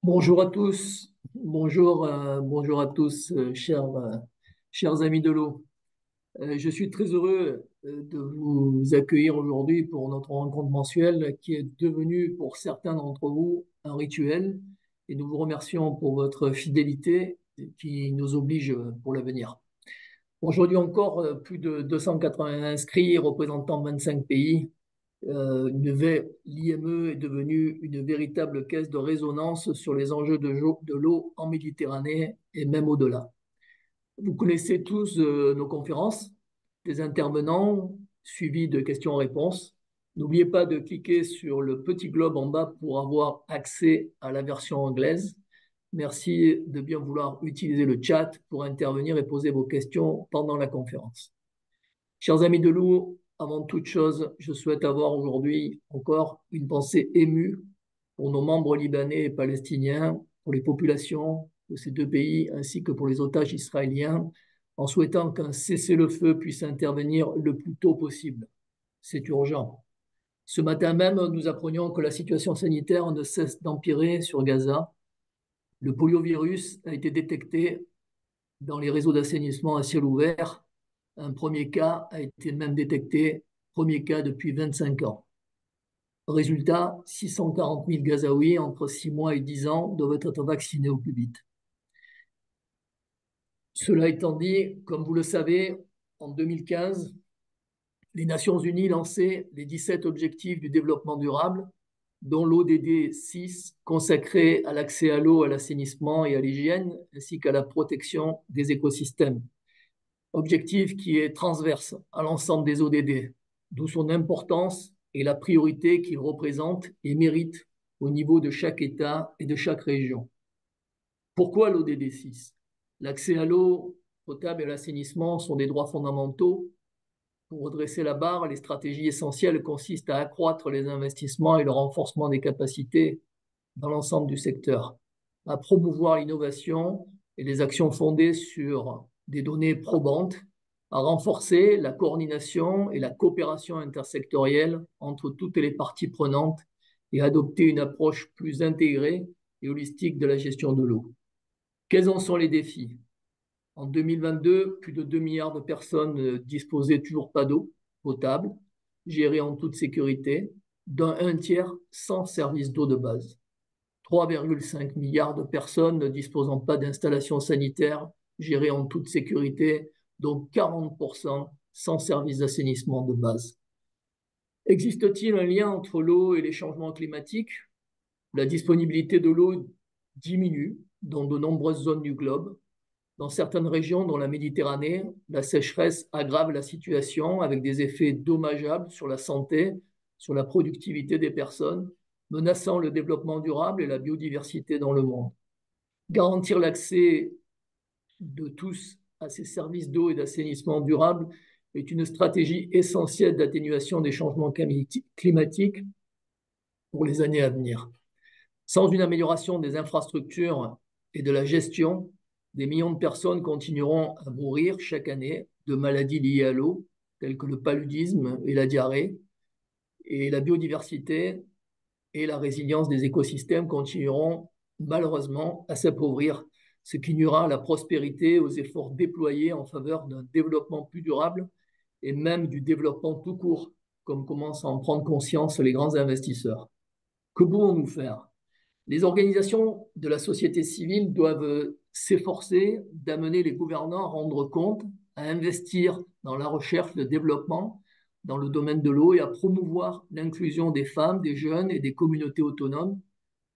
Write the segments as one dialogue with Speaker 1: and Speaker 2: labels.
Speaker 1: Bonjour à tous, bonjour à tous, chers amis de l'eau. Je suis très heureux de vous accueillir aujourd'hui pour notre rencontre mensuelle qui est devenue pour certains d'entre vous un rituel et nous vous remercions pour votre fidélité qui nous oblige pour l'avenir. Aujourd'hui encore, plus de 280 inscrits représentant 25 pays. L'IME est devenue une véritable caisse de résonance sur les enjeux de l'eau en Méditerranée et même au-delà. Vous connaissez tous nos conférences, des intervenants suivis de questions-réponses. N'oubliez pas de cliquer sur le petit globe en bas pour avoir accès à la version anglaise. Merci de bien vouloir utiliser le chat pour intervenir et poser vos questions pendant la conférence. Chers amis de l'eau, avant toute chose, je souhaite avoir aujourd'hui encore une pensée émue pour nos membres libanais et palestiniens, pour les populations de ces deux pays, ainsi que pour les otages israéliens, en souhaitant qu'un cessez-le-feu puisse intervenir le plus tôt possible. C'est urgent. Ce matin même, nous apprenions que la situation sanitaire ne cesse d'empirer sur Gaza. Le poliovirus a été détecté dans les réseaux d'assainissement à ciel ouvert. Un premier cas a été même détecté, premier cas depuis 25 ans. Résultat, 640 000 Gazaouis entre 6 mois et 10 ans doivent être vaccinés au plus vite. Cela étant dit, comme vous le savez, en 2015, les Nations Unies lançaient les 17 objectifs du développement durable, dont l'ODD 6 consacré à l'accès à l'eau, à l'assainissement et à l'hygiène, ainsi qu'à la protection des écosystèmes. Objectif qui est transverse à l'ensemble des ODD, d'où son importance et la priorité qu'il représente et mérite au niveau de chaque État et de chaque région. Pourquoi l'ODD 6? L'accès à l'eau potable et à l'assainissement sont des droits fondamentaux. Pour redresser la barre, les stratégies essentielles consistent à accroître les investissements et le renforcement des capacités dans l'ensemble du secteur, à promouvoir l'innovation et les actions fondées sur des données probantes, à renforcer la coordination et la coopération intersectorielle entre toutes les parties prenantes et à adopter une approche plus intégrée et holistique de la gestion de l'eau. Quels en sont les défis? En 2022, plus de 2 milliards de personnes ne disposaient toujours pas d'eau potable, gérée en toute sécurité, dont un tiers sans service d'eau de base. 3,5 milliards de personnes ne disposant pas d'installations sanitaires gérées en toute sécurité, dont 40% sans service d'assainissement de base. Existe-t-il un lien entre l'eau et les changements climatiques? La disponibilité de l'eau diminue dans de nombreuses zones du globe. Dans certaines régions, dont la Méditerranée, la sécheresse aggrave la situation avec des effets dommageables sur la santé, sur la productivité des personnes, menaçant le développement durable et la biodiversité dans le monde. Garantir l'accès de tous à ces services d'eau et d'assainissement durable est une stratégie essentielle d'atténuation des changements climatiques pour les années à venir. Sans une amélioration des infrastructures et de la gestion, des millions de personnes continueront à mourir chaque année de maladies liées à l'eau, tels que le paludisme et la diarrhée, et la biodiversité et la résilience des écosystèmes continueront malheureusement à s'appauvrir, ce qui nuira à la prospérité aux efforts déployés en faveur d'un développement plus durable et même du développement tout court, comme commencent à en prendre conscience les grands investisseurs. Que pouvons-nous faire? Les organisations de la société civile doivent s'efforcer d'amener les gouvernants à rendre compte, à investir dans la recherche, le développement dans le domaine de l'eau et à promouvoir l'inclusion des femmes, des jeunes et des communautés autonomes,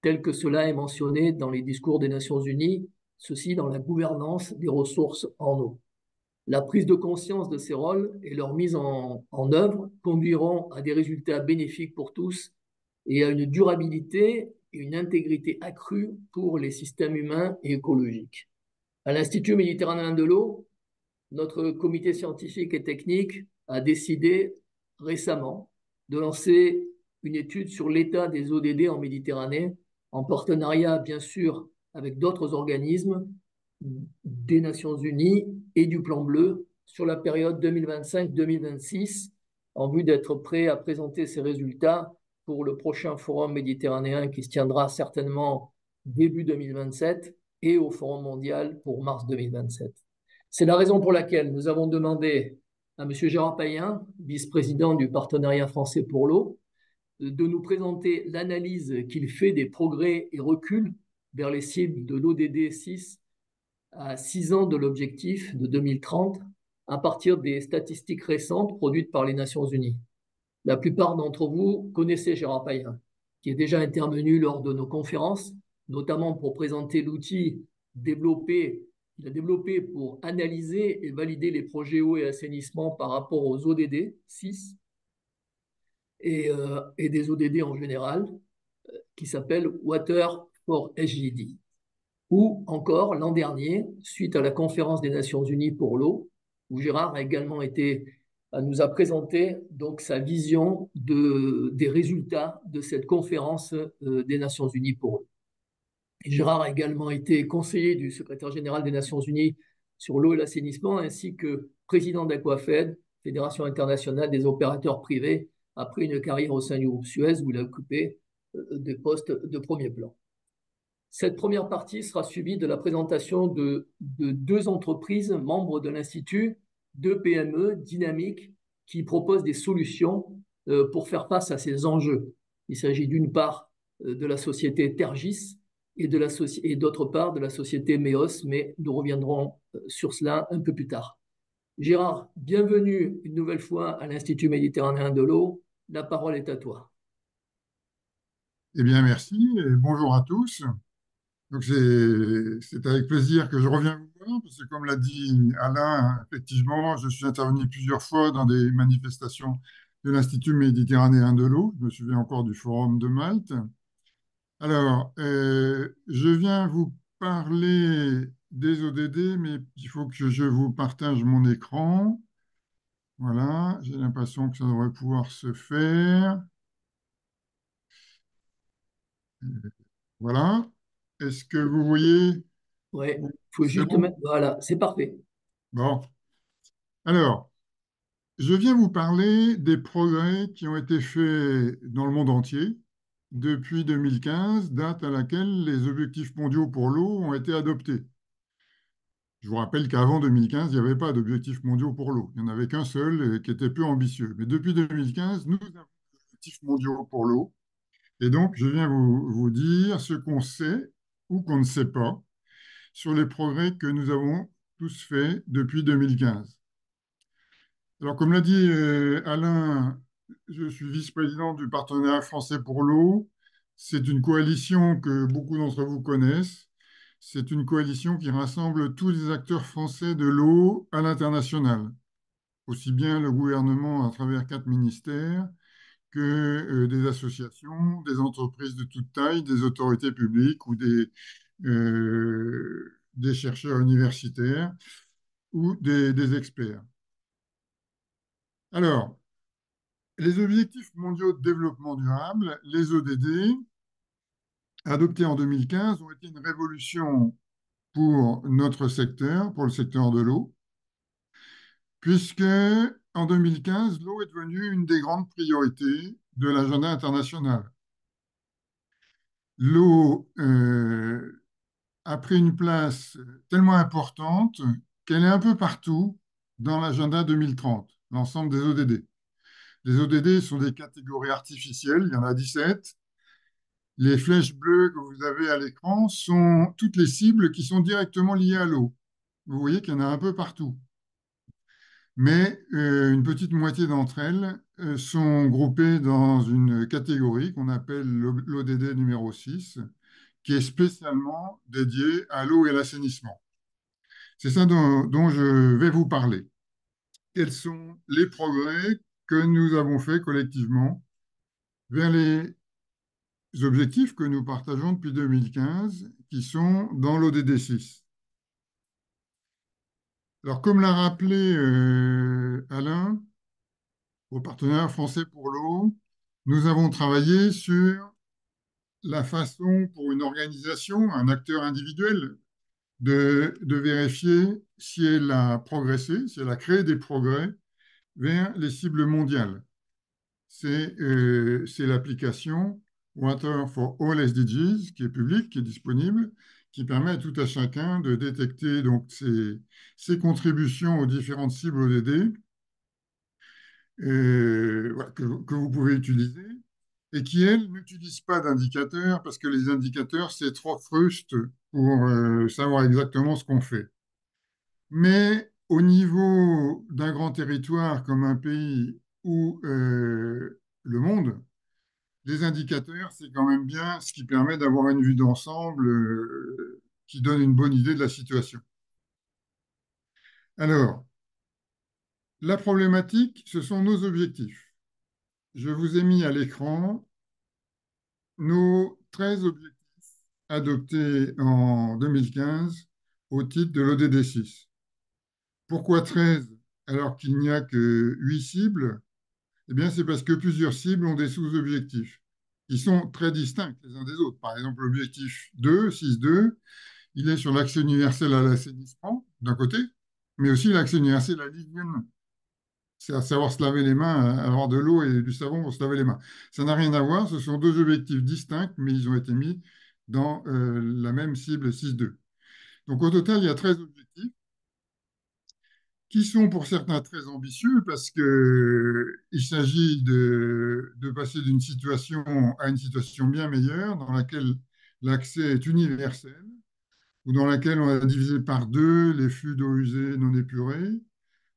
Speaker 1: tel que cela est mentionné dans les discours des Nations Unies, ceci dans la gouvernance des ressources en eau. La prise de conscience de ces rôles et leur mise en œuvre conduiront à des résultats bénéfiques pour tous et à une durabilité et une intégrité accrue pour les systèmes humains et écologiques. À l'Institut méditerranéen de l'eau, notre comité scientifique et technique a décidé récemment de lancer une étude sur l'état des ODD en Méditerranée, en partenariat bien sûr avec d'autres organismes des Nations Unies et du Plan Bleu sur la période 2025-2026, en vue d'être prêt à présenter ces résultats pour le prochain forum méditerranéen qui se tiendra certainement début 2027 et au forum mondial pour mars 2027. C'est la raison pour laquelle nous avons demandé à M. Gérard Payen, vice-président du Partenariat français pour l'eau, de nous présenter l'analyse qu'il fait des progrès et reculs vers les cibles de l'ODD 6 à 6 ans de l'objectif de 2030 à partir des statistiques récentes produites par les Nations Unies. La plupart d'entre vous connaissez Gérard Payen, qui est déjà intervenu lors de nos conférences, notamment pour présenter l'outil qu'il a développé pour analyser et valider les projets eau et assainissement par rapport aux ODD 6 et des ODD en général, qui s'appelle Water for SGD. Ou encore l'an dernier, suite à la conférence des Nations Unies pour l'eau, où Gérard a également nous a présenté donc sa vision des résultats de cette conférence des Nations Unies pour l'eau. Gérard a également été conseiller du secrétaire général des Nations Unies sur l'eau et l'assainissement, ainsi que président d'Aquafed, Fédération internationale des opérateurs privés, après une carrière au sein du groupe Suez où il a occupé des postes de premier plan. Cette première partie sera suivie de la présentation de deux entreprises membres de l'Institut, deux PME dynamiques qui proposent des solutions pour faire face à ces enjeux. Il s'agit d'une part de la société Tergis et d'autre part de la société MEOS, mais nous reviendrons sur cela un peu plus tard. Gérard, bienvenue une nouvelle fois à l'Institut méditerranéen de l'eau. La parole est à toi.
Speaker 2: Eh bien, merci et bonjour à tous. Donc, c'est avec plaisir que je reviens vous voir, parce que comme l'a dit Alain, effectivement, je suis intervenu plusieurs fois dans des manifestations de l'Institut méditerranéen de l'eau. Je me souviens encore du Forum de Malte. Alors, je viens vous parler des ODD, mais il faut que je vous partage mon écran. Voilà, j'ai l'impression que ça devrait pouvoir se faire. Voilà. Est-ce que vous voyez?
Speaker 1: Oui, il faut
Speaker 2: C'est
Speaker 1: juste
Speaker 2: bon?
Speaker 1: mettre. Voilà, c'est parfait.
Speaker 2: Bon. Alors, je viens vous parler des progrès qui ont été faits dans le monde entier depuis 2015, date à laquelle les objectifs mondiaux pour l'eau ont été adoptés. Je vous rappelle qu'avant 2015, il n'y avait pas d'objectifs mondiaux pour l'eau. Il n'y en avait qu'un seul qui était peu ambitieux. Mais depuis 2015, nous avons des objectifs mondiaux pour l'eau. Et donc, je viens vous dire ce qu'on sait ou qu'on ne sait pas sur les progrès que nous avons tous faits depuis 2015. Alors, comme l'a dit Alain, je suis vice-président du Partenariat français pour l'eau. C'est une coalition que beaucoup d'entre vous connaissent. C'est une coalition qui rassemble tous les acteurs français de l'eau à l'international, aussi bien le gouvernement à travers 4 ministères que des associations, des entreprises de toute taille, des autorités publiques ou des chercheurs universitaires ou des experts. Alors, les objectifs mondiaux de développement durable, les ODD, adoptés en 2015, ont été une révolution pour notre secteur, pour le secteur de l'eau, puisque en 2015, l'eau est devenue une des grandes priorités de l'agenda international. L'eau a pris une place tellement importante qu'elle est un peu partout dans l'agenda 2030, l'ensemble des ODD. Les ODD sont des catégories artificielles, il y en a 17. Les flèches bleues que vous avez à l'écran sont toutes les cibles qui sont directement liées à l'eau. Vous voyez qu'il y en a un peu partout. Mais une petite moitié d'entre elles sont groupées dans une catégorie qu'on appelle l'ODD numéro 6, qui est spécialement dédiée à l'eau et l'assainissement. C'est ça dont je vais vous parler. Quels sont les progrès que nous avons faits collectivement vers les objectifs que nous partageons depuis 2015, qui sont dans l'ODD 6. Alors, comme l'a rappelé Alain, au partenaire français pour l'eau, nous avons travaillé sur la façon pour une organisation, un acteur individuel, de vérifier si elle a progressé, si elle a créé des progrès vers les cibles mondiales. C'est l'application Water for All SDGs qui est publique, qui est disponible, qui permet à tout à chacun de détecter donc ses contributions aux différentes cibles ODD voilà, que vous pouvez utiliser et qui, elles, n'utilisent pas d'indicateurs parce que les indicateurs, c'est trop fruste pour savoir exactement ce qu'on fait. Mais au niveau d'un grand territoire comme un pays ou le monde, les indicateurs, c'est quand même bien ce qui permet d'avoir une vue d'ensemble qui donne une bonne idée de la situation. Alors, la problématique, ce sont nos objectifs. Je vous ai mis à l'écran nos 13 objectifs adoptés en 2015 au titre de l'ODD 6. Pourquoi 13 alors qu'il n'y a que 8 cibles? Eh bien, c'est parce que plusieurs cibles ont des sous-objectifs qui sont très distincts les uns des autres. Par exemple, l'objectif 2, 6.2, il est sur l'accès universel à l'assainissement, d'un côté, mais aussi l'accès universel à l'hygiène, c'est à savoir se laver les mains, avoir de l'eau et du savon pour se laver les mains. Ça n'a rien à voir, ce sont deux objectifs distincts, mais ils ont été mis dans la même cible 6.2. Donc au total, il y a 13 objectifs qui sont pour certains très ambitieux parce qu'il s'agit de passer d'une situation à une situation bien meilleure dans laquelle l'accès est universel ou dans laquelle on a divisé par deux les flux d'eau usée non épurés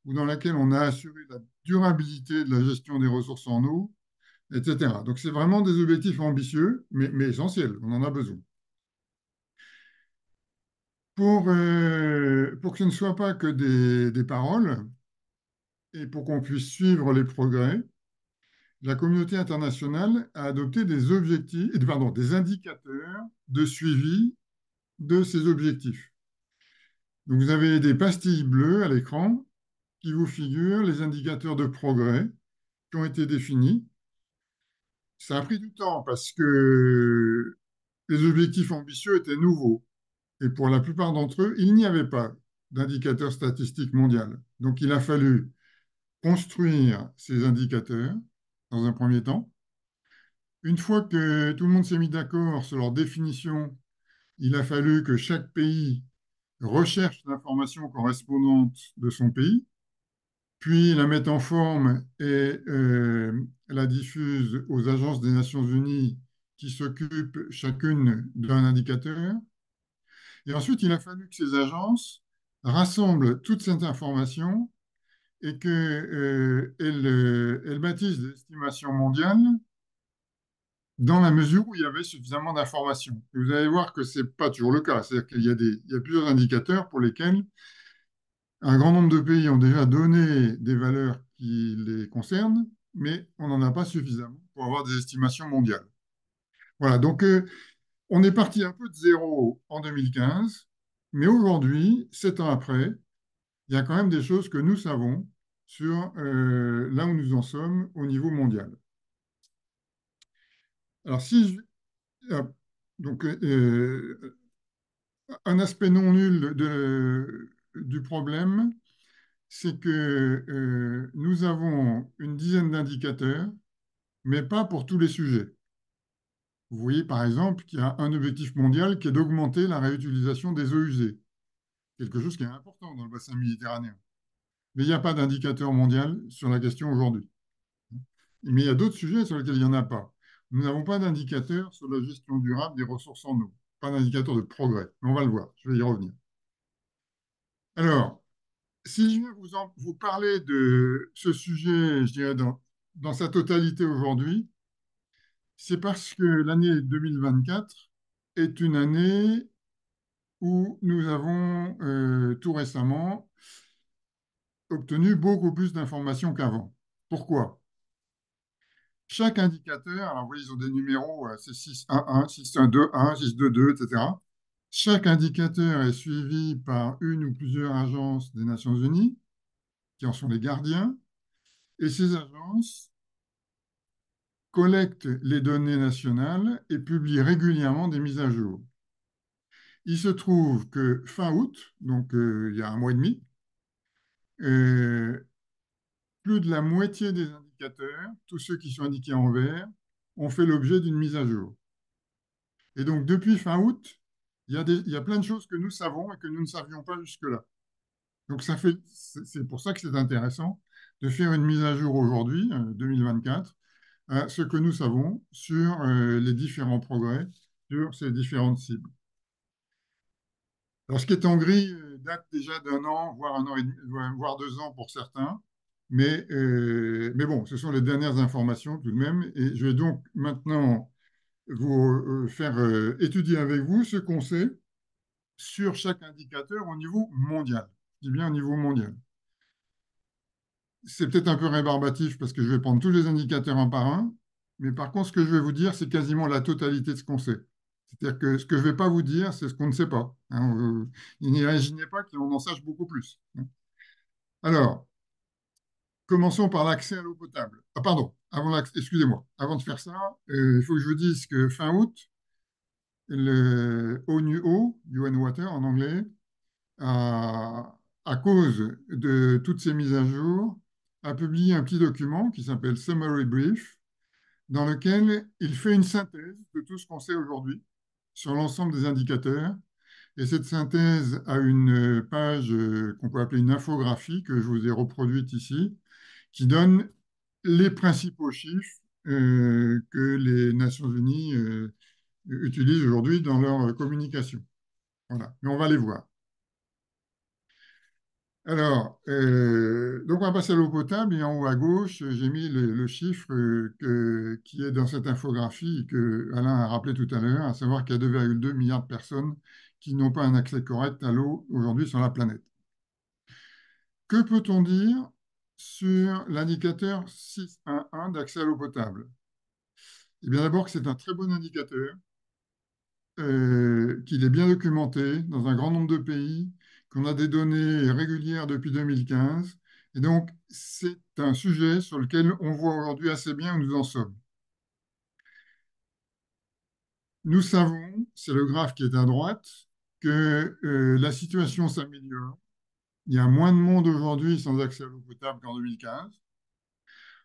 Speaker 2: ou dans laquelle on a assuré la durabilité de la gestion des ressources en eau, etc. Donc c'est vraiment des objectifs ambitieux, mais essentiels, on en a besoin. Pour que ce ne soit pas que des paroles, et pour qu'on puisse suivre les progrès, la communauté internationale a adopté des objectifs, pardon, des indicateurs de suivi de ces objectifs. Donc vous avez des pastilles bleues à l'écran qui vous figurent les indicateurs de progrès qui ont été définis. Ça a pris du temps parce que les objectifs ambitieux étaient nouveaux. Et pour la plupart d'entre eux, il n'y avait pas d'indicateur statistique mondial. Donc il a fallu construire ces indicateurs dans un premier temps. Une fois que tout le monde s'est mis d'accord sur leur définition, il a fallu que chaque pays recherche l'information correspondante de son pays, puis la mette en forme et la diffuse aux agences des Nations Unies qui s'occupent chacune d'un indicateur. Et ensuite, il a fallu que ces agences rassemblent toute cette information et qu'elles elles bâtissent des estimations mondiales dans la mesure où il y avait suffisamment d'informations. Et vous allez voir que ce n'est pas toujours le cas. C'est-à-dire qu'il y a plusieurs indicateurs pour lesquels un grand nombre de pays ont déjà donné des valeurs qui les concernent, mais on n'en a pas suffisamment pour avoir des estimations mondiales. Voilà, donc on est parti un peu de zéro en 2015, mais aujourd'hui, 7 ans après, il y a quand même des choses que nous savons sur là où nous en sommes au niveau mondial. Alors, donc, un aspect non nul du problème, c'est que nous avons une dizaine d'indicateurs, mais pas pour tous les sujets. Vous voyez par exemple qu'il y a un objectif mondial qui est d'augmenter la réutilisation des eaux usées, quelque chose qui est important dans le bassin méditerranéen. Mais il n'y a pas d'indicateur mondial sur la question aujourd'hui. Mais il y a d'autres sujets sur lesquels il n'y en a pas. Nous n'avons pas d'indicateur sur la gestion durable des ressources en eau, pas d'indicateur de progrès. Mais on va le voir, je vais y revenir. Alors, si je viens vous parler de ce sujet, je dirais, dans sa totalité aujourd'hui, c'est parce que l'année 2024 est une année où nous avons tout récemment obtenu beaucoup plus d'informations qu'avant. Pourquoi? Chaque indicateur, alors vous voyez, ils ont des numéros, c'est 611, 612, 622, etc. Chaque indicateur est suivi par une ou plusieurs agences des Nations Unies, qui en sont les gardiens, et ces agences collectent les données nationales et publient régulièrement des mises à jour. Il se trouve que fin août, donc il y a un mois et demi, euh, plus de la moitié des indicateurs, tous ceux qui sont indiqués en vert, ont fait l'objet d'une mise à jour. Et donc, depuis fin août, il y a plein de choses que nous savons et que nous ne savions pas jusque-là. Donc, c'est pour ça que c'est intéressant de faire une mise à jour aujourd'hui, 2024, à ce que nous savons sur les différents progrès, sur ces différentes cibles. Alors, ce qui est en gris date déjà d'un an, voire un an et demi, voire 2 ans pour certains. Mais bon, ce sont les dernières informations tout de même. Et je vais donc maintenant vous faire étudier avec vous ce qu'on sait sur chaque indicateur au niveau mondial. Je dis bien au niveau mondial. C'est peut-être un peu rébarbatif parce que je vais prendre tous les indicateurs un par un, mais par contre, ce que je vais vous dire, c'est quasiment la totalité de ce qu'on sait. C'est-à-dire que ce que je ne vais pas vous dire, c'est ce qu'on ne sait pas. Hein. N'imaginez pas qu'on en sache beaucoup plus. Hein. Alors, commençons par l'accès à l'eau potable. Ah, pardon, excusez-moi. Avant de faire ça, il faut que je vous dise que fin août, le ONUO, UN Water en anglais, à cause de toutes ces mises à jour, a publié un petit document qui s'appelle Summary Brief, dans lequel il fait une synthèse de tout ce qu'on sait aujourd'hui sur l'ensemble des indicateurs. Et cette synthèse a une page qu'on peut appeler une infographie que je vous ai reproduite ici, qui donne les principaux chiffres que les Nations Unies utilisent aujourd'hui dans leur communication. Voilà, mais on va les voir. Alors, donc on va passer à l'eau potable et en haut à gauche, j'ai mis le chiffre qui est dans cette infographie que Alain a rappelé tout à l'heure, à savoir qu'il y a 2,2 milliards de personnes qui n'ont pas un accès correct à l'eau aujourd'hui sur la planète. Que peut-on dire sur l'indicateur 611 d'accès à l'eau potable? Eh bien d'abord que c'est un très bon indicateur, qu'il est bien documenté dans un grand nombre de pays, qu'on a des données régulières depuis 2015. Et donc, c'est un sujet sur lequel on voit aujourd'hui assez bien où nous en sommes. Nous savons, c'est le graphe qui est à droite, que la situation s'améliore. Il y a moins de monde aujourd'hui sans accès à l'eau potable qu'en 2015.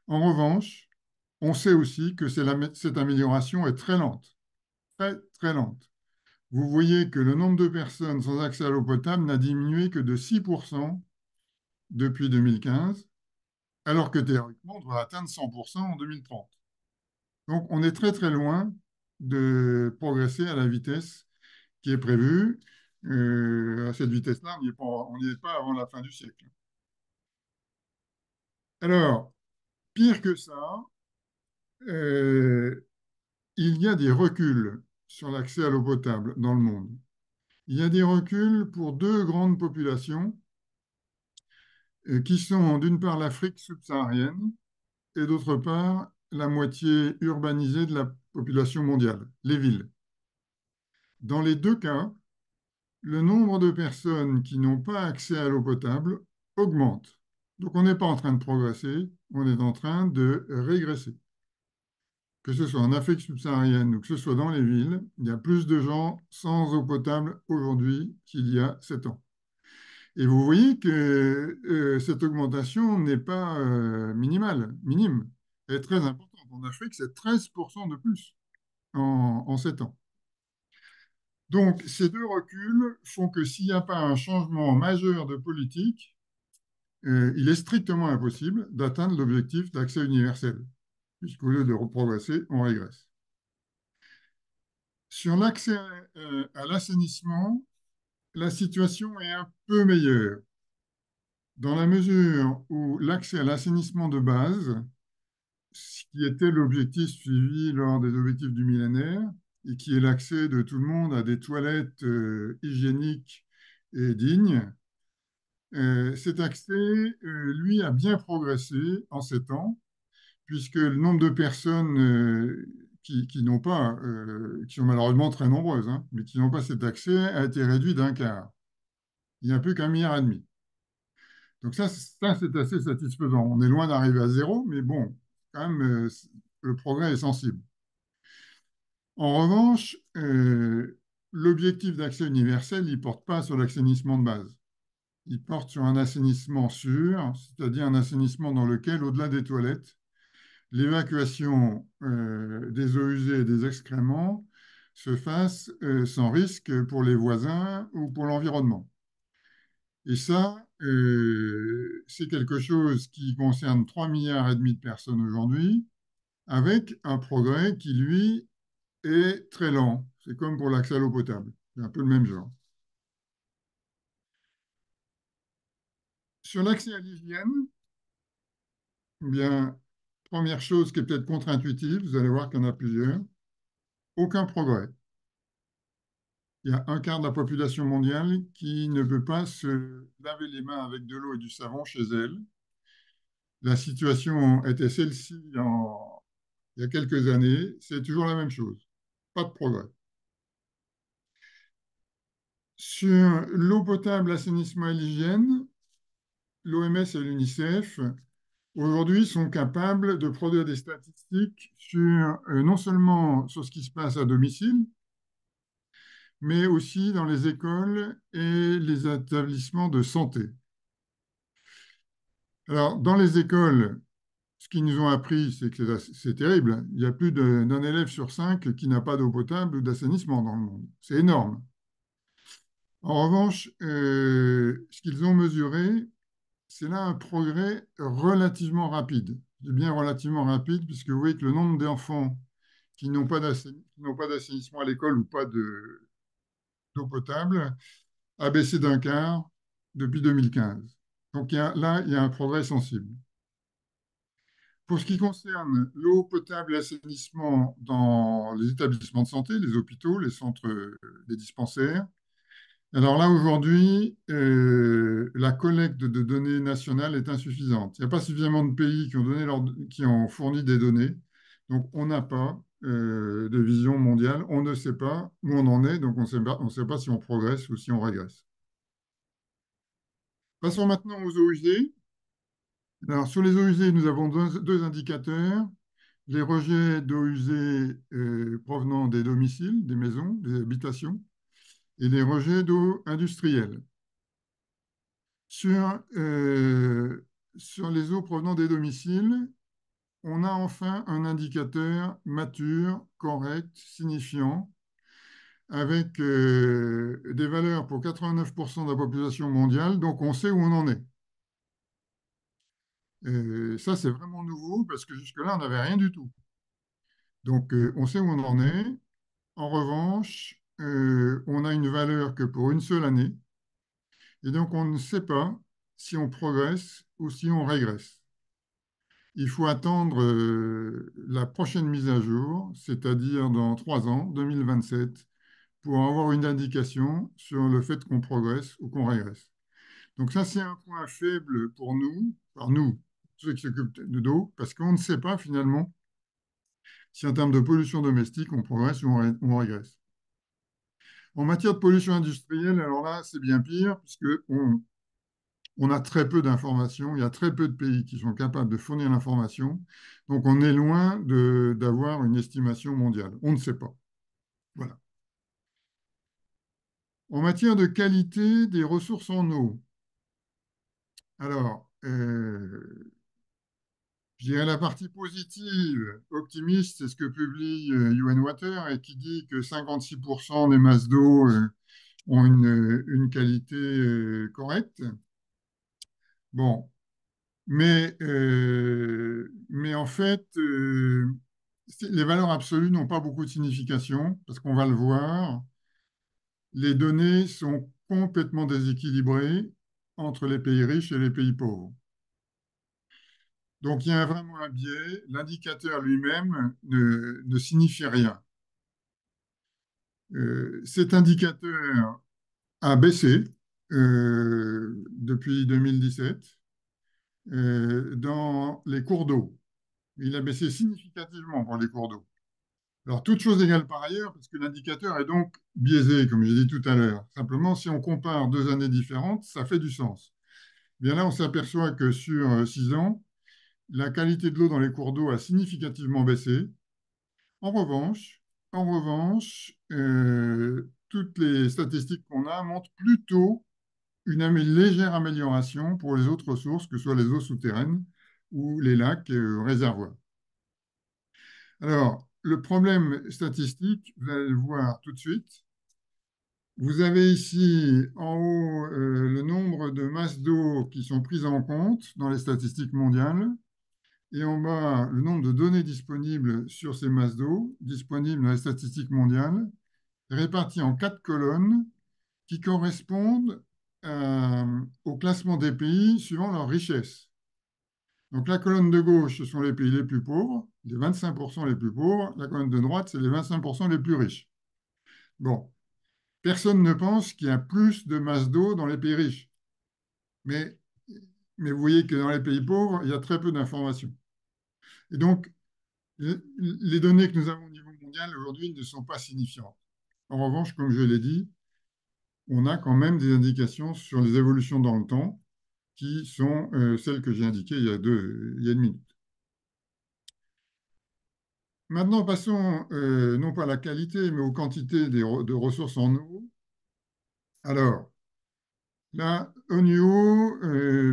Speaker 2: En revanche, on sait aussi que cette amélioration est très lente, très, très lente. Vous voyez que le nombre de personnes sans accès à l'eau potable n'a diminué que de 6% depuis 2015, alors que théoriquement, on doit atteindre 100% en 2030. Donc, on est très très loin de progresser à la vitesse qui est prévue. À cette vitesse-là, on n'y est pas avant la fin du siècle. Alors, pire que ça, euh, il y a des reculs sur l'accès à l'eau potable dans le monde. Il y a des reculs pour deux grandes populations qui sont d'une part l'Afrique subsaharienne et d'autre part la moitié urbanisée de la population mondiale, les villes. Dans les deux cas, le nombre de personnes qui n'ont pas accès à l'eau potable augmente. Donc on n'est pas en train de progresser, on est en train de régresser. Que ce soit en Afrique subsaharienne ou que ce soit dans les villes, il y a plus de gens sans eau potable aujourd'hui qu'il y a 7 ans. Et vous voyez que cette augmentation n'est pas minime. Elle est très importante. En Afrique, c'est 13% de plus en 7 ans. Donc, ces deux reculs font que s'il n'y a pas un changement majeur de politique, il est strictement impossible d'atteindre l'objectif d'accès universel, puisqu'au lieu de progresser, on régresse. Sur l'accès à l'assainissement, la situation est un peu meilleure, dans la mesure où l'accès à l'assainissement de base, ce qui était l'objectif suivi lors des objectifs du millénaire, et qui est l'accès de tout le monde à des toilettes hygiéniques et dignes, cet accès, lui, a bien progressé en 7 ans, puisque le nombre de personnes qui n'ont pas, qui sont malheureusement très nombreuses, hein, mais qui n'ont pas cet accès, a été réduit d'un quart. Il n'y a plus qu'un milliard et demi. Donc ça c'est assez satisfaisant. On est loin d'arriver à zéro, mais bon, quand même, le progrès est sensible. En revanche, l'objectif d'accès universel, il ne porte pas sur l'assainissement de base. Il porte sur un assainissement sûr, c'est-à-dire un assainissement dans lequel, au-delà des toilettes, l'évacuation des eaux usées et des excréments se fasse sans risque pour les voisins ou pour l'environnement. Et ça, c'est quelque chose qui concerne 3,5 milliards de personnes aujourd'hui, avec un progrès qui, lui, est très lent. C'est comme pour l'accès à l'eau potable. C'est un peu le même genre. Sur l'accès à l'hygiène, eh bien, première chose qui est peut-être contre-intuitive, vous allez voir qu'il y en a plusieurs, aucun progrès. Il y a un quart de la population mondiale qui ne peut pas se laver les mains avec de l'eau et du savon chez elle. La situation était celle-ci il y a quelques années, c'est toujours la même chose. Pas de progrès. Sur l'eau potable, l'assainissement et l'hygiène, l'OMS et l'UNICEF, aujourd'hui, sont capables de produire des statistiques sur non seulement sur ce qui se passe à domicile, mais aussi dans les écoles et les établissements de santé. Alors, dans les écoles, ce qu'ils nous ont appris, c'est que c'est terrible. Il y a plus d'un élève sur 5 qui n'a pas d'eau potable ou d'assainissement dans le monde. C'est énorme. En revanche, ce qu'ils ont mesuré, c'est là un progrès relativement rapide. Je dis bien relativement rapide, puisque vous voyez que le nombre d'enfants qui n'ont pas d'assainissement à l'école ou pas d'eau potable a baissé d'un quart depuis 2015. Donc là, il y a un progrès sensible. Pour ce qui concerne l'eau potable et l'assainissement dans les établissements de santé, les hôpitaux, les centres, les dispensaires, alors là, aujourd'hui, la collecte de données nationales est insuffisante. Il n'y a pas suffisamment de pays qui ont fourni des données. Donc, on n'a pas de vision mondiale. On ne sait pas où on en est. Donc, on ne sait pas si on progresse ou si on régresse. Passons maintenant aux eaux usées. Alors, sur les eaux usées, nous avons deux indicateurs. Les rejets d'eau usée provenant des domiciles, des maisons, des habitations, et les rejets d'eau industrielle. Sur les eaux provenant des domiciles, on a enfin un indicateur mature, correct, signifiant, avec des valeurs pour 89% de la population mondiale, donc on sait où on en est. Ça, c'est vraiment nouveau parce que jusque-là, on n'avait rien du tout. Donc, on sait où on en est. En revanche, on a une valeur que pour une seule année. Et donc, on ne sait pas si on progresse ou si on régresse. Il faut attendre la prochaine mise à jour, c'est-à-dire dans 3 ans, 2027, pour avoir une indication sur le fait qu'on progresse ou qu'on régresse. Donc ça, c'est un point faible pour nous, ceux qui s'occupent de l'eau, parce qu'on ne sait pas finalement si en termes de pollution domestique, on progresse ou on régresse. En matière de pollution industrielle, alors là, c'est bien pire, puisqu'on a très peu d'informations, il y a très peu de pays qui sont capables de fournir l'information, donc on est loin d'avoir une estimation mondiale. On ne sait pas. Voilà. En matière de qualité des ressources en eau, Alors, je dirais la partie positive, optimiste, c'est ce que publie UN Water et qui dit que 56% des masses d'eau ont une qualité correcte. Bon, mais en fait, les valeurs absolues n'ont pas beaucoup de signification parce qu'on va le voir, les données sont complètement déséquilibrées entre les pays riches et les pays pauvres. Donc il y a vraiment un biais, l'indicateur lui-même ne signifie rien. Cet indicateur a baissé depuis 2017 dans les cours d'eau. Il a baissé significativement pour les cours d'eau. Alors, toute chose égale par ailleurs, parce que l'indicateur est donc biaisé, comme j'ai dit tout à l'heure. Simplement, si on compare deux années différentes, ça fait du sens. Bien là, on s'aperçoit que sur 6 ans, la qualité de l'eau dans les cours d'eau a significativement baissé. En revanche, toutes les statistiques qu'on a montrent plutôt une légère amélioration pour les autres sources, que ce soit les eaux souterraines ou les lacs réservoirs. Alors, le problème statistique, vous allez le voir tout de suite. Vous avez ici en haut le nombre de masses d'eau qui sont prises en compte dans les statistiques mondiales et en bas le nombre de données disponibles sur ces masses d'eau disponibles dans les statistiques mondiales, réparties en 4 colonnes qui correspondent au classement des pays suivant leur richesse. Donc la colonne de gauche, ce sont les pays les plus pauvres, les 25% les plus pauvres. La colonne de droite, c'est les 25% les plus riches. Bon, personne ne pense qu'il y a plus de masse d'eau dans les pays riches. Mais, mais vous voyez que dans les pays pauvres, il y a très peu d'informations. Et donc, les données que nous avons au niveau mondial aujourd'hui ne sont pas signifiantes. En revanche, comme je l'ai dit, on a quand même des indications sur les évolutions dans le temps qui sont celles que j'ai indiquées il y a une minute. Maintenant, passons non pas à la qualité, mais aux quantités de ressources en eau. Alors, là, ONUO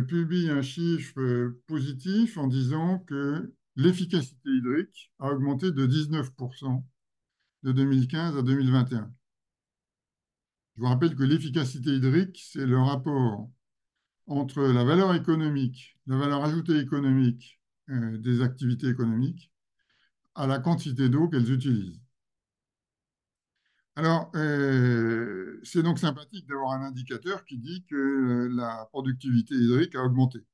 Speaker 2: publie un chiffre positif en disant que l'efficacité hydrique a augmenté de 19% de 2015 à 2021. Je vous rappelle que l'efficacité hydrique, c'est le rapport entre la valeur économique, la valeur ajoutée économique des activités économiques à la quantité d'eau qu'elles utilisent. Alors, c'est donc sympathique d'avoir un indicateur qui dit que la productivité hydrique a augmenté,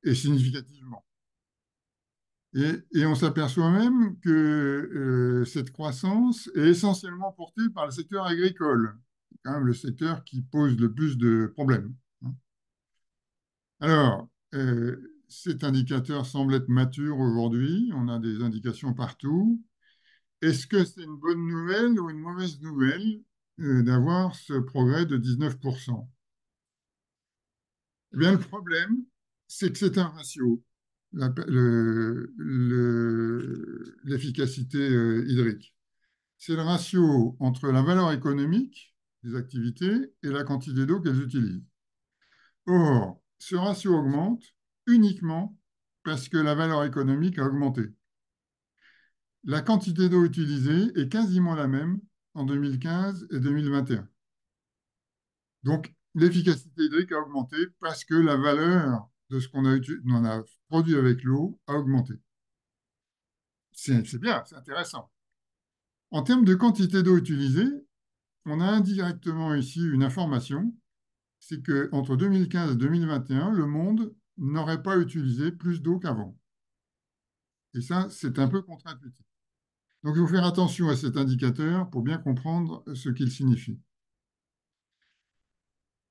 Speaker 2: et significativement. Et on s'aperçoit même que cette croissance est essentiellement portée par le secteur agricole, quand même le secteur qui pose le plus de problèmes. Alors, cet indicateur semble être mature aujourd'hui, on a des indications partout. Est-ce que c'est une bonne nouvelle ou une mauvaise nouvelle d'avoir ce progrès de 19%? Eh bien, le problème, c'est que c'est un ratio, l'efficacité hydrique. C'est le ratio entre la valeur économique des activités et la quantité d'eau qu'elles utilisent. Or, ce ratio augmente uniquement parce que la valeur économique a augmenté. La quantité d'eau utilisée est quasiment la même en 2015 et 2021. Donc, l'efficacité hydrique a augmenté parce que la valeur de ce qu'on a produit avec l'eau a augmenté. C'est bien, c'est intéressant. En termes de quantité d'eau utilisée, on a indirectement ici une information, c'est qu'entre 2015 et 2021, le monde n'aurait pas utilisé plus d'eau qu'avant. Et ça, c'est un peu contre-intuitif. Donc, il faut faire attention à cet indicateur pour bien comprendre ce qu'il signifie.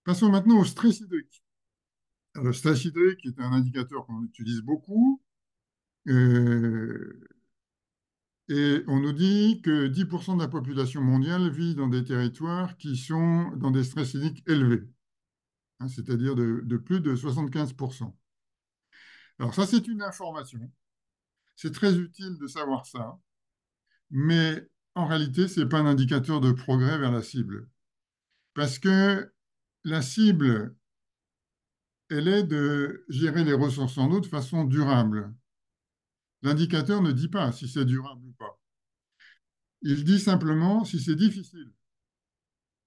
Speaker 2: Passons maintenant au stress hydrique. Alors, le stress hydrique est un indicateur qu'on utilise beaucoup. Et on nous dit que 10% de la population mondiale vit dans des territoires qui sont dans des stress hydriques élevés, hein, c'est-à-dire de plus de 75%. Alors ça, c'est une information. C'est très utile de savoir ça, mais en réalité, ce n'est pas un indicateur de progrès vers la cible. Parce que la cible elle est de gérer les ressources en eau de façon durable. L'indicateur ne dit pas si c'est durable ou pas. Il dit simplement si c'est difficile.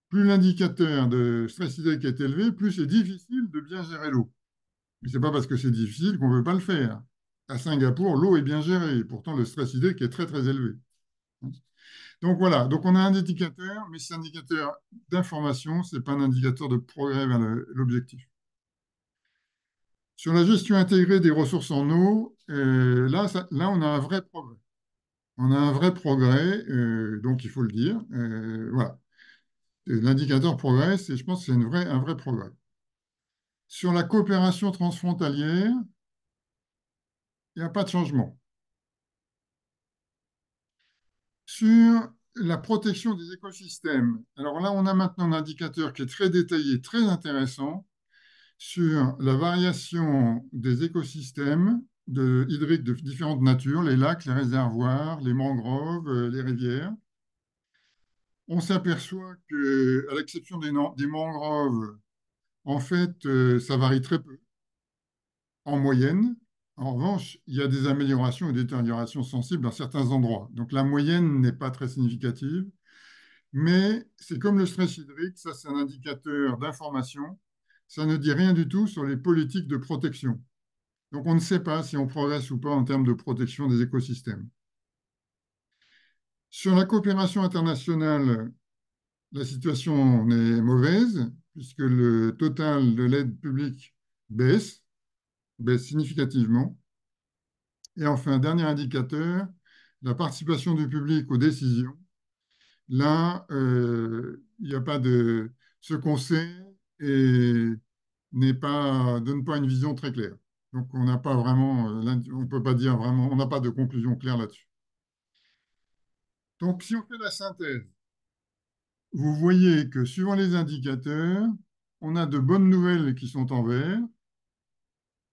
Speaker 2: Plus l'indicateur de stress hydrique est élevé, plus c'est difficile de bien gérer l'eau. Mais ce n'est pas parce que c'est difficile qu'on ne veut pas le faire. À Singapour, l'eau est bien gérée. Pourtant, le stress hydrique est très, très élevé. Donc voilà, donc on a un indicateur, mais c'est un indicateur d'information, ce n'est pas un indicateur de progrès vers l'objectif. Sur la gestion intégrée des ressources en eau, là, on a un vrai progrès. On a un vrai progrès, donc il faut le dire. Voilà. L'indicateur progresse et je pense que c'est un vrai progrès. Sur la coopération transfrontalière, il n'y a pas de changement. Sur la protection des écosystèmes, alors là, on a maintenant un indicateur qui est très détaillé, très intéressant sur la variation des écosystèmes hydriques de différentes natures, les lacs, les réservoirs, les mangroves, les rivières. On s'aperçoit que, à l'exception des mangroves, en fait, ça varie très peu en moyenne. En revanche, il y a des améliorations et des détériorations sensibles dans certains endroits. Donc la moyenne n'est pas très significative, mais c'est comme le stress hydrique, ça c'est un indicateur d'information. Ça ne dit rien du tout sur les politiques de protection. Donc on ne sait pas si on progresse ou pas en termes de protection des écosystèmes. Sur la coopération internationale, la situation est mauvaise, puisque le total de l'aide publique baisse significativement. Et enfin, dernier indicateur, la participation du public aux décisions. Là, il n'y a pas de... Ce qu'on sait et donne pas une vision très claire. Donc, on n'a pas vraiment, on peut pas dire vraiment, on n'a pas de conclusion claire là-dessus. Donc, si on fait la synthèse, vous voyez que suivant les indicateurs, on a de bonnes nouvelles qui sont en vert,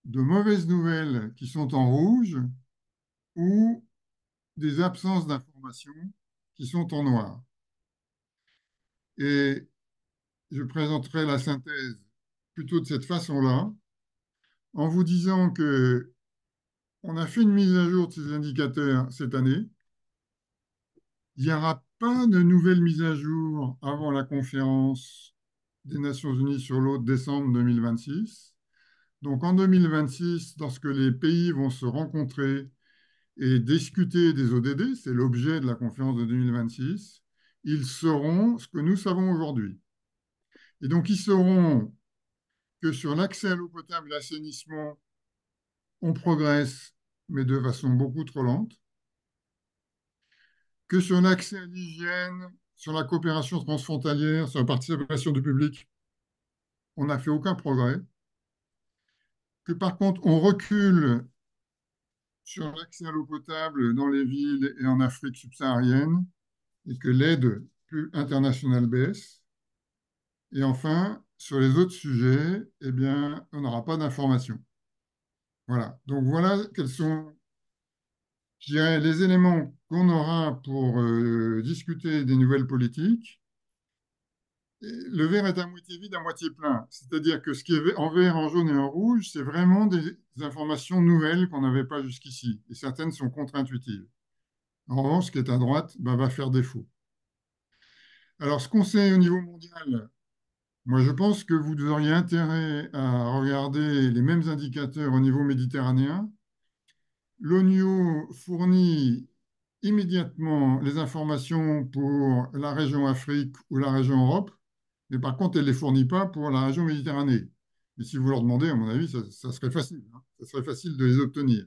Speaker 2: de mauvaises nouvelles qui sont en rouge, ou des absences d'informations qui sont en noir. Et je présenterai la synthèse plutôt de cette façon-là, en vous disant que on a fait une mise à jour de ces indicateurs cette année. Il n'y aura pas de nouvelle mise à jour avant la conférence des Nations Unies sur l'eau de décembre 2026. Donc en 2026, lorsque les pays vont se rencontrer et discuter des ODD, c'est l'objet de la conférence de 2026, ils sauront ce que nous savons aujourd'hui. Et donc ils sauront que sur l'accès à l'eau potable et l'assainissement, on progresse, mais de façon beaucoup trop lente, que sur l'accès à l'hygiène, sur la coopération transfrontalière, sur la participation du public, on n'a fait aucun progrès, que par contre, on recule sur l'accès à l'eau potable dans les villes et en Afrique subsaharienne, et que l'aide plus internationale baisse. Et enfin, sur les autres sujets, eh bien, on n'aura pas d'informations. Voilà. Donc voilà quels sont, je dirais, les éléments qu'on aura pour discuter des nouvelles politiques. Le verre est à moitié vide, à moitié plein. C'est-à-dire que ce qui est en vert, en jaune et en rouge, c'est vraiment des informations nouvelles qu'on n'avait pas jusqu'ici. Et certaines sont contre-intuitives. En revanche, ce qui est à droite va faire défaut. Alors, ce qu'on sait au niveau mondial, moi, je pense que vous auriez intérêt à regarder les mêmes indicateurs au niveau méditerranéen. L'ONU fournit immédiatement les informations pour la région Afrique ou la région Europe, mais par contre, elle ne les fournit pas pour la région Méditerranée. Mais si vous leur demandez, à mon avis, ça serait facile. Hein. Ça serait facile de les obtenir.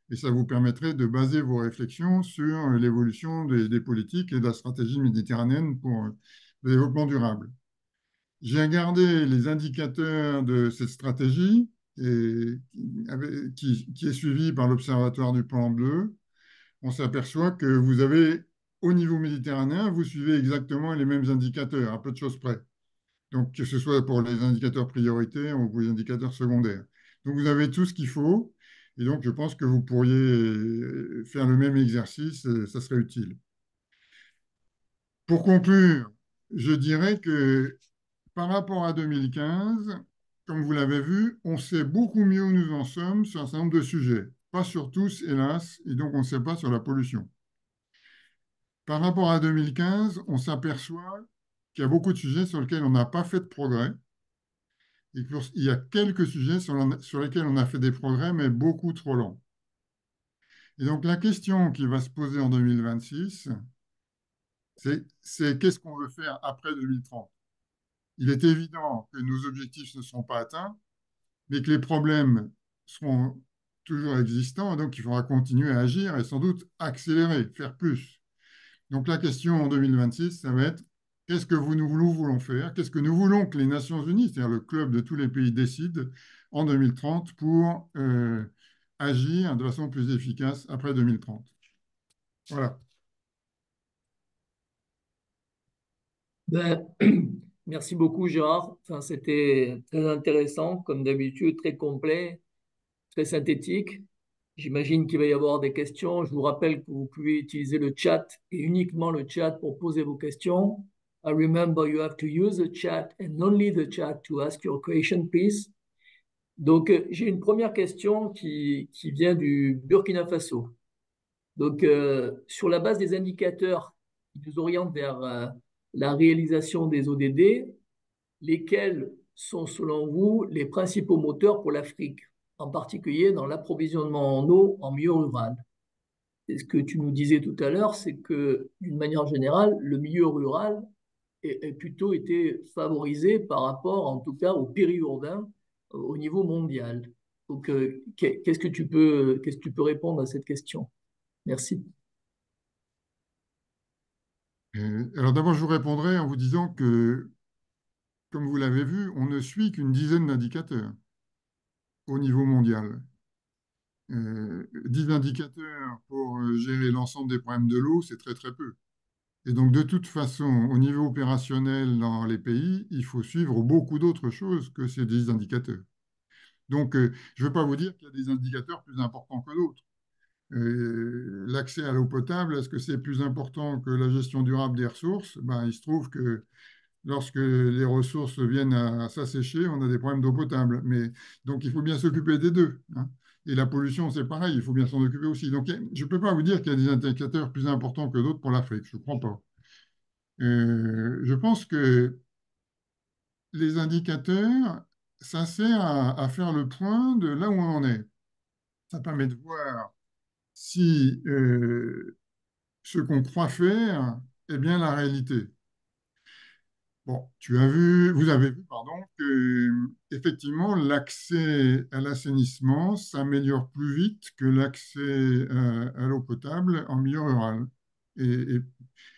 Speaker 2: Et ça vous permettrait de baser vos réflexions sur l'évolution des politiques et de la stratégie méditerranéenne pour le développement durable. J'ai gardé les indicateurs de cette stratégie qui est suivie par l'Observatoire du plan bleu. On s'aperçoit que vous avez, au niveau méditerranéen, vous suivez exactement les mêmes indicateurs, à peu de choses près. Donc, que ce soit pour les indicateurs prioritaires ou pour les indicateurs secondaires. Donc, vous avez tout ce qu'il faut. Et donc, je pense que vous pourriez faire le même exercice, ça serait utile. Pour conclure, je dirais que par rapport à 2015, comme vous l'avez vu, on sait beaucoup mieux où nous en sommes sur un certain nombre de sujets. Pas sur tous, hélas, et donc on ne sait pas sur la pollution. Par rapport à 2015, on s'aperçoit qu'il y a beaucoup de sujets sur lesquels on n'a pas fait de progrès, et qu'il y a quelques sujets sur lesquels on a fait des progrès, mais beaucoup trop lents. Et donc la question qui va se poser en 2026, c'est qu'est-ce qu'on veut faire après 2030? Il est évident que nos objectifs ne seront pas atteints, mais que les problèmes seront toujours existants, et donc il faudra continuer à agir et sans doute accélérer, faire plus. Donc la question en 2026, ça va être qu'est-ce que nous voulons faire? Qu'est-ce que nous voulons que les Nations Unies, c'est-à-dire le club de tous les pays, décident en 2030 pour agir de façon plus efficace après 2030? Voilà.
Speaker 1: Ben, merci beaucoup, Gérard. Enfin, c'était très intéressant, comme d'habitude, très complet, très synthétique. J'imagine qu'il va y avoir des questions. Je vous rappelle que vous pouvez utiliser le chat et uniquement le chat pour poser vos questions. I remember you have to use the chat and only the chat to ask your question, please. Donc, j'ai une première question qui vient du Burkina Faso. Donc, sur la base des indicateurs qui nous orientent vers la réalisation des ODD, lesquels sont selon vous les principaux moteurs pour l'Afrique, en particulier dans l'approvisionnement en eau en milieu rural? Et ce que tu nous disais tout à l'heure, c'est que d'une manière générale, le milieu rural est plutôt été favorisé par rapport, en tout cas, au périurbain au niveau mondial. Donc, qu'est-ce que tu peux répondre à cette question? Merci.
Speaker 2: Alors d'abord, je vous répondrai en vous disant que, comme vous l'avez vu, on ne suit qu'une dizaine d'indicateurs au niveau mondial. 10 indicateurs pour gérer l'ensemble des problèmes de l'eau, c'est très très peu. Et donc de toute façon, au niveau opérationnel dans les pays, il faut suivre beaucoup d'autres choses que ces 10 indicateurs. Donc je ne veux pas vous dire qu'il y a des indicateurs plus importants que d'autres. L'accès à l'eau potable, est-ce que c'est plus important que la gestion durable des ressources? Ben, il se trouve que lorsque les ressources viennent à s'assécher, on a des problèmes d'eau potable. Mais, donc, il faut bien s'occuper des deux, hein. Et la pollution, c'est pareil, il faut bien s'en occuper aussi. Donc, je ne peux pas vous dire qu'il y a des indicateurs plus importants que d'autres pour l'Afrique, je ne crois pas. Je pense que les indicateurs, ça sert à faire le point de là où on en est. Ça permet de voir si ce qu'on croit faire est bien la réalité. Bon, vous avez vu, pardon, que effectivement l'accès à l'assainissement s'améliore plus vite que l'accès à l'eau potable en milieu rural, et,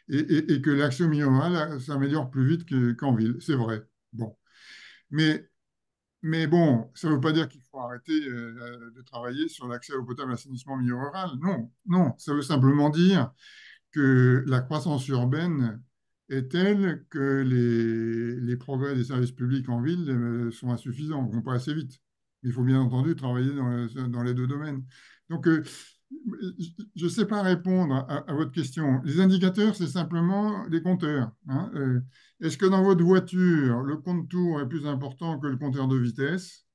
Speaker 2: et- et que l'accès au milieu rural s'améliore plus vite qu'en ville. C'est vrai. Bon, mais mais bon, ça ne veut pas dire qu'il faut arrêter de travailler sur l'accès à l'eau potable et à l'assainissement en milieu rural. Non, non, ça veut simplement dire que la croissance urbaine est telle que les progrès des services publics en ville sont insuffisants, ne vont pas assez vite. Il faut bien entendu travailler dans les deux domaines. Donc, je ne sais pas répondre à votre question. Les indicateurs, c'est simplement des compteurs, hein. Est-ce que dans votre voiture, le compte-tour est plus important que le compteur de vitesse?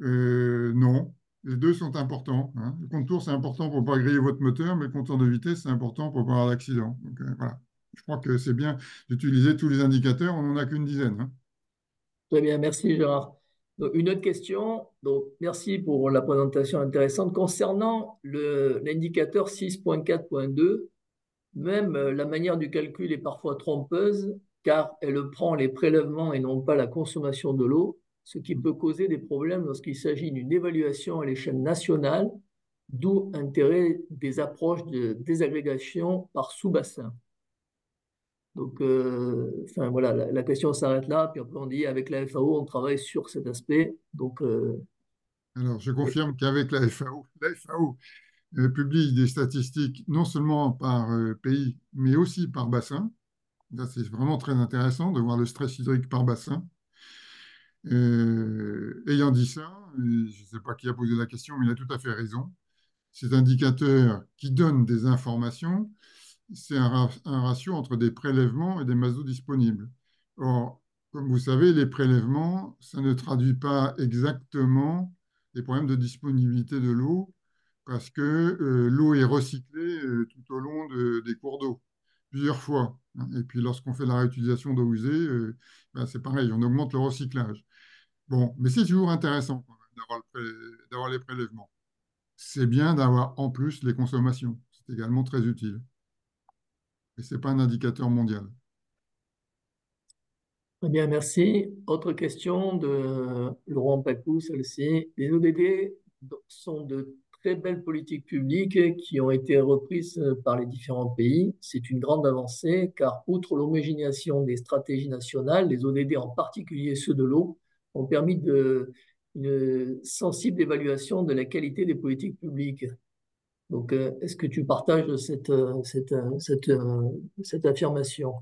Speaker 2: Non, les deux sont importants, hein. Le compte-tour, c'est important pour ne pas griller votre moteur, mais le compteur de vitesse, c'est important pour ne pas avoir d'accident. Donc, voilà. Je crois que c'est bien d'utiliser tous les indicateurs, on n'en a qu'une dizaine, hein.
Speaker 1: Très bien, merci Gérard. Donc, une autre question. Donc, merci pour la présentation intéressante. Concernant l'indicateur 6.4.2, même la manière du calcul est parfois trompeuse car elle prend les prélèvements et non pas la consommation de l'eau, ce qui peut causer des problèmes lorsqu'il s'agit d'une évaluation à l'échelle nationale, d'où intérêt des approches de désagrégation par sous-bassin. Donc, enfin, voilà, la question s'arrête là, puis après on dit avec la FAO, on travaille sur cet aspect. Donc,
Speaker 2: Alors, je confirme qu'avec la FAO publie des statistiques non seulement par pays, mais aussi par bassin. Là, c'est vraiment très intéressant de voir le stress hydrique par bassin. Ayant dit ça, je ne sais pas qui a posé la question, mais il a tout à fait raison. Ces indicateurs qui donnent des informations, c'est un ratio entre des prélèvements et des masses d'eau disponibles. Or, comme vous savez, les prélèvements, ça ne traduit pas exactement les problèmes de disponibilité de l'eau parce que l'eau est recyclée tout au long des cours d'eau, plusieurs fois, hein. Et puis lorsqu'on fait la réutilisation d'eau usée, ben, c'est pareil, on augmente le recyclage. Bon, mais c'est toujours intéressant quand même d'avoir les prélèvements. C'est bien d'avoir en plus les consommations. C'est également très utile. Mais ce n'est pas un indicateur mondial.
Speaker 1: Très bien, merci. Autre question de Laurent Pacou, celle-ci. Les ODD sont de très belles politiques publiques qui ont été reprises par les différents pays. C'est une grande avancée car, outre l'homogénéisation des stratégies nationales, les ODD, en particulier ceux de l'eau, ont permis une sensible évaluation de la qualité des politiques publiques. Donc, est-ce que tu partages cette affirmation?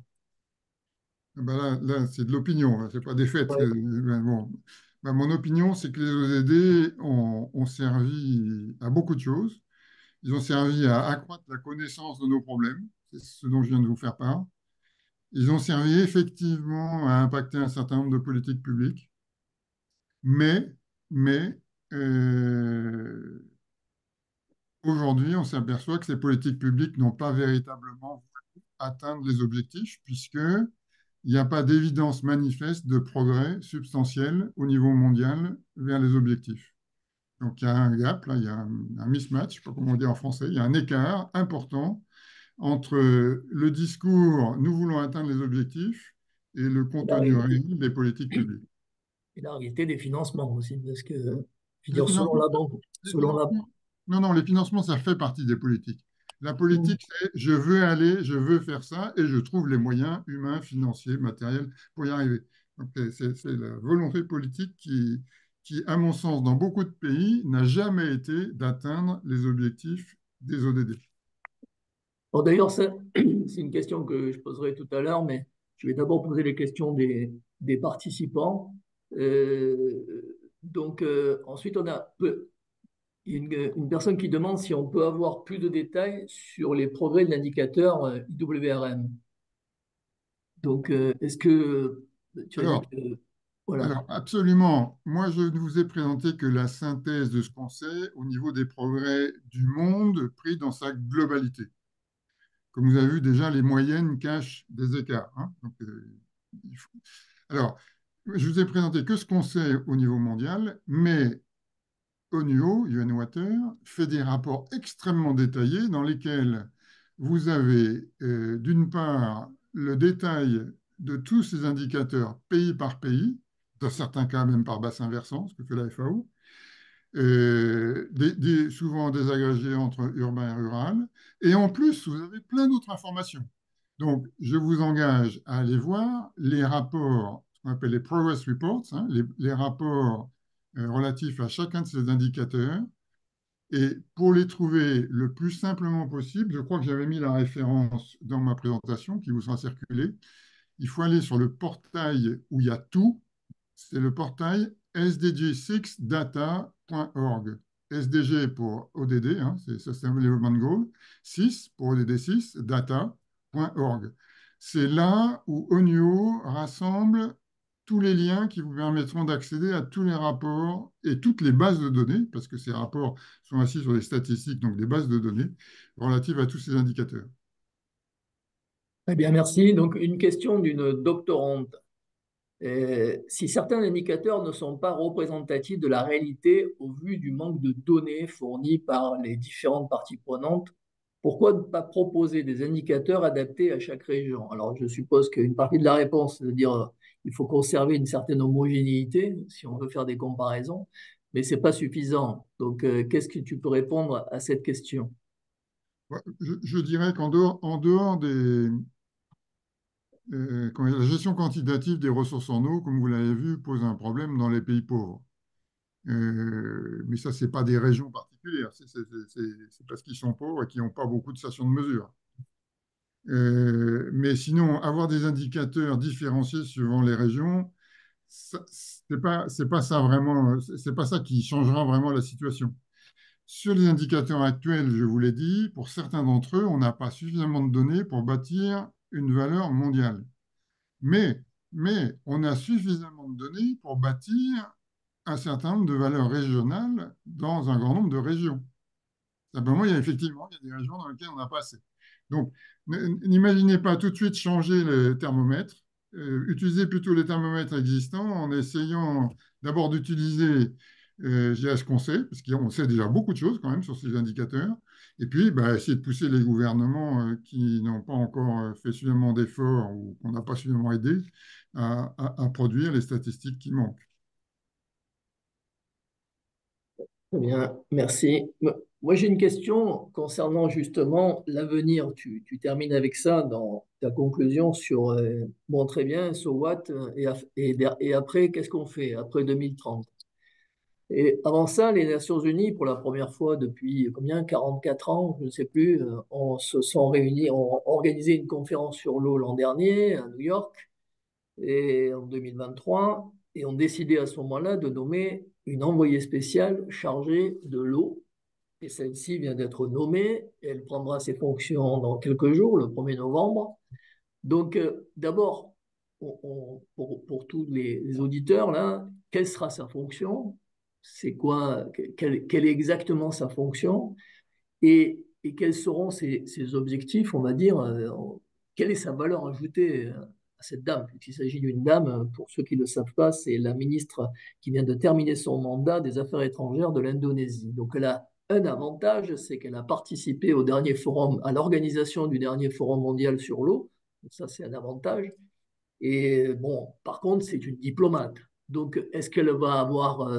Speaker 2: Ah ben là, c'est de l'opinion, ce n'est pas des faits.
Speaker 1: Ouais.
Speaker 2: Ben bon. Ben, mon opinion, c'est que les ODD ont servi à beaucoup de choses. Ils ont servi à accroître la connaissance de nos problèmes, c'est ce dont je viens de vous faire part. Ils ont servi effectivement à impacter un certain nombre de politiques publiques, mais, mais euh, aujourd'hui, on s'aperçoit que ces politiques publiques n'ont pas véritablement atteindre les objectifs, puisqu'il n'y a pas d'évidence manifeste de progrès substantiel au niveau mondial vers les objectifs. Donc il y a un gap, là, il y a un mismatch, je ne sais pas comment on dit en français, il y a un écart important entre le discours «nous voulons atteindre les objectifs» et le
Speaker 1: Et la
Speaker 2: contenu
Speaker 1: réalité.
Speaker 2: réel des politiques publiques.
Speaker 1: Et la réalité des financements aussi, parce que, je veux
Speaker 2: Les
Speaker 1: dire,
Speaker 2: financements, les
Speaker 1: selon la,
Speaker 2: financements, non, non, les financements, ça fait partie des politiques. La
Speaker 1: Hmm.
Speaker 2: politique, c'est je veux aller, je veux faire ça, et je trouve les moyens humains, financiers, matériels pour y arriver. Donc, c'est la volonté politique qui, à mon sens, dans beaucoup de pays, n'a jamais été d'atteindre les objectifs des ODD.
Speaker 1: Bon, d'ailleurs, c'est une question que je poserai tout à l'heure, mais je vais d'abord poser les questions des participants. Donc, ensuite, une personne qui demande si on peut avoir plus de détails sur les progrès de l'indicateur IWRM. Donc, est-ce que tu as dit
Speaker 2: Alors,
Speaker 1: que... Voilà.
Speaker 2: alors, absolument. Moi, je ne vous ai présenté que la synthèse de ce qu'on sait au niveau des progrès du monde pris dans sa globalité. Comme vous avez vu, déjà, les moyennes cachent des écarts, hein. Donc, il faut- Alors, je vous ai présenté que ce qu'on sait au niveau mondial, mais ONUO, UN Water, fait des rapports extrêmement détaillés dans lesquels vous avez, d'une part, le détail de tous ces indicateurs pays par pays, dans certains cas même par bassin versant, ce que fait la FAO, souvent désagrégés entre urbain et rural. Et en plus, vous avez plein d'autres informations. Donc, je vous engage à aller voir les rapports, ce qu'on appelle les progress reports, hein, les rapports relatifs à chacun de ces indicateurs. Et pour les trouver le plus simplement possible, je crois que j'avais mis la référence dans ma présentation qui vous sera circulée. Il faut aller sur le portail où il y a tout, c'est le portail sdg6data.org. SDG pour ODD, hein, c'est Sustainable Development Goal, 6 pour ODD6, data.org. C'est là où ONUO rassemble tous les liens qui vous permettront d'accéder à tous les rapports et toutes les bases de données, parce que ces rapports sont assis sur des statistiques, donc des bases de données relatives à tous ces indicateurs.
Speaker 1: Très bien, merci. Donc, une question d'une doctorante. Si certains indicateurs ne sont pas représentatifs de la réalité au vu du manque de données fournies par les différentes parties prenantes, pourquoi ne pas proposer des indicateurs adaptés à chaque région? Alors, je suppose qu'une partie de la réponse, c'est-à-dire il faut conserver une certaine homogénéité si on veut faire des comparaisons, mais ce n'est pas suffisant. Donc, qu'est-ce que tu peux répondre à cette question?
Speaker 2: Ouais, je dirais en dehors la gestion quantitative des ressources en eau, comme vous l'avez vu, pose un problème dans les pays pauvres. Mais ça, ce n'est pas des régions particulières, c'est parce qu'ils sont pauvres et qu'ils n'ont pas beaucoup de stations de mesure. Mais sinon, avoir des indicateurs différenciés suivant les régions, c'est pas ça vraiment, c'est pas ça qui changera vraiment la situation. Sur les indicateurs actuels, je vous l'ai dit, pour certains d'entre eux, on n'a pas suffisamment de données pour bâtir une valeur mondiale. Mais mais on a suffisamment de données pour bâtir un certain nombre de valeurs régionales dans un grand nombre de régions. Simplement, effectivement, il y a des régions dans lesquelles on n'a pas assez. Donc, n'imaginez pas tout de suite changer le thermomètre. Utilisez plutôt les thermomètres existants en essayant d'abord d'utiliser ce qu'on sait, parce qu'on sait déjà beaucoup de choses quand même sur ces indicateurs, et puis bah, essayer de pousser les gouvernements qui n'ont pas encore fait suffisamment d'efforts ou qu'on n'a pas suffisamment aidé à produire les statistiques qui manquent.
Speaker 1: Très bien, merci. Moi, j'ai une question concernant justement l'avenir. Tu termines avec ça dans ta conclusion sur, bon, très bien, so what, et après, qu'est-ce qu'on fait après 2030? Et avant ça, les Nations Unies, pour la première fois depuis combien, 44 ans, je ne sais plus, on se sont réunis, ont organisé une conférence sur l'eau l'an dernier à New York et en 2023, et ont décidé à ce moment-là de nommer une envoyée spéciale chargée de l'eau. Et celle-ci vient d'être nommée. Elle prendra ses fonctions dans quelques jours, le 1er novembre. Donc, d'abord, pour tous les auditeurs, là, quelle sera sa fonction? C'est quoi, quelle est exactement sa fonction? Et quels seront ses objectifs, on va dire, quelle est sa valeur ajoutée à cette dame? Il s'agit d'une dame, pour ceux qui ne le savent pas, c'est la ministre qui vient de terminer son mandat des Affaires étrangères de l'Indonésie. Donc elle a un avantage, c'est qu'elle a participé au dernier forum, à l'organisation du dernier forum mondial sur l'eau. Ça, c'est un avantage. Et bon, par contre, c'est une diplomate. Donc, est-ce qu'elle va avoir,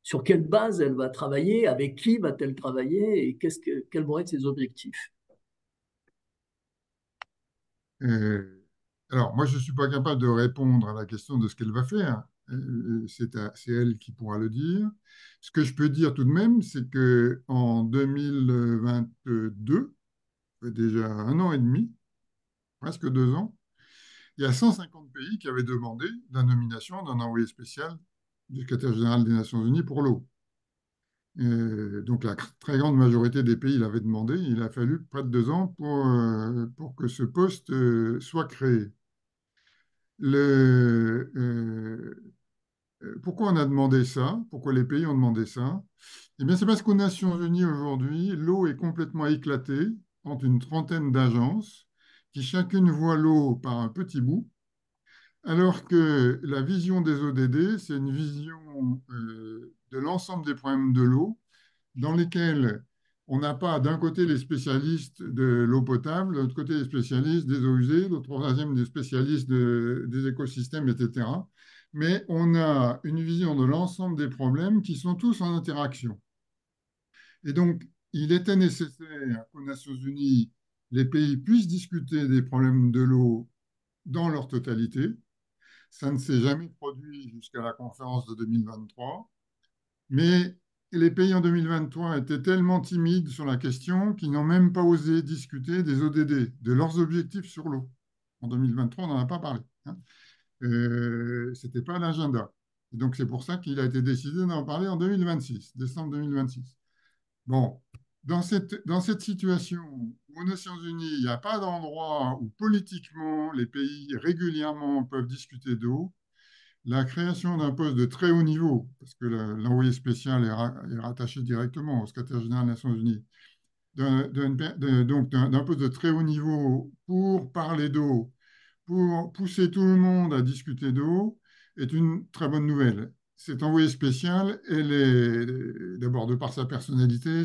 Speaker 1: sur quelle base elle va travailler, avec qui va-t-elle travailler et quels vont être ses objectifs?
Speaker 2: Euh, alors, moi, je ne suis pas capable de répondre à la question de ce qu'elle va faire. C'est elle qui pourra le dire. Ce que je peux dire tout de même, c'est qu'en 2022, ça fait déjà un an et demi, presque 2 ans, il y a 150 pays qui avaient demandé la nomination d'un envoyé spécial du secrétaire général des Nations Unies pour l'eau. Donc la très grande majorité des pays l'avaient demandé. Il a fallu près de 2 ans pour que ce poste soit créé. Pourquoi on a demandé ça? Pourquoi les pays ont demandé ça? Eh bien, c'est parce qu'aux Nations Unies aujourd'hui, l'eau est complètement éclatée entre une trentaine d'agences qui chacune voit l'eau par un petit bout, alors que la vision des ODD, c'est une vision de l'ensemble des problèmes de l'eau dans lesquels on n'a pas d'un côté les spécialistes de l'eau potable, de l'autre côté les spécialistes des eaux usées, l'autre troisième des spécialistes des écosystèmes, etc. Mais on a une vision de l'ensemble des problèmes qui sont tous en interaction. Et donc, il était nécessaire qu'aux Nations Unies, les pays puissent discuter des problèmes de l'eau dans leur totalité. Ça ne s'est jamais produit jusqu'à la conférence de 2023. Mais les pays en 2023 étaient tellement timides sur la question qu'ils n'ont même pas osé discuter des ODD, de leurs objectifs sur l'eau. En 2023, on n'en a pas parlé. Ce n'était pas à l'agenda. Et donc, c'est pour ça qu'il a été décidé d'en parler en 2026, décembre 2026. Bon, dans cette situation où aux Nations Unies, il n'y a pas d'endroit où politiquement les pays régulièrement peuvent discuter d'eau, la création d'un poste de très haut niveau, parce que l'envoyé spécial est rattaché directement au secrétaire général des Nations Unies, donc d'un poste de très haut niveau pour parler d'eau, pour pousser tout le monde à discuter d'eau, est une très bonne nouvelle. Cet envoyé spécial, elle est d'abord de par sa personnalité,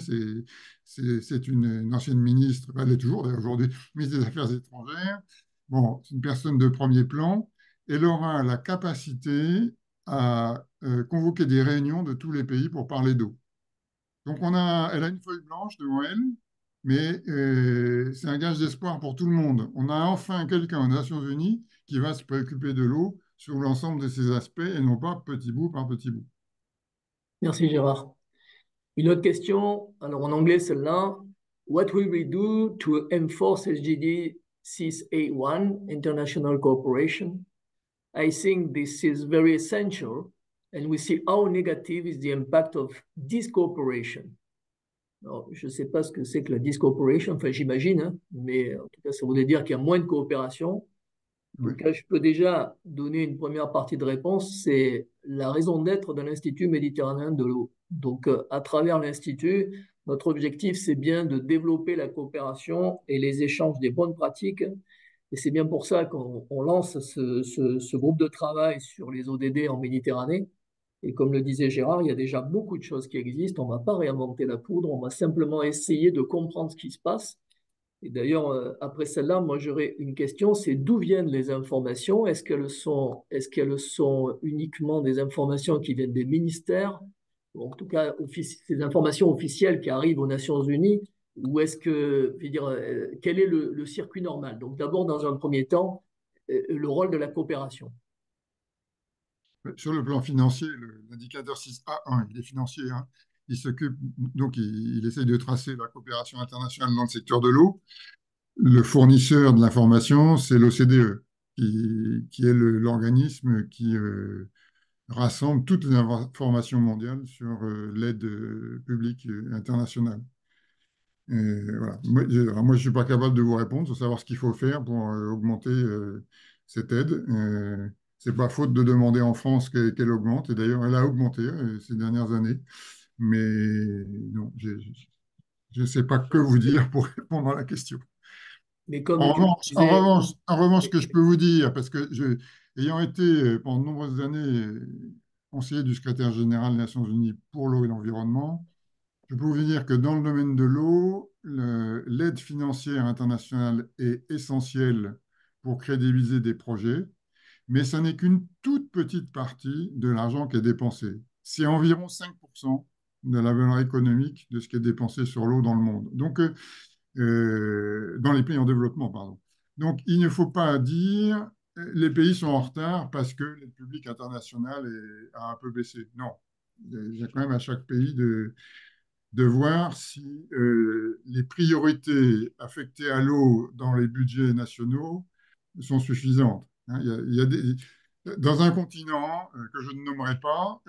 Speaker 2: c'est une ancienne ministre, elle est toujours d'ailleurs aujourd'hui ministre des Affaires étrangères. Bon, c'est une personne de premier plan. Elle aura la capacité à convoquer des réunions de tous les pays pour parler d'eau. Donc elle a une feuille blanche devant elle, mais c'est un gage d'espoir pour tout le monde. On a enfin quelqu'un aux Nations Unies qui va se préoccuper de l'eau sur l'ensemble de ses aspects et non pas petit bout par petit bout.
Speaker 1: Merci Gérard. Une autre question, alors en anglais celle-là. What will we do to enforce SDG 681, International Cooperation? I think this is very essential, and we see how negative is the impact of this cooperation. Alors, je ne sais pas ce que c'est que la discooperation, enfin j'imagine, hein, mais en tout cas ça voudrait dire qu'il y a moins de coopération.
Speaker 2: Oui.
Speaker 1: Donc, je peux déjà donner une première partie de réponse, c'est la raison d'être de l'Institut méditerranéen de l'eau. Donc, à travers l'Institut, notre objectif, c'est bien de développer la coopération et les échanges des bonnes pratiques. Et c'est bien pour ça qu'on lance ce groupe de travail sur les ODD en Méditerranée. Et comme le disait Gérard, il y a déjà beaucoup de choses qui existent. On ne va pas réinventer la poudre, on va simplement essayer de comprendre ce qui se passe. Et d'ailleurs, après celle-là, moi j'aurais une question, c'est d'où viennent les informations? Est-ce qu'elles sont uniquement des informations qui viennent des ministères, ou en tout cas ces informations officielles qui arrivent aux Nations Unies, ou est-ce que, je veux dire, quel est le circuit normal? Donc d'abord, dans un premier temps, le rôle de la coopération.
Speaker 2: Sur le plan financier, l'indicateur 6A1, il est financier, hein. Il s'occupe, donc il essaye de tracer la coopération internationale dans le secteur de l'eau. Le fournisseur de l'information, c'est l'OCDE, qui est l'organisme qui rassemble toutes les informations mondiales sur l'aide publique internationale. Voilà. Moi, je ne suis pas capable de vous répondre sur savoir ce qu'il faut faire pour augmenter cette aide. C'est pas faute de demander en France qu'elle augmente, et d'ailleurs, elle a augmenté ces dernières années. Mais non, je ne sais pas que vous dire pour répondre à la question.
Speaker 1: Mais comme tu le
Speaker 2: En revanche, ce
Speaker 1: disais,
Speaker 2: que je peux vous dire, parce que ayant été pendant de nombreuses années conseiller du secrétaire général des Nations Unies pour l'eau et l'environnement, je peux vous dire que dans le domaine de l'eau, l'aide financière internationale est essentielle pour crédibiliser des projets, mais ça n'est qu'une toute petite partie de l'argent qui est dépensé. C'est environ 5% de la valeur économique de ce qui est dépensé sur l'eau dans le monde. Donc, dans les pays en développement, pardon. Donc, il ne faut pas dire les pays sont en retard parce que l'aide publique internationale a un peu baissé. Non, il y a quand même à chaque pays de voir si les priorités affectées à l'eau dans les budgets nationaux sont suffisantes. Hein, dans un continent que je ne nommerai pas,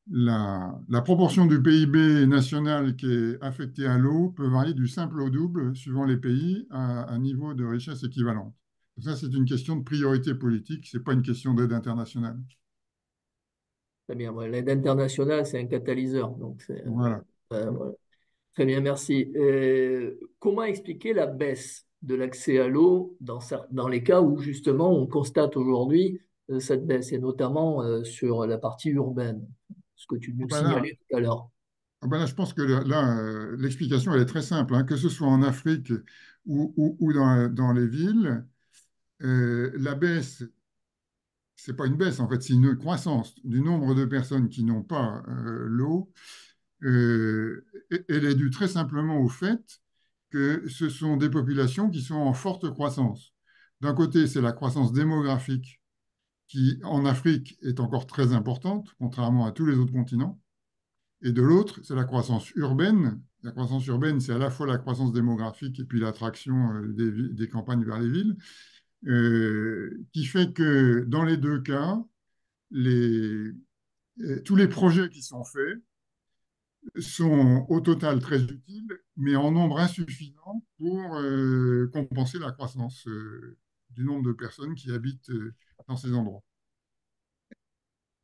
Speaker 2: la proportion du PIB national qui est affectée à l'eau peut varier du simple au double suivant les pays à un niveau de richesse équivalent. Ça, c'est une question de priorité politique, ce n'est pas une question d'aide internationale.
Speaker 1: très bien, ouais, l'aide internationale, c'est un catalyseur. Donc,
Speaker 2: Voilà.
Speaker 1: voilà. Très bien, merci. Comment expliquer la baisse de l'accès à l'eau dans les cas où justement on constate aujourd'hui cette baisse, et notamment sur la partie urbaine, ce que tu
Speaker 2: Ah
Speaker 1: nous
Speaker 2: ben là,
Speaker 1: signalais tout à l'heure.
Speaker 2: je pense que là, l'explication, elle est très simple, hein. Que ce soit en Afrique ou dans les villes, la baisse, c'est pas une baisse, en fait, c'est une croissance du nombre de personnes qui n'ont pas l'eau. Elle est due très simplement au fait que ce sont des populations qui sont en forte croissance. D'un côté, c'est la croissance démographique qui, en Afrique, est encore très importante, contrairement à tous les autres continents. Et de l'autre, c'est la croissance urbaine. La croissance urbaine, c'est à la fois la croissance démographique et puis l'attraction des campagnes vers les villes, qui fait que dans les deux cas, les, tous les projets qui sont faits sont au total très utiles, mais en nombre insuffisant pour compenser la croissance du nombre de personnes qui habitent dans ces endroits.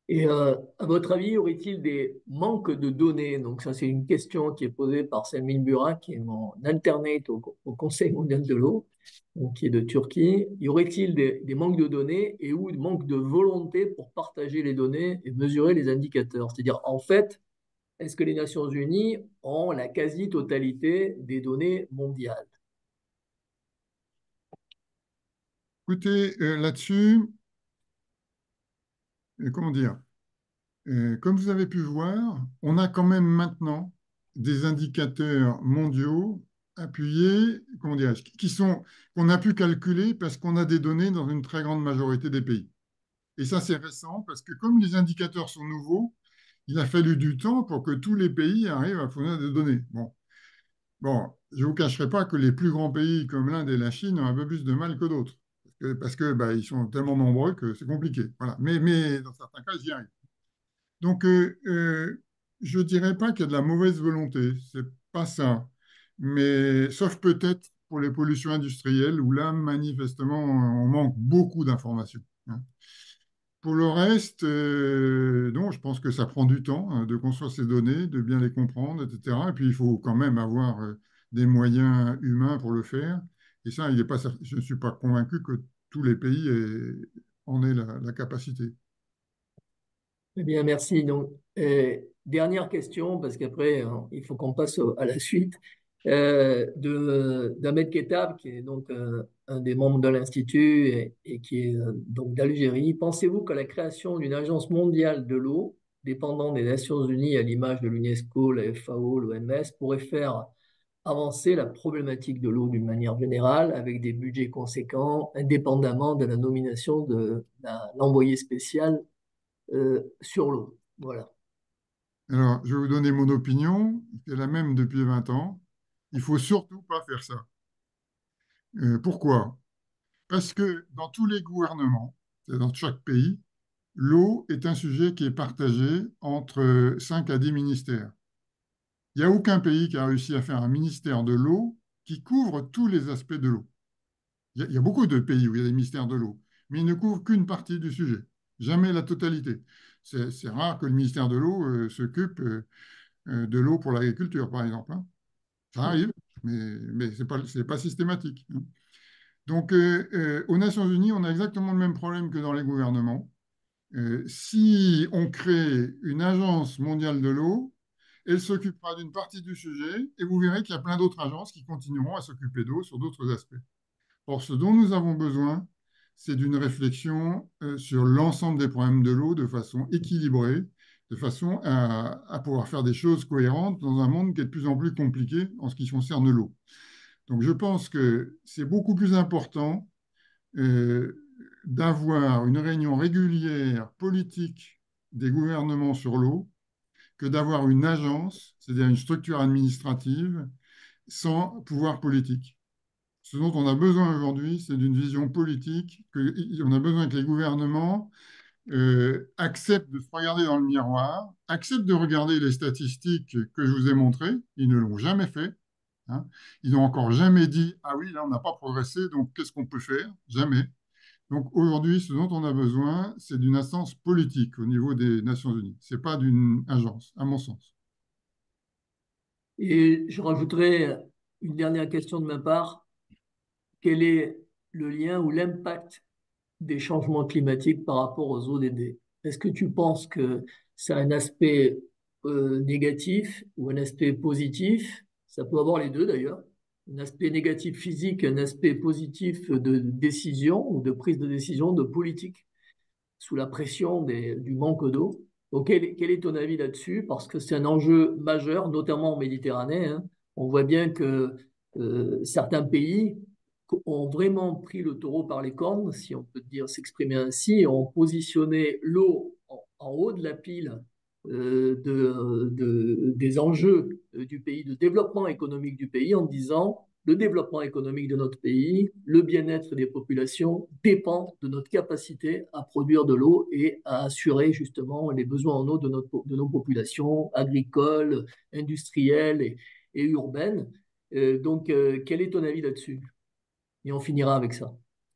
Speaker 1: Et à votre avis, y aurait-il des manques de données? Donc ça, c'est une question qui est posée par Selmin Burak, qui est mon alternate au Conseil mondial de l'eau, donc qui est de Turquie. Y aurait-il des manques de données et ou des manques de volonté pour partager les données et mesurer les indicateurs? C'est-à-dire, en fait, est-ce que les Nations Unies ont la quasi-totalité des données mondiales?
Speaker 2: Écoutez, là-dessus, comment dire, comme vous avez pu voir, on a quand même maintenant des indicateurs mondiaux appuyés, comment dirais-je, qu'on a pu calculer parce qu'on a des données dans une très grande majorité des pays. Et ça, c'est récent parce que comme les indicateurs sont nouveaux, il a fallu du temps pour que tous les pays arrivent à fournir des données. Bon, je ne vous cacherai pas que les plus grands pays comme l'Inde et la Chine ont un peu plus de mal que d'autres. Parce que ils sont tellement nombreux que c'est compliqué. Voilà. Mais dans certains cas, ils y arrivent. Donc, je ne dirais pas qu'il y a de la mauvaise volonté. C'est pas ça. Mais sauf peut-être pour les pollutions industrielles, où là, manifestement, on manque beaucoup d'informations, hein. Pour le reste, non, je pense que ça prend du temps de construire ces données, de bien les comprendre, etc. Et puis, il faut quand même avoir des moyens humains pour le faire. Et ça, je ne suis pas convaincu que tous les pays en aient la capacité.
Speaker 1: Eh bien, merci. Donc, dernière question, parce qu'après, il faut qu'on passe à la suite, d'Ahmed Kettab, qui est donc un des membres de l'Institut et qui est donc d'Algérie. Pensez-vous que la création d'une agence mondiale de l'eau, dépendant des Nations Unies à l'image de l'UNESCO, la FAO, l'OMS, pourrait faire avancer la problématique de l'eau d'une manière générale, avec des budgets conséquents, indépendamment de la nomination d'un envoyé spécial sur l'eau? Voilà.
Speaker 2: Alors, je vais vous donner mon opinion, qui est la même depuis 20 ans. Il faut surtout pas faire ça. Pourquoi? Parce que dans tous les gouvernements, dans chaque pays, l'eau est un sujet qui est partagé entre 5 à 10 ministères. Il n'y a aucun pays qui a réussi à faire un ministère de l'eau qui couvre tous les aspects de l'eau. Il y a beaucoup de pays où il y a des ministères de l'eau, mais ils ne couvrent qu'une partie du sujet, jamais la totalité. C'est rare que le ministère de l'eau s'occupe de l'eau pour l'agriculture, par exemple, hein. Ça arrive, mais ce n'est pas systématique, hein. Donc, aux Nations Unies, on a exactement le même problème que dans les gouvernements. Si on crée une agence mondiale de l'eau, elle s'occupera d'une partie du sujet et vous verrez qu'il y a plein d'autres agences qui continueront à s'occuper d'eau sur d'autres aspects. Or, ce dont nous avons besoin, c'est d'une réflexion sur l'ensemble des problèmes de l'eau de façon équilibrée, de façon à pouvoir faire des choses cohérentes dans un monde qui est de plus en plus compliqué en ce qui concerne l'eau. Donc, je pense que c'est beaucoup plus important euh, d'avoir une réunion régulière politique des gouvernements sur l'eau que d'avoir une agence, c'est-à-dire une structure administrative, sans pouvoir politique. Ce dont on a besoin aujourd'hui, c'est d'une vision politique. On a besoin que les gouvernements acceptent de se regarder dans le miroir, acceptent de regarder les statistiques que je vous ai montrées. Ils ne l'ont jamais fait, hein. Ils n'ont encore jamais dit, ah oui, là, on n'a pas progressé, donc qu'est-ce qu'on peut faire? Jamais. Donc aujourd'hui, ce dont on a besoin, c'est d'une instance politique au niveau des Nations Unies. Ce n'est pas d'une agence, à mon sens.
Speaker 1: Et je rajouterai une dernière question de ma part. Quel est le lien ou l'impact des changements climatiques par rapport aux ODD? Est-ce que tu penses que c'est un aspect négatif ou un aspect positif? Ça peut avoir les deux d'ailleurs. Un aspect négatif physique, un aspect positif de décision ou de prise de décision, de politique, sous la pression du manque d'eau. Donc, quel est ton avis là-dessus? Parce que c'est un enjeu majeur, notamment en Méditerranée, hein. On voit bien que certains pays ont vraiment pris le taureau par les cornes, si on peut dire s'exprimer ainsi, et ont positionné l'eau en haut de la pile des enjeux du pays, de développement économique du pays, en disant le développement économique de notre pays, le bien-être des populations dépend de notre capacité à produire de l'eau et à assurer justement les besoins en eau de nos populations agricoles, industrielles et urbaines. Quel est ton avis là-dessus? Et on finira avec ça.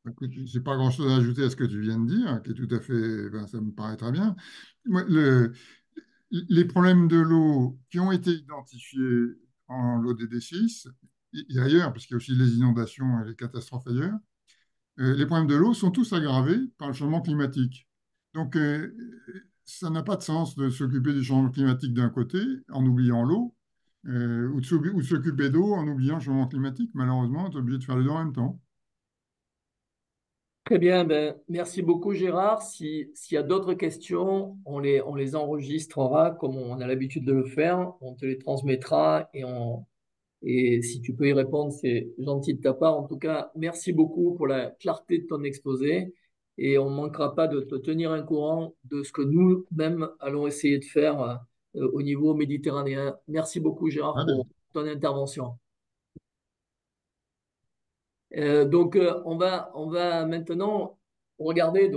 Speaker 2: Écoute, je n'ai pas grand-chose à ajouter à ce que tu viens de dire, qui est tout à fait, ben, ça me paraît très bien. Moi, les problèmes de l'eau qui ont été identifiés en l'ODD6 et ailleurs, parce qu'il y a aussi les inondations et les catastrophes ailleurs, les problèmes de l'eau sont tous aggravés par le changement climatique. Donc, ça n'a pas de sens de s'occuper du changement climatique d'un côté en oubliant l'eau, ou de s'occuper d'eau en oubliant le changement climatique. Malheureusement, on est obligé de faire les deux en même temps.
Speaker 1: Très bien, ben, merci beaucoup Gérard. S'il y a d'autres questions, on les enregistrera comme on a l'habitude de le faire. On te les transmettra et si tu peux y répondre, c'est gentil de ta part. En tout cas, merci beaucoup pour la clarté de ton exposé et on ne manquera pas de te tenir un courant de ce que nous-mêmes allons essayer de faire au niveau méditerranéen. Merci beaucoup Gérard
Speaker 2: Allez.
Speaker 1: pour ton intervention. On va maintenant regarder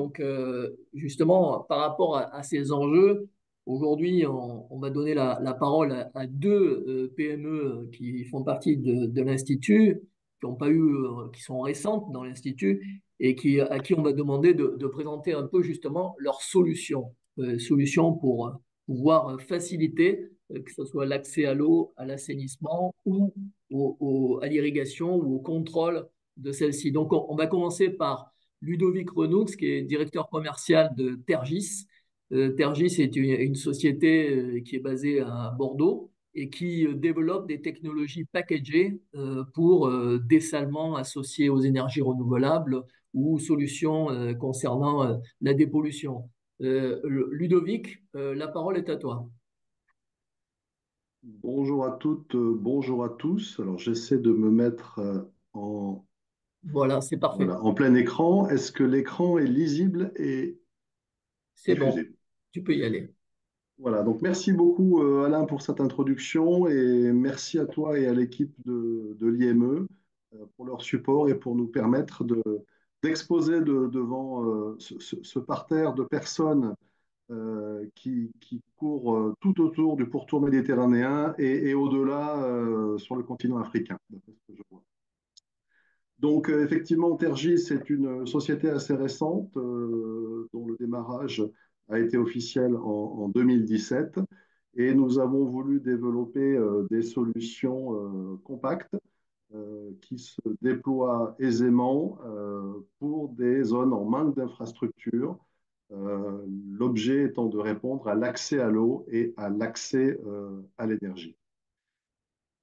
Speaker 1: justement par rapport à ces enjeux. Aujourd'hui, on va donner la parole à deux PME qui font partie de l'Institut. ont pas eu, qui sont récentes dans l'Institut et à qui on m'a demandé de présenter un peu justement leurs solutions pour pouvoir faciliter que ce soit l'accès à l'eau, à l'assainissement ou à l'irrigation ou au contrôle de celle-ci. Donc on va commencer par Ludovic Renoux, qui est directeur commercial de Tergis. Tergis est une société qui est basée à Bordeaux et qui développe des technologies packagées pour dessalement associé aux énergies renouvelables ou solutions concernant la dépollution. Ludovic, la parole est à toi.
Speaker 3: Bonjour à toutes, bonjour à tous. Alors j'essaie de me mettre en,
Speaker 1: Voilà, c'est parfait.
Speaker 3: voilà, en plein écran. Est-ce que l'écran est lisible et
Speaker 1: C'est bon,
Speaker 3: diffusé?
Speaker 1: tu peux y aller.
Speaker 3: Voilà, donc merci beaucoup Alain pour cette introduction et merci à toi et à l'équipe de l'IME pour leur support et pour nous permettre d'exposer devant ce parterre de personnes qui court tout autour du pourtour méditerranéen et au-delà sur le continent africain, d'après ce que je vois. Donc, effectivement, Tergis, c'est une société assez récente dont le démarrage a été officiel en 2017. Et nous avons voulu développer des solutions compactes qui se déploient aisément pour des zones en manque d'infrastructures. L'objet étant de répondre à l'accès à l'eau et à l'accès à l'énergie.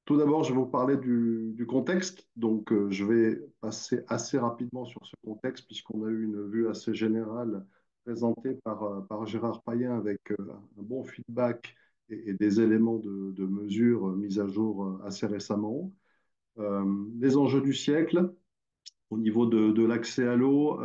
Speaker 3: Tout d'abord, je vais vous parler du contexte. Donc, je vais passer assez rapidement sur ce contexte puisqu'on a eu une vue assez générale présentée par Gérard Payen avec un bon feedback et des éléments de mesure mis à jour assez récemment. Les enjeux du siècle, au niveau de l'accès à l'eau,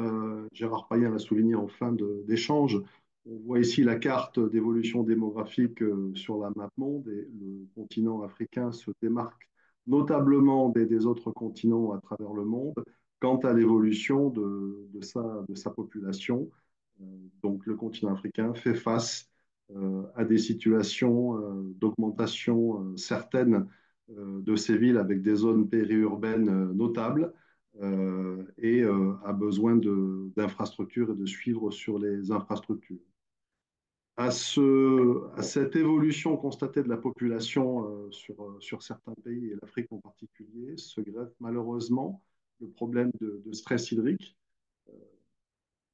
Speaker 3: Gérard Payen l'a souligné en fin d'échange. On voit ici la carte d'évolution démographique sur la map monde et le continent africain se démarque notablement des autres continents à travers le monde quant à l'évolution de sa population. Euh, donc le continent africain fait face à des situations d'augmentation certaine de ces villes avec des zones périurbaines notables et a besoin d'infrastructures et de suivre sur les infrastructures. À cette évolution constatée de la population sur certains pays, et l'Afrique en particulier, se greffe malheureusement le problème de stress hydrique.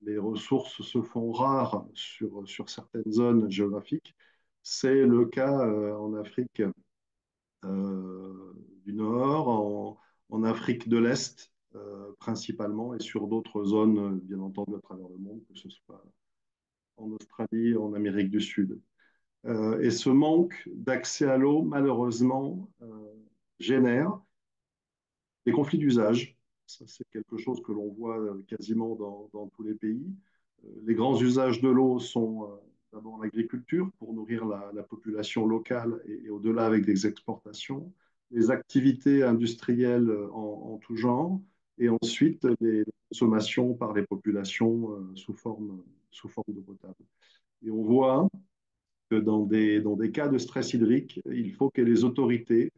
Speaker 3: Les ressources se font rares sur certaines zones géographiques. C'est le cas en Afrique du Nord, en Afrique de l'Est principalement, et sur d'autres zones, bien entendu, à travers le monde, que ce soit en Australie, en Amérique du Sud. Et ce manque d'accès à l'eau, malheureusement, génère des conflits d'usage. Ça, c'est quelque chose que l'on voit quasiment dans tous les pays. Les grands usages de l'eau sont d'abord l'agriculture pour nourrir la population locale et au-delà avec des exportations, les activités industrielles en tout genre, et ensuite les consommations par les populations sous forme d'eau potable. Et on voit que dans des cas de stress hydrique, il faut que les autorités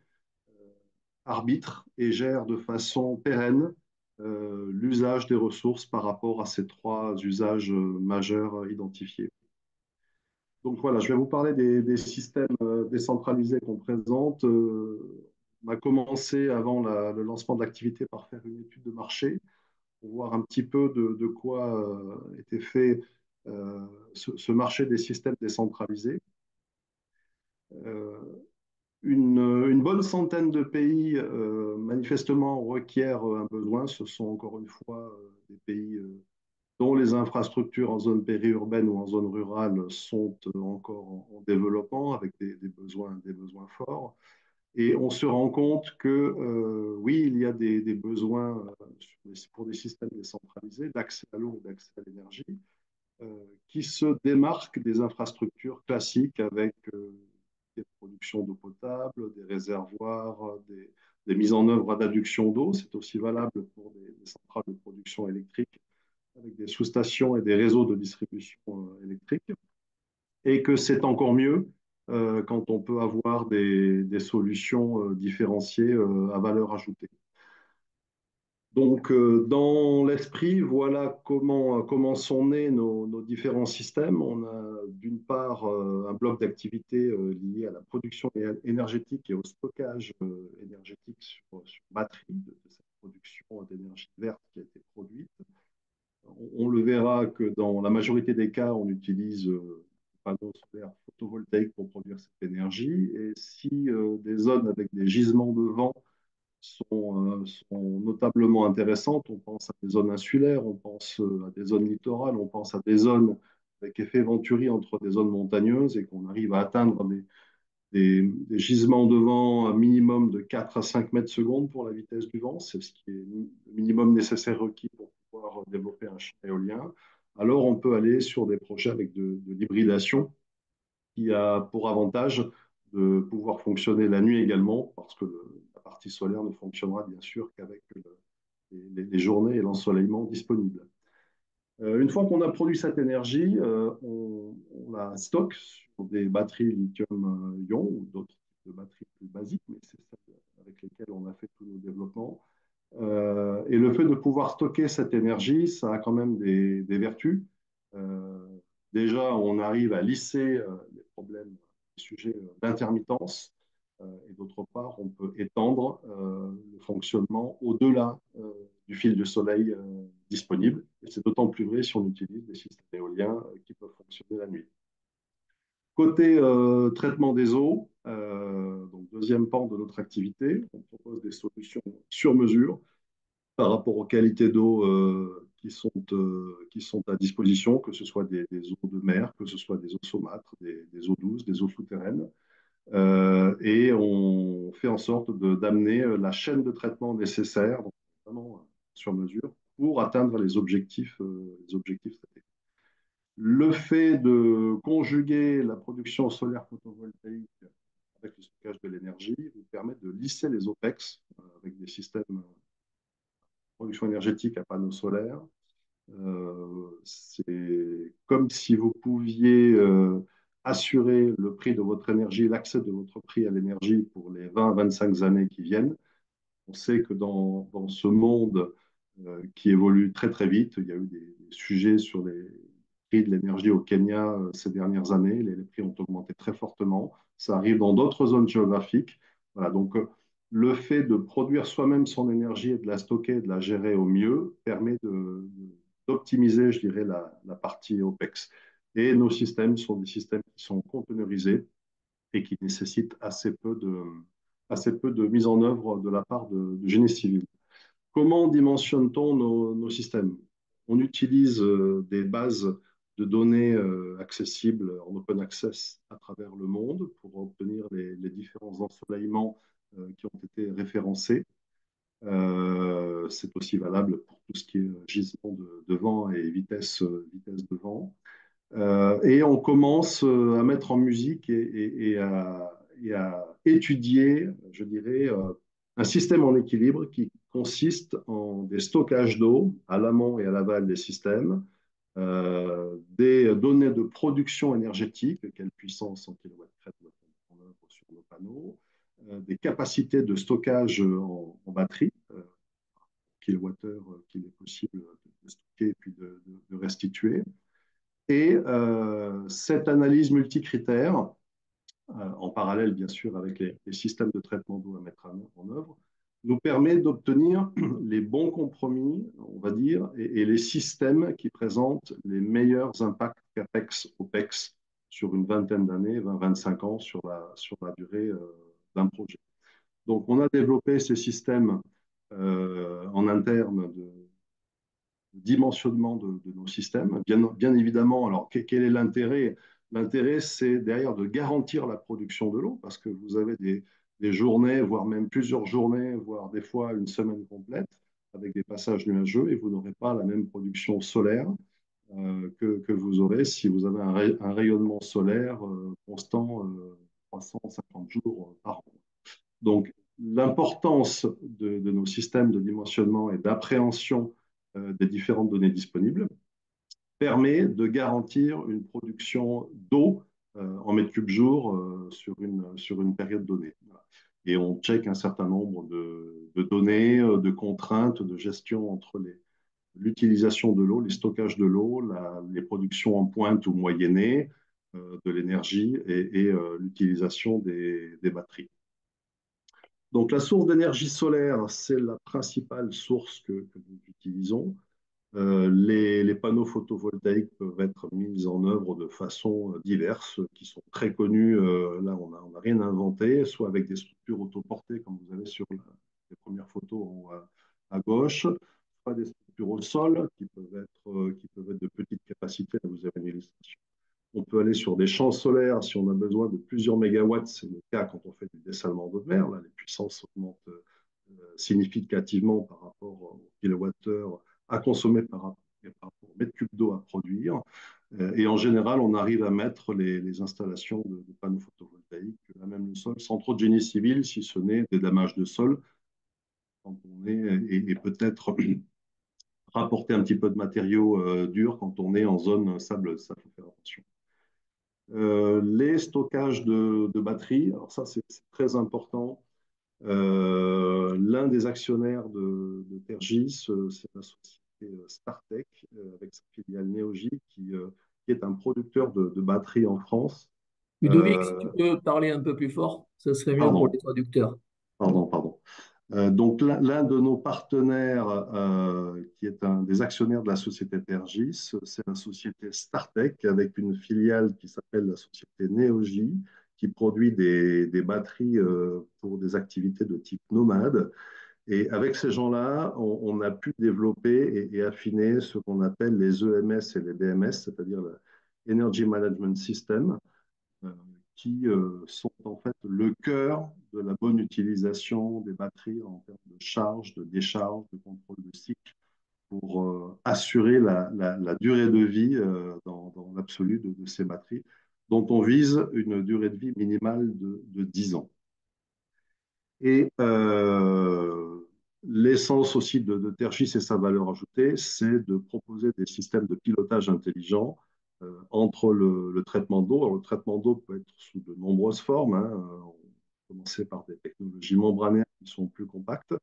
Speaker 3: arbitrent et gèrent de façon pérenne l'usage des ressources par rapport à ces trois usages majeurs identifiés. Donc voilà, je vais vous parler des systèmes décentralisés qu'on présente. On a commencé avant le lancement de l'activité par faire une étude de marché pour voir un petit peu de quoi était fait ce marché des systèmes décentralisés. Euh, une bonne centaine de pays manifestement requièrent un besoin. Ce sont encore une fois des pays dont les infrastructures en zone périurbaine ou en zone rurale sont encore en développement avec des besoins forts. Et on se rend compte que oui, il y a des besoins pour des systèmes décentralisés d'accès à l'eau et d'accès à l'énergie qui se démarquent des infrastructures classiques avec des productions d'eau potable, des réservoirs, des mises en œuvre d'adduction d'eau. C'est aussi valable pour des centrales de production électrique avec des sous-stations et des réseaux de distribution électrique. Et que c'est encore mieux quand on peut avoir des solutions différenciées à valeur ajoutée. Donc, dans l'esprit, voilà comment sont nés nos différents systèmes. On a d'une part un bloc d'activité lié à la production énergétique et au stockage énergétique sur batterie de cette production d'énergie verte qui a été produite. On le verra que dans la majorité des cas, on utilise panneaux solaires photovoltaïques pour produire cette énergie. Et si des zones avec des gisements de vent sont notablement intéressantes. On pense à des zones insulaires, on pense à des zones littorales, on pense à des zones avec effet Venturi entre des zones montagneuses et qu'on arrive à atteindre des gisements de vent à minimum de 4 à 5 mètres secondes pour la vitesse du vent. C'est ce qui est le minimum nécessaire requis pour pouvoir développer un champ éolien. Alors on peut aller sur des projets avec de l'hybridation qui a pour avantage de pouvoir fonctionner la nuit également, parce que la partie solaire ne fonctionnera bien sûr qu'avec les journées et l'ensoleillement disponibles. Une fois qu'on a produit cette énergie, on la stocke sur des batteries lithium-ion ou d'autres types de batteries plus basiques, mais c'est celles avec lesquelles on a fait tous nos développements. Et le fait de pouvoir stocker cette énergie, ça a quand même des vertus. Euh, Déjà, on arrive à lisser les problèmes, les sujets d'intermittence. Et d'autre part, on peut étendre le fonctionnement au-delà du fil du soleil disponible. Et c'est d'autant plus vrai si on utilise des systèmes éoliens qui peuvent fonctionner la nuit. Côté traitement des eaux, donc deuxième pan de notre activité, on propose des solutions sur mesure par rapport aux qualités d'eau qui sont à disposition, que ce soit des eaux de mer, que ce soit des eaux saumâtres, des eaux douces, des eaux souterraines. Et on fait en sorte d'amener la chaîne de traitement nécessaire, donc vraiment sur mesure, pour atteindre les objectifs traités. Le fait de conjuguer la production solaire photovoltaïque avec le stockage de l'énergie vous permet de lisser les OPEX avec des systèmes de production énergétique à panneaux solaires. C'est comme si vous pouviez assurer le prix de votre énergie, l'accès de votre prix à l'énergie pour les 20-25 années qui viennent. On sait que dans ce monde qui évolue très très vite, il y a eu des sujets sur les prix de l'énergie au Kenya ces dernières années. Les prix ont augmenté très fortement. Ça arrive dans d'autres zones géographiques. Voilà, donc le fait de produire soi-même son énergie et de la stocker et de la gérer au mieux permet d'optimiser, je dirais, la partie OPEX. Et nos systèmes sont des systèmes qui sont conteneurisés et qui nécessitent assez peu de mise en œuvre de la part de génie civil. Comment dimensionne-t-on nos systèmes? On utilise des bases de données accessibles en open access à travers le monde pour obtenir les différents ensoleillements qui ont été référencés. C'est aussi valable pour tout ce qui est gisement de vent et vitesse de vent. Et on commence à mettre en musique et à étudier, je dirais, un système en équilibre qui consiste en des stockages d'eau à l'amont et à l'aval des systèmes, des données de production énergétique, quelle puissance en kWh on a sur nos panneaux, des capacités de stockage en batterie, kilowattheure qu'il est possible de stocker et puis de restituer. Et cette analyse multicritère, en parallèle bien sûr avec les systèmes de traitement d'eau à mettre en œuvre, nous permet d'obtenir les bons compromis, on va dire, et les systèmes qui présentent les meilleurs impacts CAPEX, OPEX sur une vingtaine d'années, 20-25 ans sur la durée d'un projet. Donc on a développé ces systèmes en interne de dimensionnement de nos systèmes. Bien évidemment, alors quel est l'intérêt? L'intérêt, c'est derrière de garantir la production de l'eau, parce que vous avez des journées, voire même plusieurs journées, voire des fois une semaine complète, avec des passages nuageux, et vous n'aurez pas la même production solaire que vous aurez si vous avez un rayonnement solaire constant 350 jours par an. Donc, l'importance de nos systèmes de dimensionnement et d'appréhension des différentes données disponibles permet de garantir une production d'eau en mètres cubes jour sur une période donnée. Voilà. et on check un certain nombre de données, de contraintes, de gestion entre l'utilisation de l'eau, les stockages de l'eau, les productions en pointe ou moyennée de l'énergie et l'utilisation des batteries. Donc la source d'énergie solaire, c'est la principale source que nous utilisons. Les panneaux photovoltaïques peuvent être mis en œuvre de façon diverse, qui sont très connues. Là, on n'a rien inventé, soit avec des structures autoportées, comme vous avez sur les premières photos à gauche, soit des structures au sol qui peuvent être de petite capacité. Là, vous avez une illustration. On peut aller sur des champs solaires si on a besoin de plusieurs mégawatts. C'est le cas quand on fait du dessalement d'eau de mer. Là, les puissances augmentent significativement par rapport au kilowattheure à consommer par rapport au mètre cube d'eau à produire. Et en général, on arrive à mettre les installations de panneaux photovoltaïques à même le sol sans trop de génie civil, si ce n'est des damages de sol quand on est, et peut-être rapporter un petit peu de matériaux durs quand on est en zone sable. Ça, faut faire attention. Les stockages de batteries, alors ça c'est très important. L'un des actionnaires de Tergis, c'est la société Startech, avec sa filiale Neogy, qui est un producteur de batteries en France.
Speaker 1: Ludovic, si tu
Speaker 3: Euh,
Speaker 1: peux parler un peu plus fort, ce serait mieux pour les
Speaker 3: pardon,
Speaker 1: traducteurs.
Speaker 3: pardon. Donc, l'un de nos partenaires, qui est un des actionnaires de la société Tergis, c'est la société Startech, avec une filiale qui s'appelle la société Neogy, qui produit des batteries pour des activités de type nomade. Et avec ces gens-là, on a pu développer et affiner ce qu'on appelle les EMS et les DMS, c'est-à-dire le Energy Management System, euh, qui sont en fait le cœur de la bonne utilisation des batteries en termes de charge, de décharge, de contrôle de cycle, pour assurer la durée de vie dans l'absolu de ces batteries, dont on vise une durée de vie minimale de 10 ans. Et l'essence aussi de Tergis et sa valeur ajoutée, c'est de proposer des systèmes de pilotage intelligent entre le traitement d'eau. Alors, le traitement d'eau peut être sous de nombreuses formes, hein. On peut commencer par des technologies membranaires qui sont plus compactes,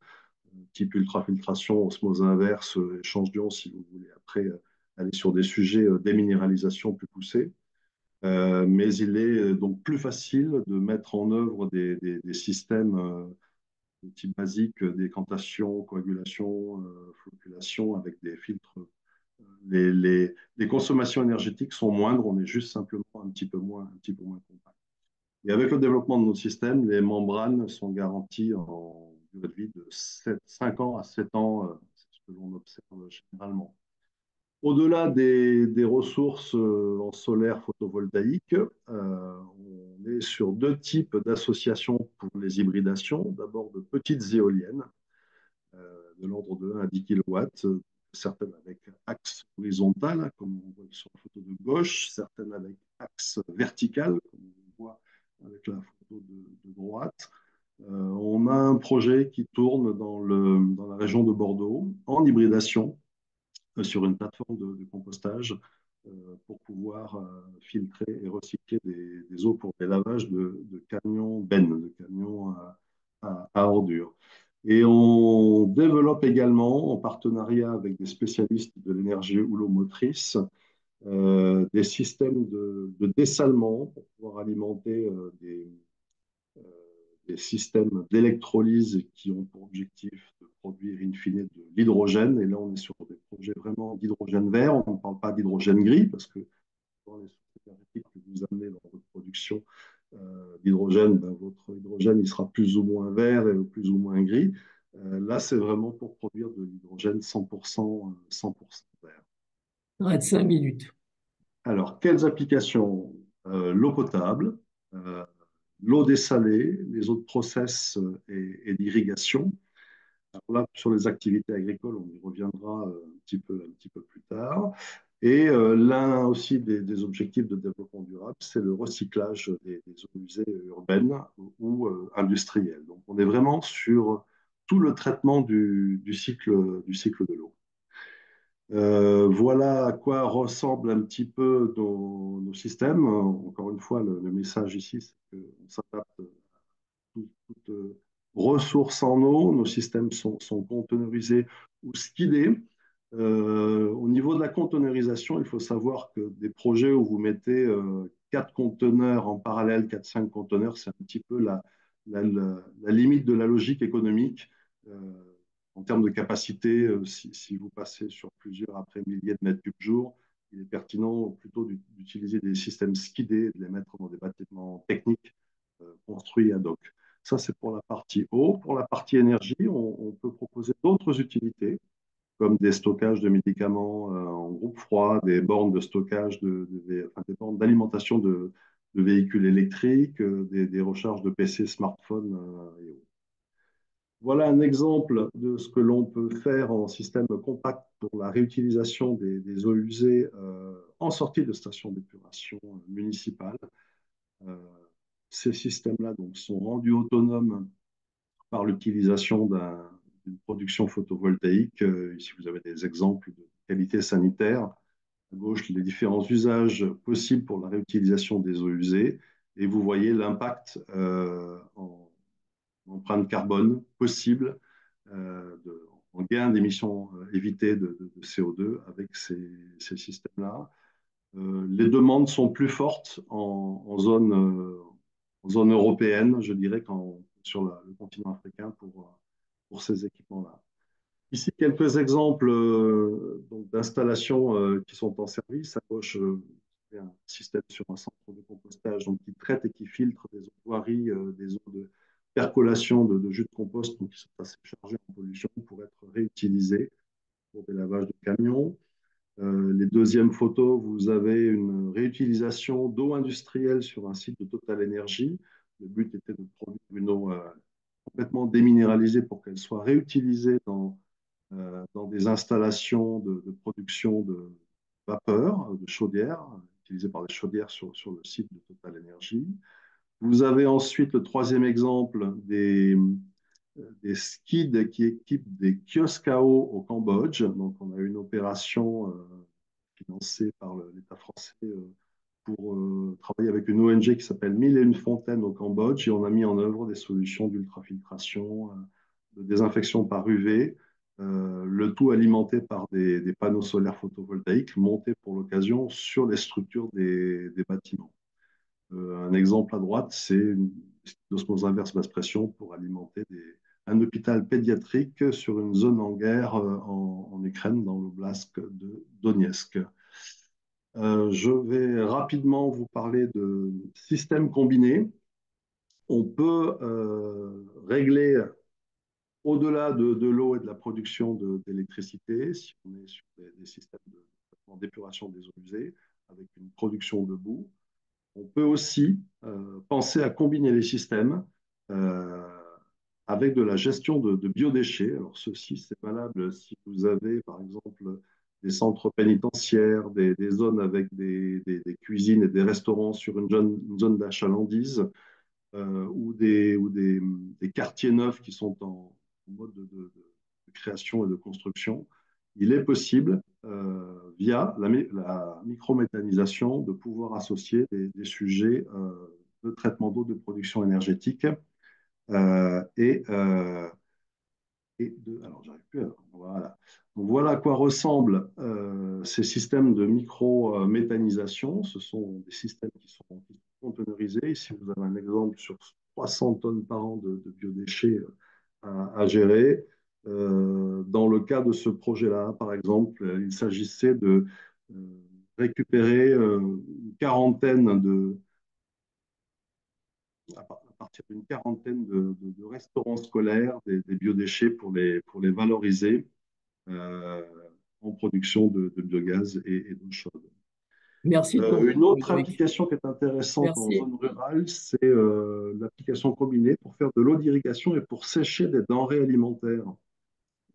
Speaker 3: type ultrafiltration, osmose inverse, échange d'ions, si vous voulez après aller sur des sujets déminéralisation plus poussés. Mais il est donc plus facile de mettre en œuvre des systèmes de type basique, décantation, coagulation, flocculation avec des filtres. Les consommations énergétiques sont moindres, on est juste simplement un petit peu moins compact. Et avec le développement de nos systèmes, les membranes sont garanties en durée de vie de 5 ans à 7 ans, c'est ce que l'on observe généralement. Au-delà des ressources en solaire photovoltaïque, on est sur deux types d'associations pour les hybridations. D'abord de petites éoliennes de l'ordre de 1 à 10 kW, certaines avec axe horizontal, hein, comme on voit sur la photo de gauche, certaines avec axe vertical, comme on voit avec la photo de droite. On a un projet qui tourne dans la région de Bordeaux en hybridation sur une plateforme de compostage pour pouvoir filtrer et recycler des eaux pour des lavages de camions bennes, de camions à ordures. Et on développe également, en partenariat avec des spécialistes de l'énergie houlomotrice, des systèmes de dessalement pour pouvoir alimenter euh, des systèmes d'électrolyse qui ont pour objectif de produire in fine de l'hydrogène. Et là, on est sur des projets vraiment d'hydrogène vert. On ne parle pas d'hydrogène gris parce que dans les sources énergétiques que vous amenez dans votre production d'hydrogène, ben, votre hydrogène il sera plus ou moins vert et plus ou moins gris. Là, c'est vraiment pour produire de l'hydrogène 100% vert.
Speaker 1: Arrête 5 minutes.
Speaker 3: Alors, quelles applications? L'eau potable, euh, l'eau dessalée, les eaux de process et d'irrigation. Alors là, sur les activités agricoles, on y reviendra un petit peu plus tard. Et l'un aussi des objectifs de développement durable, c'est le recyclage des eaux usées urbaines ou industrielles. Donc, on est vraiment sur tout le traitement du cycle de l'eau. Voilà à quoi ressemblent un petit peu nos systèmes. Encore une fois, le message ici, c'est qu'on s'adapte à toutes cette ressource en eau. Nos systèmes sont conteneurisés ou skidés. Au niveau de la conteneurisation, il faut savoir que des projets où vous mettez 4 conteneurs en parallèle, 4-5 conteneurs, c'est un petit peu la limite de la logique économique. En termes de capacité, si vous passez sur plusieurs après milliers de mètres cubes jour, il est pertinent plutôt d'utiliser des systèmes skidés, de les mettre dans des bâtiments techniques construits ad hoc. Ça, c'est pour la partie eau. Pour la partie énergie, on peut proposer d'autres utilités, comme des stockages de médicaments en groupe froid, des bornes de stockage, enfin, des bornes d'alimentation de véhicules électriques, des recharges de PC, smartphones et autres. Voilà un exemple de ce que l'on peut faire en système compact pour la réutilisation des eaux usées en sortie de stations d'épuration municipales. Euh, Ces systèmes-là donc, sont rendus autonomes par l'utilisation d'une production photovoltaïque. Ici, vous avez des exemples de qualité sanitaire. À gauche, les différents usages possibles pour la réutilisation des eaux usées. Et vous voyez l'impact en empreinte carbone possible, en gain d'émissions évitées de CO2 avec ces systèmes-là. Les demandes sont plus fortes en zone européenne, je dirais, sur le continent africain pour ces équipements-là. Ici, quelques exemples d'installations qui sont en service. À gauche, un système sur un centre de compostage donc, qui traite et qui filtre des eaux de voirie, des eaux de percolation de jus de compost donc, qui sont assez chargées en pollution pour être réutilisées pour des lavages de camions. Les deuxièmes photos, vous avez une réutilisation d'eau industrielle sur un site de Total Energy. Le but était de produire une eau complètement déminéralisée pour qu'elle soit réutilisée dans des installations de production de vapeur, de chaudières, utilisées par des chaudières sur le site de Total Energy. Vous avez ensuite le troisième exemple des skids qui équipent des kiosques à eau au Cambodge. Donc, on a une opération financée par l'État français pour travailler avec une ONG qui s'appelle Mille et une fontaines au Cambodge et on a mis en œuvre des solutions d'ultrafiltration, de désinfection par UV, le tout alimenté par des panneaux solaires photovoltaïques montés pour l'occasion sur les structures des bâtiments. Un exemple à droite, c'est une osmose inverse basse pression pour alimenter un hôpital pédiatrique sur une zone en guerre en Ukraine, dans l'oblast de Donetsk. Je vais rapidement vous parler de systèmes combinés. On peut régler au-delà de l'eau et de la production d'électricité, si on est sur des systèmes d'épuration des eaux usées, avec une production de boue. On peut aussi penser à combiner les systèmes euh, avec de la gestion de biodéchets. Alors, ceci, c'est valable si vous avez, par exemple, des centres pénitentiaires, des zones avec des cuisines et des restaurants sur une zone d'achalandise ou des quartiers neufs qui sont en mode de création et de construction. Il est possible, via la microméthanisation, de pouvoir associer des sujets de traitement d'eau, de production énergétique et alors, j'arrive plus à. Voilà. Donc, voilà à quoi ressemblent ces systèmes de micro-méthanisation. Ce sont des systèmes qui sont conteneurisés. Ici, vous avez un exemple sur 300 tonnes par an de biodéchets à gérer. Dans le cas de ce projet-là, par exemple, il s'agissait de récupérer une quarantaine à partir d'une quarantaine de restaurants scolaires des biodéchets pour les valoriser euh, en production de biogaz et d'eau chaude.
Speaker 1: Merci de ton
Speaker 3: Une autre
Speaker 1: Loïc.
Speaker 3: application qui est intéressante en
Speaker 1: Merci.
Speaker 3: zone rurale, c'est l'application combinée pour faire de l'eau d'irrigation et pour sécher des denrées alimentaires.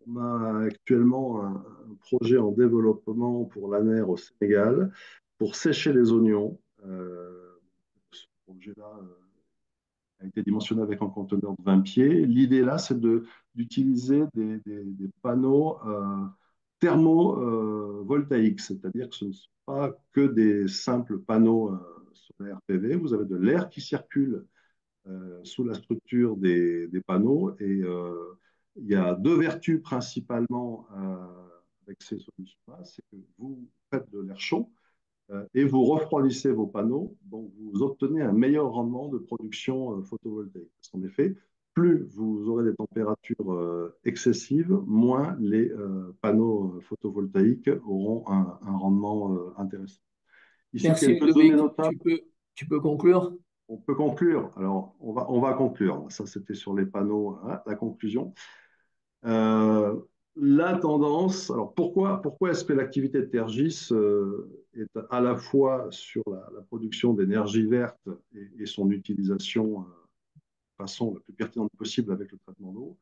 Speaker 3: On a actuellement un projet en développement pour l'ANER au Sénégal pour sécher les oignons. Ce projet-là a été dimensionné avec un conteneur de 20 pieds. L'idée là, c'est d'utiliser des panneaux thermovoltaïques, c'est-à-dire que ce ne sont pas que des simples panneaux solaires PV. Vous avez de l'air qui circule sous la structure des panneaux. Et il y a deux vertus principalement avec ces solutions-là. C'est que vous faites de l'air chaud et vous refroidissez vos panneaux, donc vous obtenez un meilleur rendement de production photovoltaïque. Parce qu'en effet, plus vous aurez des températures excessives, moins les panneaux photovoltaïques auront un rendement intéressant. Ici,
Speaker 1: Merci
Speaker 3: quelques données
Speaker 1: Ludovic.
Speaker 3: notables.
Speaker 1: Tu peux conclure?
Speaker 3: On peut conclure. Alors, on va conclure. Ça, c'était sur les panneaux, hein, la conclusion. Euh, la tendance, alors pourquoi est-ce que l'activité de Tergis est à la fois sur la production d'énergie verte et son utilisation de façon la plus pertinente possible avec le traitement d'eau?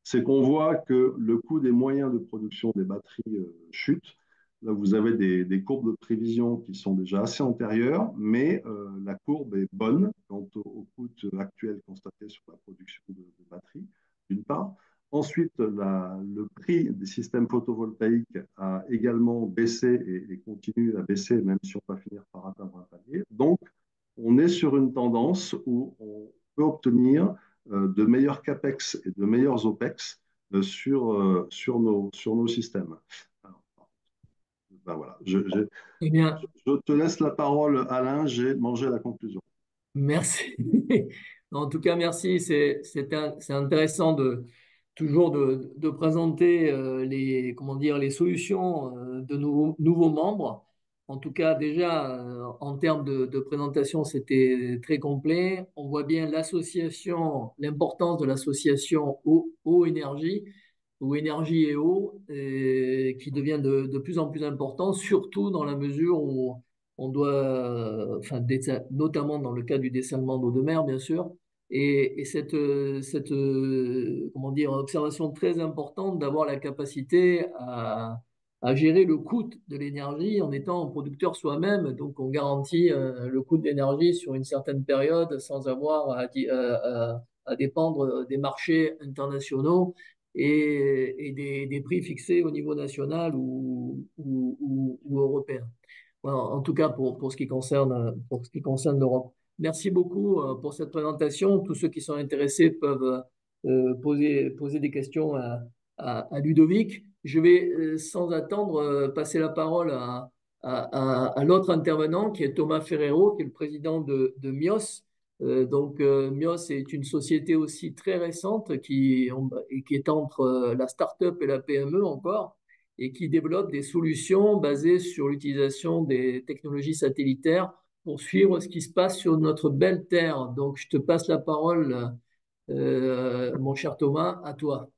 Speaker 3: C'est qu'on voit que le coût des moyens de production des batteries chute. Là, vous avez des courbes de prévision qui sont déjà assez antérieures, mais la courbe est bonne quant au coût actuel constaté sur la production de batteries, d'une part. Ensuite, le prix des systèmes photovoltaïques a également baissé et continue à baisser, même si on va finir par atteindre un palier. Donc, on est sur une tendance où on peut obtenir de meilleurs CAPEX et de meilleurs OPEX sur nos systèmes. Alors, ben voilà,
Speaker 1: Eh bien,
Speaker 3: je te laisse la parole, Alain, j'ai mangé la conclusion.
Speaker 1: merci. En tout cas, merci. C'est intéressant toujours de présenter comment dire, les solutions de nouveaux membres. En tout cas, déjà, en termes de présentation, c'était très complet. On voit bien l'importance de l'association eau-énergie, ou énergie et eau, qui devient de plus en plus important, surtout dans la mesure où on doit, enfin, notamment dans le cas du dessalement d'eau de mer, bien sûr, et comment dire, observation très importante d'avoir la capacité à gérer le coût de l'énergie en étant producteur soi-même. Donc, on garantit le coût de l'énergie sur une certaine période sans avoir à dépendre des marchés internationaux et des prix fixés au niveau national ou européen. Voilà, en tout cas, pour ce qui concerne l'Europe. Merci beaucoup pour cette présentation. Tous ceux qui sont intéressés peuvent poser des questions à Ludovic. Je vais, sans attendre, passer la parole à l'autre intervenant, qui est Thomas Ferrero, qui est le président de MIOS. MIOS est une société aussi très récente qui est entre la start-up et la PME encore et qui développe des solutions basées sur l'utilisation des technologies satellitaires pour suivre ce qui se passe sur notre belle Terre. Donc, je te passe la parole, mon cher Thomas, à toi.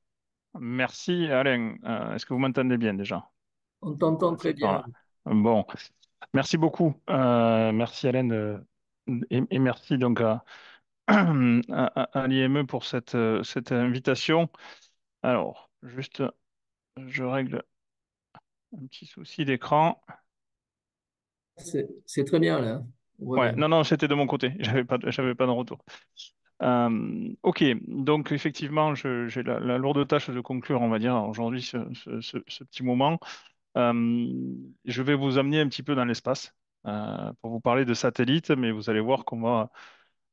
Speaker 4: Merci Alain. Est-ce que vous m'entendez bien déjà?
Speaker 1: On t'entend très
Speaker 4: C'est
Speaker 1: bien.
Speaker 4: par là. Bon, merci beaucoup. Merci Alain et merci donc à l'IME pour cette invitation. Alors, juste, je règle un petit souci d'écran.
Speaker 1: C'est très bien, là. On voit
Speaker 4: Ouais,
Speaker 1: bien.
Speaker 4: non, non, c'était de mon côté. J'avais pas de retour. Ok, donc effectivement, j'ai la lourde tâche de conclure, on va dire, aujourd'hui ce petit moment. Euh, je vais vous amener un petit peu dans l'espace pour vous parler de satellites, mais vous allez voir qu'on va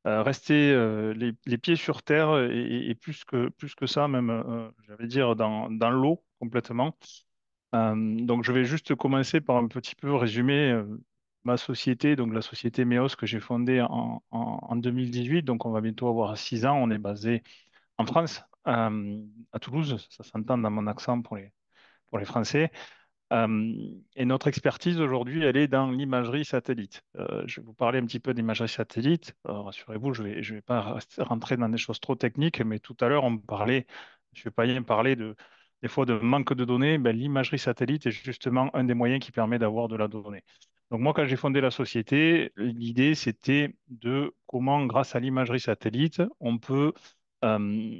Speaker 4: rester les pieds sur Terre et plus que ça, même, j'allais dire, dans l'eau complètement. Donc, je vais juste commencer par un petit peu résumer ma société, donc la société MEOS que j'ai fondée en 2018. Donc, on va bientôt avoir 6 ans. On est basé en France, à Toulouse. Ça s'entend dans mon accent pour les Français. Et notre expertise aujourd'hui, elle est dans l'imagerie satellite. Je vais vous parler un petit peu d'imagerie satellite. Rassurez-vous, je vais pas rentrer dans des choses trop techniques, mais tout à l'heure, on me parlait, je Payen parlait des fois de manque de données. Ben, l'imagerie satellite est justement un des moyens qui permet d'avoir de la donnée. Donc moi, quand j'ai fondé la société, l'idée, c'était de comment, grâce à l'imagerie satellite, on peut euh,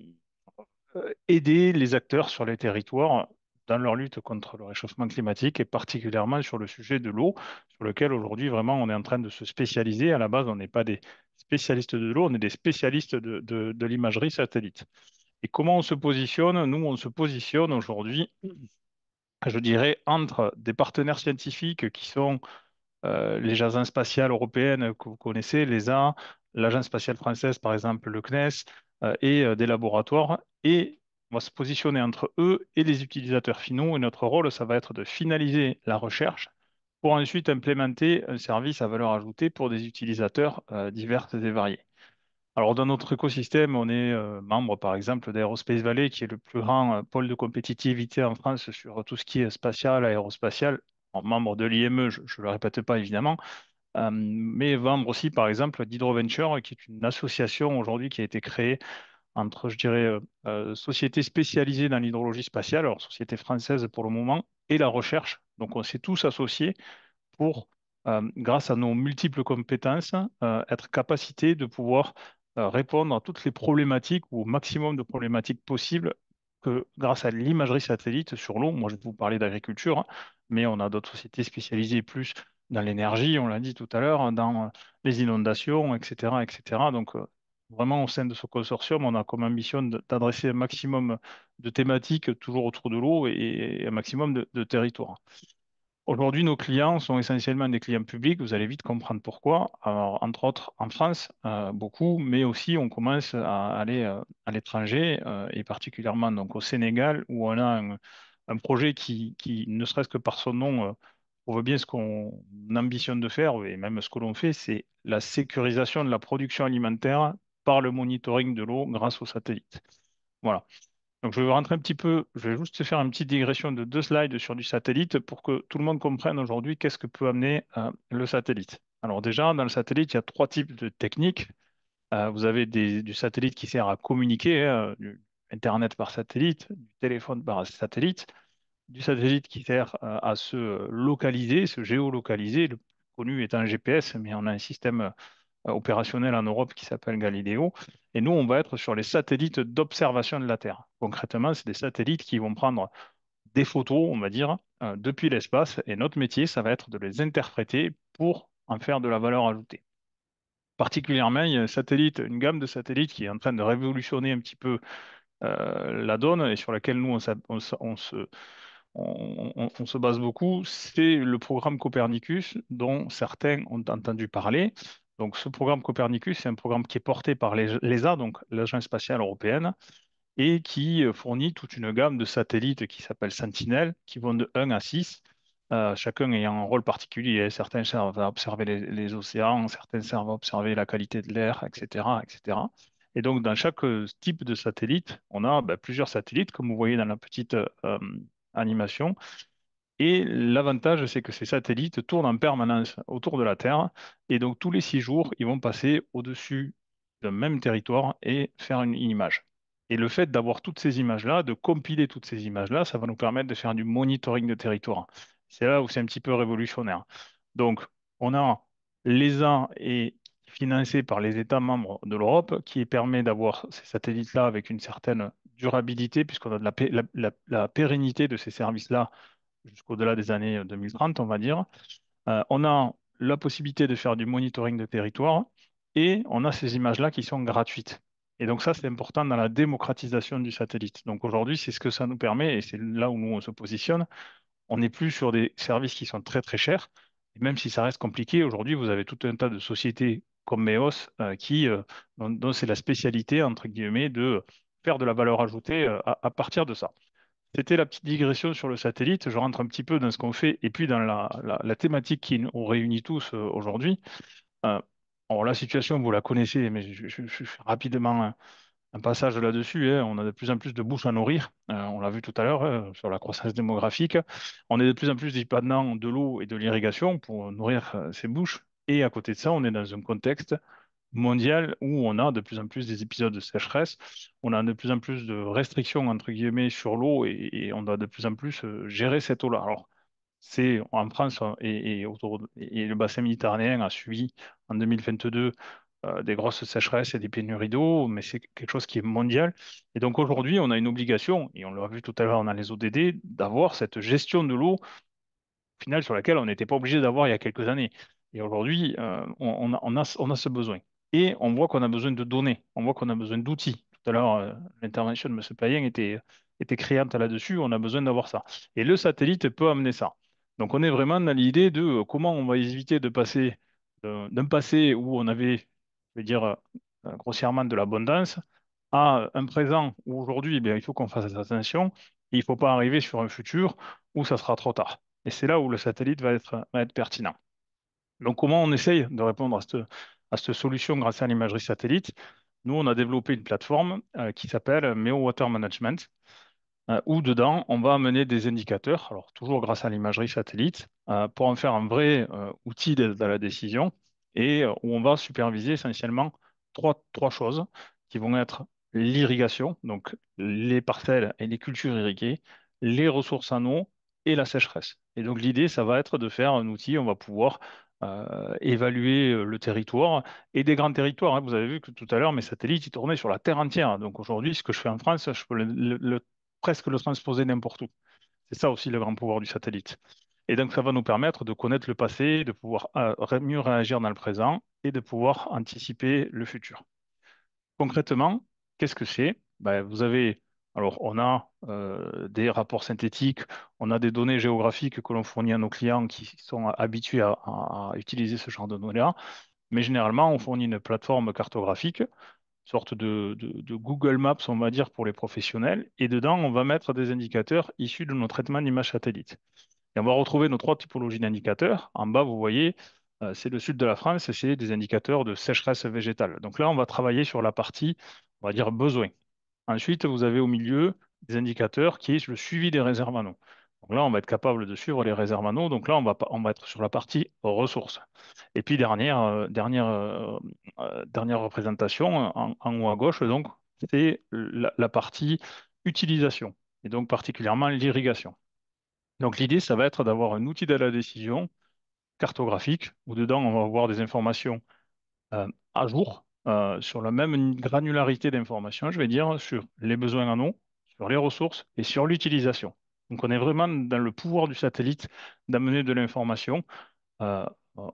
Speaker 4: aider les acteurs sur les territoires dans leur lutte contre le réchauffement climatique et particulièrement sur le sujet de l'eau, sur lequel aujourd'hui vraiment on est en train de se spécialiser. À la base, on n'est pas des spécialistes de l'eau, on est des spécialistes de l'imagerie satellite. Et comment on se positionne? Nous, on se positionne aujourd'hui, je dirais, entre des partenaires scientifiques qui sont les agences spatiales européennes que vous connaissez, l'ESA, l'Agence spatiale française, par exemple, le CNES, et des laboratoires. Et on va se positionner entre eux et les utilisateurs finaux. Et notre rôle, ça va être de finaliser la recherche pour ensuite implémenter un service à valeur ajoutée pour des utilisateurs divers et variés. Alors, dans notre écosystème, on est membre, par exemple, d'Aerospace Valley, qui est le plus grand pôle de compétitivité en France sur tout ce qui est spatial, aérospatial. En membre de l'IME, je ne le répète pas évidemment, mais membre aussi, par exemple, d'HydroVenture, qui est une association aujourd'hui qui a été créée entre, je dirais, sociétés spécialisées dans l'hydrologie spatiale, alors société française pour le moment, et la recherche. Donc, on s'est tous associés pour, grâce à nos multiples compétences, être capacité de pouvoir répondre à toutes les problématiques ou au maximum de problématiques possibles que grâce à l'imagerie satellite sur l'eau. Moi, je vais vous parler d'agriculture, hein, mais on a d'autres sociétés spécialisées plus dans l'énergie, on l'a dit tout à l'heure, hein, dans les inondations, etc., etc. Donc, vraiment, au sein de ce consortium, on a comme ambition d'adresser un maximum de thématiques toujours autour de l'eau et un maximum de territoires. Aujourd'hui, nos clients sont essentiellement des clients publics. Vous allez vite comprendre pourquoi. Alors, entre autres, en France, beaucoup, mais aussi on commence à aller à l'étranger et particulièrement donc au Sénégal où on a un projet qui, ne serait-ce que par son nom, prouve bien ce qu'on ambitionne de faire et même ce que l'on fait, c'est la sécurisation de la production alimentaire par le monitoring de l'eau grâce aux satellites. Voilà. Donc, je vais rentrer un petit peu, je vais juste faire une petite digression de 2 slides sur du satellite pour que tout le monde comprenne aujourd'hui qu'est-ce que peut amener le satellite. Alors déjà, dans le satellite, il y a 3 types de techniques. Vous avez du satellite qui sert à communiquer, du Internet par satellite, du téléphone par satellite, du satellite qui sert à se localiser, se géolocaliser, le plus connu étant un GPS, mais on a un système opérationnel en Europe qui s'appelle Galileo. Et nous, on va être sur les satellites d'observation de la Terre. Concrètement, c'est des satellites qui vont prendre des photos, on va dire, depuis l'espace. Et notre métier, ça va être de les interpréter pour en faire de la valeur ajoutée. Particulièrement, il y a un satellite, une gamme de satellites qui est en train de révolutionner un petit peu la donne et sur laquelle nous, on se base beaucoup, c'est le programme Copernicus dont certains ont entendu parler. Donc, ce programme Copernicus, c'est un programme qui est porté par l'ESA, donc l'Agence spatiale européenne, et qui fournit toute une gamme de satellites qui s'appellent Sentinel, qui vont de 1 à 6, chacun ayant un rôle particulier. Certains servent à observer les océans, certains servent à observer la qualité de l'air, etc., etc. Et donc, dans chaque type de satellite, on a plusieurs satellites, comme vous voyez dans la petite animation. Et l'avantage, c'est que ces satellites tournent en permanence autour de la Terre. Et donc, tous les 6 jours, ils vont passer au-dessus d'un même territoire et faire une image. Et le fait d'avoir toutes ces images-là, de compiler toutes ces images-là, ça va nous permettre de faire du monitoring de territoire. C'est là où c'est un petit peu révolutionnaire. Donc, on a l'ESA est financé par les États membres de l'Europe, qui permet d'avoir ces satellites-là avec une certaine durabilité, puisqu'on a de la pérennité de ces services-là jusqu'au-delà des années 2030, on va dire. On a la possibilité de faire du monitoring de territoire et on a ces images-là qui sont gratuites. Et donc ça, c'est important dans la démocratisation du satellite. Donc aujourd'hui, c'est ce que ça nous permet et c'est là où nous on se positionne. On n'est plus sur des services qui sont très très chers. Et même si ça reste compliqué, aujourd'hui, vous avez tout un tas de sociétés comme Meos dont c'est la spécialité, entre guillemets, de faire de la valeur ajoutée à partir de ça. C'était la petite digression sur le satellite. Je rentre un petit peu dans ce qu'on fait et puis dans la thématique qui nous réunit tous aujourd'hui. Euh, alors, la situation, vous la connaissez, mais je fais rapidement un passage là-dessus, hein. On a de plus en plus de bouches à nourrir. On l'a vu tout à l'heure sur la croissance démographique. On est de plus en plus dépendant de l'eau et de l'irrigation pour nourrir ces bouches. Et à côté de ça, on est dans un contexte mondial où on a de plus en plus des épisodes de sécheresse, on a de plus en plus de restrictions entre guillemets sur l'eau et on doit de plus en plus gérer cette eau-là. Alors, c'est en France et le bassin méditerranéen a subi en 2022 des grosses sécheresses et des pénuries d'eau, mais c'est quelque chose qui est mondial. Et donc aujourd'hui, on a une obligation, et on l'a vu tout à l'heure dans les ODD, d'avoir cette gestion de l'eau final sur laquelle on n'était pas obligé d'avoir il y a quelques années. Et aujourd'hui, on a ce besoin. Et on voit qu'on a besoin de données, on voit qu'on a besoin d'outils. Tout à l'heure, l'intervention de M. Payen était criante là-dessus, on a besoin d'avoir ça. Et le satellite peut amener ça. Donc on est vraiment dans l'idée de comment on va éviter de passer d'un passé où on avait je vais dire grossièrement, de l'abondance, à un présent où aujourd'hui, eh bien, il faut qu'on fasse attention, et il ne faut pas arriver sur un futur où ça sera trop tard. Et c'est là où le satellite va être pertinent. Donc, comment on essaye de répondre à cette solution grâce à l'imagerie satellite? Nous, on a développé une plateforme qui s'appelle Meo Water Management, où dedans, on va amener des indicateurs, alors toujours grâce à l'imagerie satellite, pour en faire un vrai outil d'aide à la décision, et où on va superviser essentiellement trois choses qui vont être l'irrigation, donc les parcelles et les cultures irriguées, les ressources en eau et la sécheresse. Et donc l'idée, ça va être de faire un outil, on va pouvoir évaluer le territoire et des grands territoires, hein. Vous avez vu que tout à l'heure, mes satellites, ils tournaient sur la Terre entière. Donc aujourd'hui, ce que je fais en France, je peux presque le transposer n'importe où. C'est ça aussi le grand pouvoir du satellite. Et donc, ça va nous permettre de connaître le passé, de pouvoir mieux réagir dans le présent et de pouvoir anticiper le futur. Concrètement, qu'est-ce que c'est? Ben, vous avez, alors, on a des rapports synthétiques, on a des données géographiques que l'on fournit à nos clients qui sont habitués à utiliser ce genre de données-là, mais généralement, on fournit une plateforme cartographique, sorte de Google Maps, on va dire, pour les professionnels. Et dedans, on va mettre des indicateurs issus de nos traitements d'images satellites. Et on va retrouver nos trois typologies d'indicateurs. En bas, vous voyez, c'est le sud de la France, et c'est des indicateurs de sécheresse végétale. Donc là, on va travailler sur la partie, on va dire, besoin. Ensuite, vous avez au milieu des indicateurs qui est le suivi des réserves en eau. Donc là, on va être capable de suivre les réserves en eau. Donc là, on va être sur la partie ressources. Et puis, dernière représentation en haut à gauche, donc, c'est la partie utilisation, et donc particulièrement l'irrigation. Donc l'idée, ça va être d'avoir un outil de la décision cartographique, où dedans, on va avoir des informations à jour, sur la même granularité d'informations, je vais dire, sur les besoins en eau, sur les ressources et sur l'utilisation. Donc on est vraiment dans le pouvoir du satellite d'amener de l'information, euh,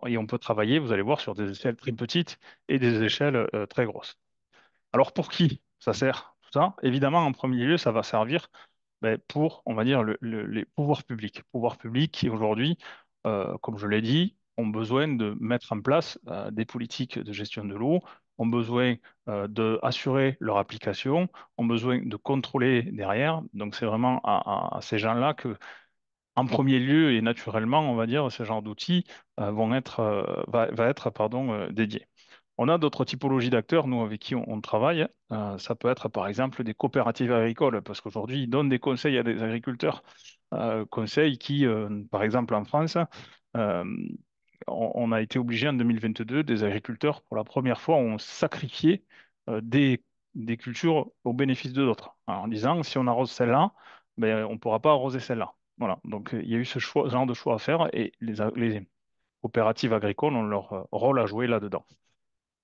Speaker 4: et on peut travailler, vous allez voir, sur des échelles très petites et des échelles très grosses. Alors pour qui ça sert tout ça? Évidemment, en premier lieu, ça va servir pour, on va dire, les pouvoirs publics. Pouvoirs publics qui aujourd'hui, comme je l'ai dit, ont besoin de mettre en place des politiques de gestion de l'eau, ont besoin d'assurer leur application, ont besoin de contrôler derrière. Donc c'est vraiment à ces gens-là que, en premier lieu et naturellement, on va dire, ce genre d'outils va être pardon, dédié. On a d'autres typologies d'acteurs, nous, avec qui on travaille. Ça peut être, par exemple, des coopératives agricoles, parce qu'aujourd'hui, ils donnent des conseils à des agriculteurs. Conseils qui, par exemple, en France, euh, on a été obligé en 2022, des agriculteurs, pour la première fois, ont sacrifié des cultures au bénéfice de d'autres, en disant, si on arrose celle-là, ben, on ne pourra pas arroser celle-là. Voilà, donc il y a eu ce genre de choix à faire, et les coopératives agricoles ont leur rôle à jouer là-dedans.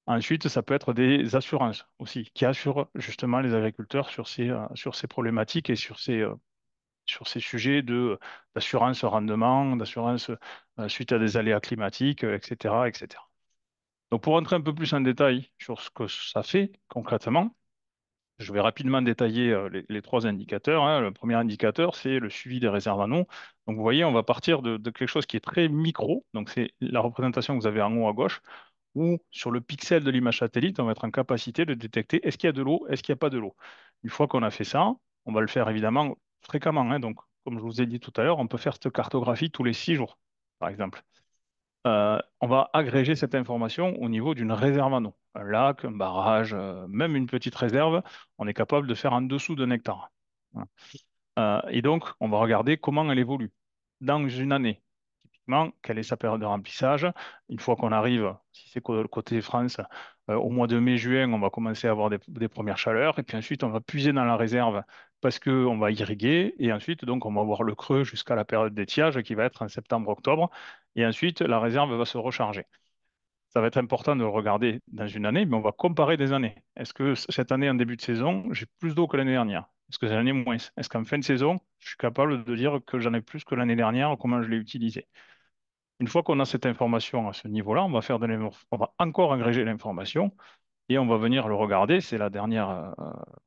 Speaker 4: Ensuite, ça peut être des assurances aussi, qui assurent justement les agriculteurs sur ces problématiques et sur ces sujets d'assurance rendement, d'assurance suite à des aléas climatiques, etc., etc. Donc, pour entrer un peu plus en détail sur ce que ça fait concrètement, je vais rapidement détailler les trois indicateurs, hein. Le premier indicateur, c'est le suivi des réserves en eau. Donc, vous voyez, on va partir de quelque chose qui est très micro. Donc, c'est la représentation que vous avez en haut à gauche, où sur le pixel de l'image satellite, on va être en capacité de détecter est-ce qu'il y a de l'eau, est-ce qu'il n'y a pas de l'eau. Une fois qu'on a fait ça, on va le faire évidemment fréquemment, hein. Donc, comme je vous ai dit tout à l'heure, on peut faire cette cartographie tous les 6 jours, par exemple. On va agréger cette information au niveau d'une réserve en eau. Un lac, un barrage, même une petite réserve, on est capable de faire en dessous d'un hectare. Voilà. Et donc, on va regarder comment elle évolue dans une année. Typiquement, quelle est sa période de remplissage? Une fois qu'on arrive, si c'est côté France, au mois de mai-juin, on va commencer à avoir des premières chaleurs. Et puis ensuite, on va puiser dans la réserve parce qu'on va irriguer. Et ensuite, donc, on va avoir le creux jusqu'à la période d'étiage qui va être en septembre-octobre. Et ensuite, la réserve va se recharger. Ça va être important de le regarder dans une année, mais on va comparer des années. Est-ce que cette année, en début de saison, j'ai plus d'eau que l'année dernière? Est-ce que cette année moins? Est-ce qu'en fin de saison, je suis capable de dire que j'en ai plus que l'année dernière, comment je l'ai utilisé? Une fois qu'on a cette information à ce niveau-là, on va encore agréger l'information et on va venir le regarder. C'est la dernière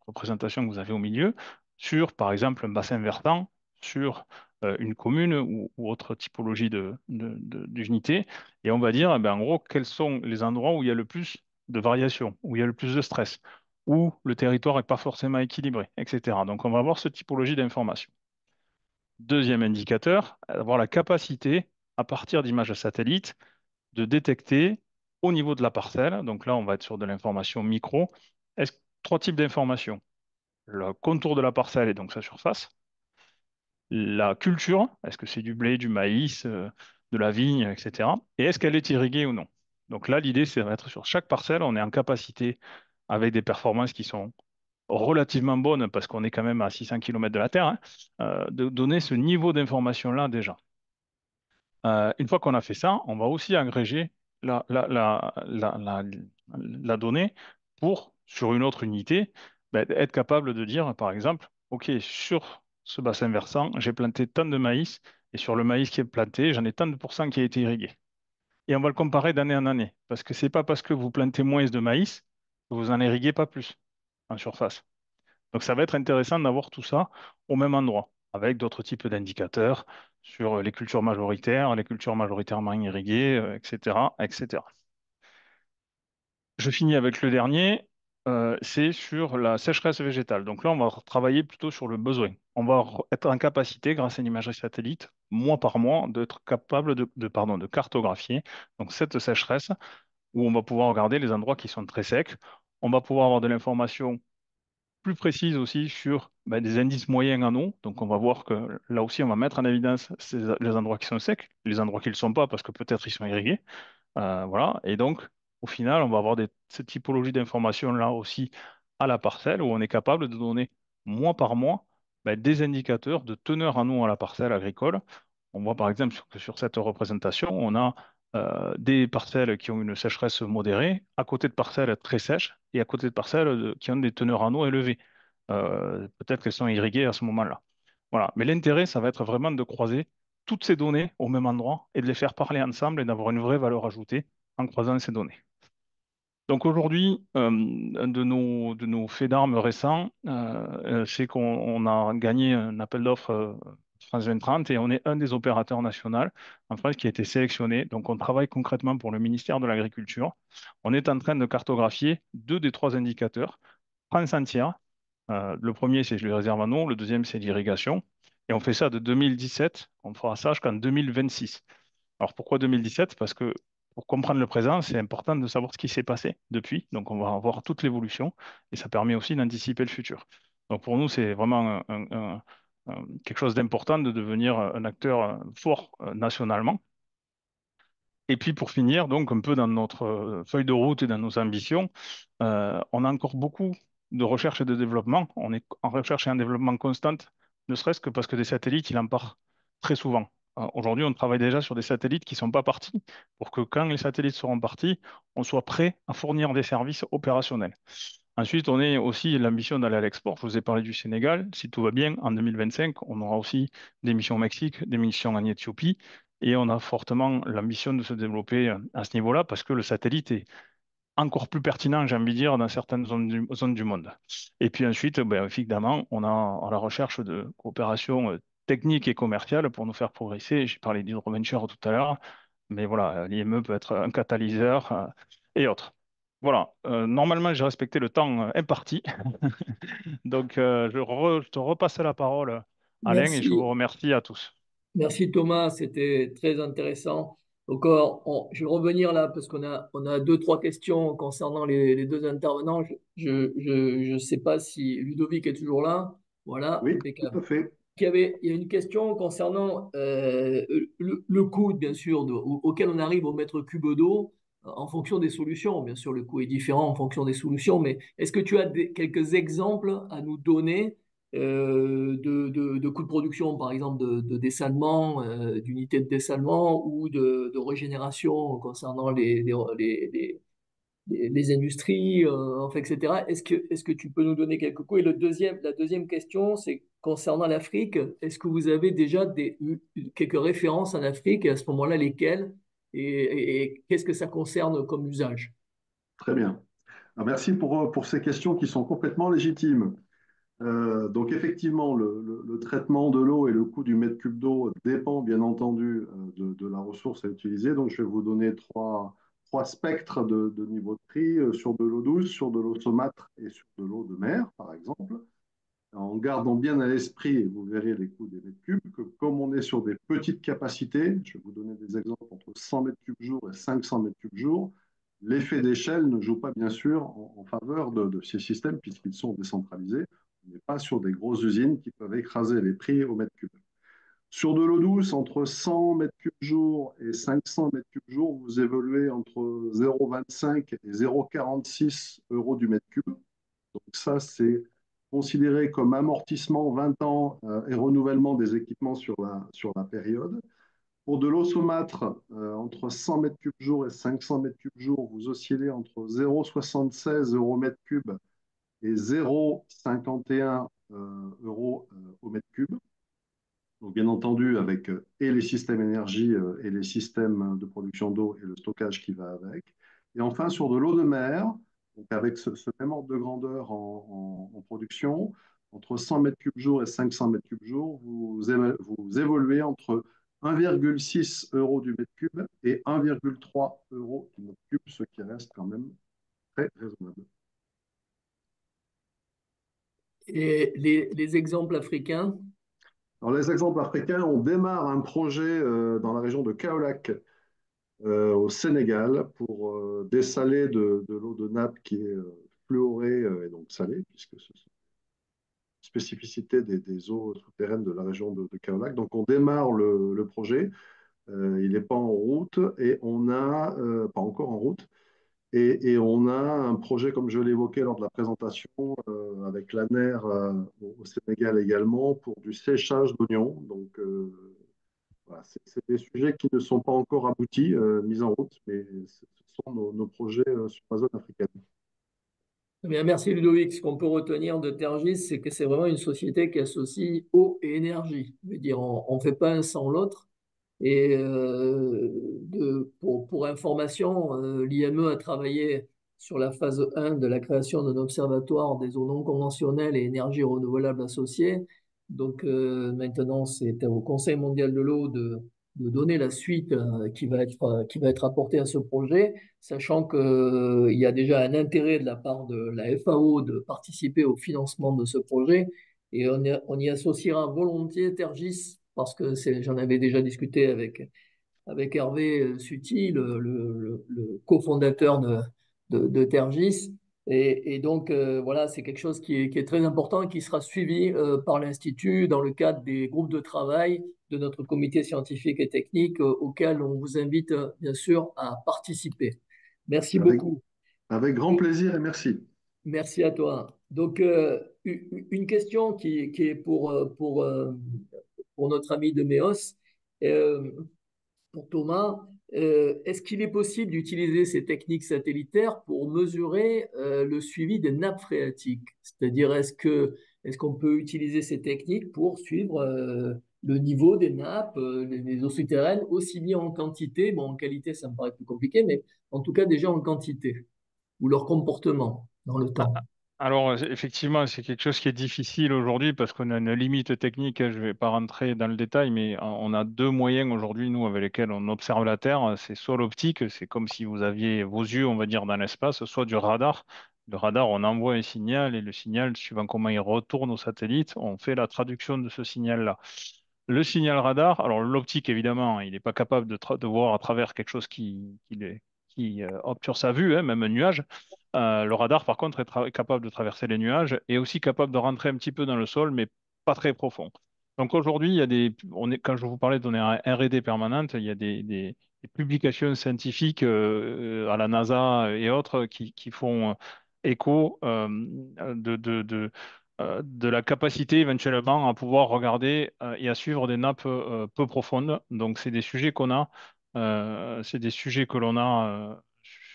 Speaker 4: représentation que vous avez au milieu sur, par exemple, un bassin versant, sur une commune ou autre typologie d'unité. Et on va dire, eh ben, en gros, quels sont les endroits où il y a le plus de variation, où il y a le plus de stress, où le territoire n'est pas forcément équilibré, etc. Donc, on va avoir cette typologie d'informations. Deuxième indicateur, avoir la capacité, à partir d'images satellites, de détecter au niveau de la parcelle, donc là, on va être sur de l'information micro, trois types d'informations. Le contour de la parcelle et donc sa surface, la culture, est-ce que c'est du blé, du maïs, de la vigne, etc. Et est-ce qu'elle est irriguée ou non? Donc là, l'idée, c'est d'être sur chaque parcelle, on est en capacité, avec des performances qui sont relativement bonnes, parce qu'on est quand même à 600 km de la Terre, hein, de donner ce niveau d'information-là déjà. Une fois qu'on a fait ça, on va aussi agréger la donnée pour, sur une autre unité, ben, être capable de dire, par exemple, OK, sur ce bassin versant, j'ai planté tant de maïs, et sur le maïs qui est planté, j'en ai tant de pourcents qui a été irrigué. Et on va le comparer d'année en année, parce que c'est pas parce que vous plantez moins de maïs que vous en irriguez pas plus en surface. Donc ça va être intéressant d'avoir tout ça au même endroit, avec d'autres types d'indicateurs sur les cultures majoritaires, les cultures majoritairement irriguées, etc., etc. Je finis avec le dernier, c'est sur la sécheresse végétale. Donc là, on va travailler plutôt sur le besoin. On va être en capacité, grâce à une imagerie satellite, mois par mois, d'être capable de cartographier donc cette sécheresse, où on va pouvoir regarder les endroits qui sont très secs. On va pouvoir avoir de l'information plus précise aussi sur des indices moyens en eau. Donc, on va voir que là aussi, on va mettre en évidence les endroits qui sont secs, les endroits qui ne le sont pas parce que peut-être ils sont irrigués. Voilà. Et donc, au final, on va avoir cette typologie d'informations là aussi à la parcelle où on est capable de donner mois par mois des indicateurs de teneur en eau à la parcelle agricole. On voit par exemple que sur cette représentation, on a des parcelles qui ont une sécheresse modérée, à côté de parcelles très sèches et à côté de parcelles qui ont des teneurs en eau élevées. Peut-être qu'elles sont irriguées à ce moment-là. Voilà. Mais l'intérêt, ça va être vraiment de croiser toutes ces données au même endroit et de les faire parler ensemble et d'avoir une vraie valeur ajoutée en croisant ces données. Donc aujourd'hui, un de nos faits d'armes récents, c'est qu'on a gagné un appel d'offres France 2030 et on est un des opérateurs nationaux en France qui a été sélectionné. Donc on travaille concrètement pour le ministère de l'Agriculture. On est en train de cartographier deux des trois indicateurs, France entière. Le premier, c'est les réserves en eau, le deuxième, c'est l'irrigation. Et on fait ça de 2017, on fera ça jusqu'en 2026. Alors pourquoi 2017? Parce que pour comprendre le présent, c'est important de savoir ce qui s'est passé depuis. Donc on va voir toute l'évolution et ça permet aussi d'anticiper le futur. Donc pour nous, c'est vraiment quelque chose d'important de devenir un acteur fort nationalement. Et puis pour finir, donc un peu dans notre feuille de route et dans nos ambitions, on a encore beaucoup de recherche et de développement. On est en recherche et en développement constante, ne serait-ce que parce que des satellites, il en part très souvent. Aujourd'hui, on travaille déjà sur des satellites qui ne sont pas partis pour que quand les satellites seront partis, on soit prêt à fournir des services opérationnels. Ensuite, on a aussi l'ambition d'aller à l'export. Je vous ai parlé du Sénégal. Si tout va bien, en 2025, on aura aussi des missions au Mexique, des missions en Éthiopie. Et on a fortement l'ambition de se développer à ce niveau-là parce que le satellite est encore plus pertinent, j'ai envie de dire, dans certaines zones du monde. Et puis ensuite, évidemment, on a à la recherche de coopération technique et commerciale pour nous faire progresser. J'ai parlé d'hydroventure tout à l'heure, mais voilà, l'IME peut être un catalyseur et autres. Voilà, normalement, j'ai respecté le temps imparti. Donc, je te repasse la parole, Alain, et je vous
Speaker 1: Merci.
Speaker 4: remercie à tous.
Speaker 1: Merci Thomas, c'était très intéressant. Donc, je vais revenir là parce on a deux, trois questions concernant les deux intervenants. Je ne sais pas si Ludovic est toujours là. Voilà,
Speaker 3: Oui, tout
Speaker 1: impeccable.
Speaker 3: à fait.
Speaker 1: Il y a une question concernant le coût, bien sûr, auquel on arrive au mètre cube d'eau en fonction des solutions. Bien sûr, le coût est différent en fonction des solutions, mais est-ce que tu as quelques exemples à nous donner de coûts de production, par exemple de dessalement, d'unités de dessalement ou de régénération concernant les industries, enfin, etc. Est-ce que tu peux nous donner quelques coûts? Et la deuxième question, c'est concernant l'Afrique. Est-ce que vous avez déjà quelques références en Afrique et à ce moment-là, lesquelles? Et qu'est-ce que ça concerne comme usage?
Speaker 3: Très bien. Alors, merci pour ces questions qui sont complètement légitimes. Donc effectivement, le traitement de l'eau et le coût du mètre cube d'eau dépend bien entendu de la ressource à utiliser. Donc je vais vous donner trois spectres de niveau de prix sur de l'eau douce, sur de l'eau saumâtre et sur de l'eau de mer, par exemple, en gardant bien à l'esprit, et vous verrez les coûts des mètres cubes, que comme on est sur des petites capacités, je vais vous donner des exemples entre 100 mètres cubes jour et 500 mètres cubes jour, l'effet d'échelle ne joue pas bien sûr en faveur de ces systèmes puisqu'ils sont décentralisés. On n'est pas sur des grosses usines qui peuvent écraser les prix au mètre cube. Sur de l'eau douce, entre 100 mètres cubes jour et 500 mètres cubes jour, vous évoluez entre 0,25 et 0,46 euros du mètre cube. Donc ça, c'est considéré comme amortissement 20 ans et renouvellement des équipements sur la période. Pour de l'eau saumâtre, entre 100 mètres cubes jour et 500 mètres cubes jour, vous oscillez entre 0,76 euros mètre cube et 0,51 euros au mètre cube. Donc, bien entendu, avec et les systèmes énergie et les systèmes de production d'eau et le stockage qui va avec. Et enfin, sur de l'eau de mer, donc avec ce même ordre de grandeur en production, entre 100 mètres cubes jour et 500 mètres cubes jour, vous évoluez entre 1,6 euros du mètre cube et 1,3 euros du mètre cube, ce qui reste quand même très raisonnable.
Speaker 1: Et les exemples africains?
Speaker 3: Alors, les exemples africains, on démarre un projet dans la région de Kaolack, au Sénégal, pour dessaler de l'eau de nappe qui est fluorée et donc salée, puisque c'est une spécificité des eaux souterraines de la région de Kaolack. Donc, on démarre le projet. Il n'est pas en route et on a, pas encore en route, et on a un projet, comme je l'évoquais lors de la présentation, avec l'ANER au Sénégal également, pour du séchage d'oignons. Donc, voilà, c'est des sujets qui ne sont pas encore aboutis, mis en route, mais ce sont nos projets sur la zone africaine.
Speaker 1: Eh bien, merci Ludovic. Ce qu'on peut retenir de Tergis, c'est que c'est vraiment une société qui associe eau et énergie. Je veux dire, on ne fait pas un sans l'autre. Et pour information, l'IME a travaillé sur la phase 1 de la création d'un observatoire des eaux non conventionnelles et énergies renouvelables associées. Donc maintenant, c'est au Conseil mondial de l'eau de donner la suite qui va être apportée à ce projet, sachant qu'il y a déjà un intérêt de la part de la FAO de participer au financement de ce projet. Et on y associera volontiers Tergis, parce que j'en avais déjà discuté avec Hervé Suti, le cofondateur de Tergis. Et donc, voilà, c'est quelque chose qui est très important et qui sera suivi par l'Institut dans le cadre des groupes de travail de notre comité scientifique et technique auquel on vous invite, bien sûr, à participer. Merci
Speaker 3: Avec,
Speaker 1: beaucoup.
Speaker 3: avec grand plaisir et merci.
Speaker 1: Merci à toi. Donc, une question qui est pour notre ami de Méos. Euh, pour Thomas, est-ce qu'il est possible d'utiliser ces techniques satellitaires pour mesurer le suivi des nappes phréatiques? C'est-à-dire, est-ce qu'on peut utiliser ces techniques pour suivre le niveau des nappes, les eaux souterraines, aussi bien en quantité, bon, en qualité, ça me paraît plus compliqué, mais en tout cas déjà en quantité, ou leur comportement dans le temps?
Speaker 4: Alors, effectivement, c'est quelque chose qui est difficile aujourd'hui parce qu'on a une limite technique, hein. Je ne vais pas rentrer dans le détail, mais on a deux moyens aujourd'hui, nous, avec lesquels on observe la Terre. C'est soit l'optique, c'est comme si vous aviez vos yeux, on va dire, dans l'espace, soit du radar. Le radar, on envoie un signal et le signal, suivant comment il retourne au satellite, on fait la traduction de ce signal-là. Le signal radar, alors l'optique, évidemment, il n'est pas capable de voir à travers quelque chose qui obture sa vue, hein, même un nuage. Le radar, par contre, est capable de traverser les nuages et aussi capable de rentrer un petit peu dans le sol, mais pas très profond. Donc aujourd'hui, il y a quand je vous parlais d'une R&D permanente, il y a des publications scientifiques à la NASA et autres qui font écho de la capacité éventuellement à pouvoir regarder et à suivre des nappes peu profondes. Donc c'est des sujets qu'on a, c'est des sujets que l'on a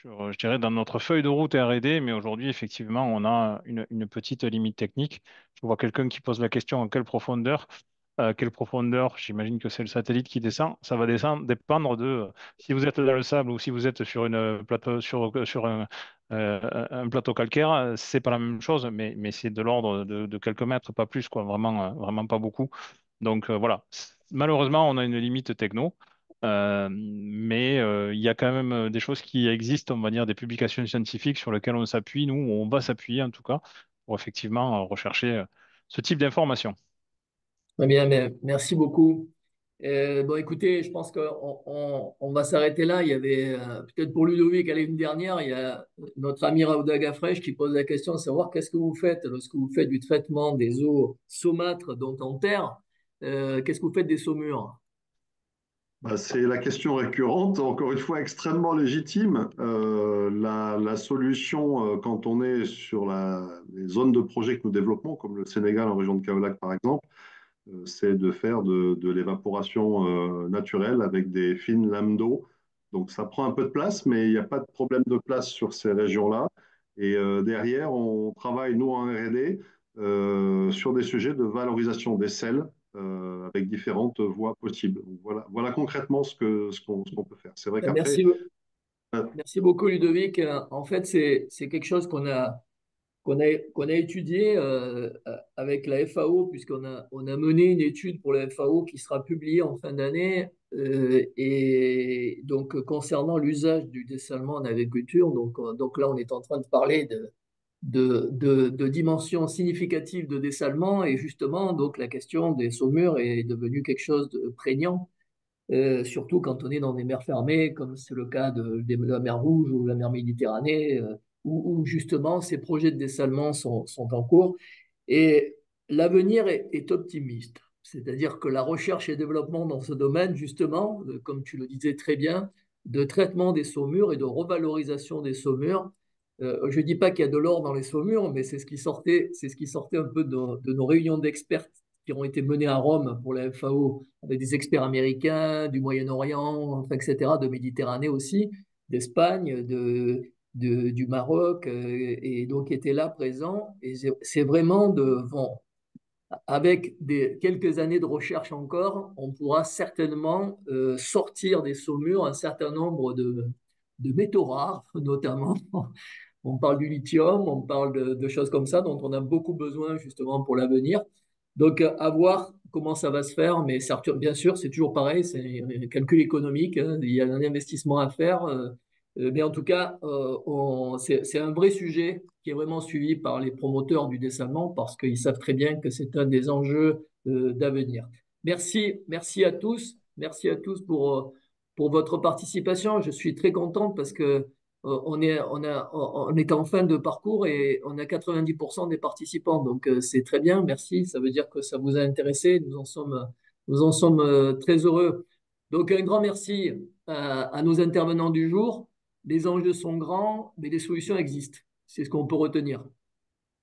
Speaker 4: je dirais, dans notre feuille de route R&D, mais aujourd'hui, effectivement, on a une petite limite technique. Je vois quelqu'un qui pose la question à quelle profondeur? Quelle profondeur? J'imagine que c'est le satellite qui descend. Ça va descendre, dépendre de si vous êtes dans le sable ou si vous êtes sur sur un plateau calcaire, c'est pas la même chose, mais c'est de l'ordre de quelques mètres, pas plus, quoi. Vraiment, vraiment pas beaucoup. Donc voilà. Malheureusement, on a une limite techno. Mais il y a quand même des choses qui existent, on va dire, des publications scientifiques sur lesquelles on s'appuie, nous, on va s'appuyer en tout cas, pour effectivement rechercher ce type d'informations.
Speaker 1: Très bien, mais merci beaucoup. Bon, écoutez, je pense on va s'arrêter là. Il y avait peut-être pour Ludovic, elle est une dernière. Il y a notre ami Raouda Gafresh qui pose la question de savoir qu'est-ce que vous faites lorsque vous faites du traitement des eaux saumâtres, donc en terre. Qu'est-ce que vous faites des saumures?
Speaker 3: Bah, c'est la question récurrente, encore une fois extrêmement légitime. La solution, quand on est sur les zones de projet que nous développons, comme le Sénégal en région de Kaolack par exemple, c'est de faire de l'évaporation naturelle avec des fines lames d'eau. Donc ça prend un peu de place, mais il n'y a pas de problème de place sur ces régions-là. Et derrière, on travaille, nous, en R&D, sur des sujets de valorisation des sels avec différentes voies possibles. Donc, voilà concrètement ce qu'on peut faire. C'est vrai qu'après,
Speaker 1: Merci,
Speaker 3: euh,
Speaker 1: merci beaucoup, Ludovic. En fait, c'est quelque chose qu'on a étudié avec la FAO, on a mené une étude pour la FAO qui sera publiée en fin d'année, et donc concernant l'usage du dessalement en agriculture. Donc là, on est en train de parler de dimensions significatives de dessalement, et justement, donc la question des saumures est devenue quelque chose de prégnant. Surtout quand on est dans des mers fermées, comme c'est le cas de la mer Rouge ou la mer Méditerranée, où justement ces projets de dessalement sont en cours. Et l'avenir est optimiste. C'est-à-dire que la recherche et développement dans ce domaine, justement, comme tu le disais très bien, de traitement des saumures et de revalorisation des saumures. Je ne dis pas qu'il y a de l'or dans les saumures, mais c'est ce qui sortait un peu de nos réunions d'experts qui ont été menées à Rome pour la FAO, avec des experts américains, du Moyen-Orient, enfin, etc., de Méditerranée aussi, d'Espagne, du Maroc, et donc étaient là présents. Et c'est vraiment avec quelques années de recherche encore, on pourra certainement sortir des saumures un certain nombre de métaux rares, notamment. On parle du lithium, on parle de choses comme ça dont on a beaucoup besoin justement pour l'avenir. Donc, à voir comment ça va se faire, mais bien sûr, c'est toujours pareil, c'est un calcul économique, hein, il y a un investissement à faire. Mais en tout cas, c'est un vrai sujet qui est vraiment suivi par les promoteurs du dessalement parce qu'ils savent très bien que c'est un des enjeux d'avenir. Merci à tous pour votre participation. Je suis très content parce que on est en fin de parcours et on a 90% des participants. Donc, c'est très bien. Merci. Ça veut dire que ça vous a intéressé. Nous en sommes très heureux. Donc, un grand merci à nos intervenants du jour. Les enjeux sont grands, mais les solutions existent. C'est ce qu'on peut retenir.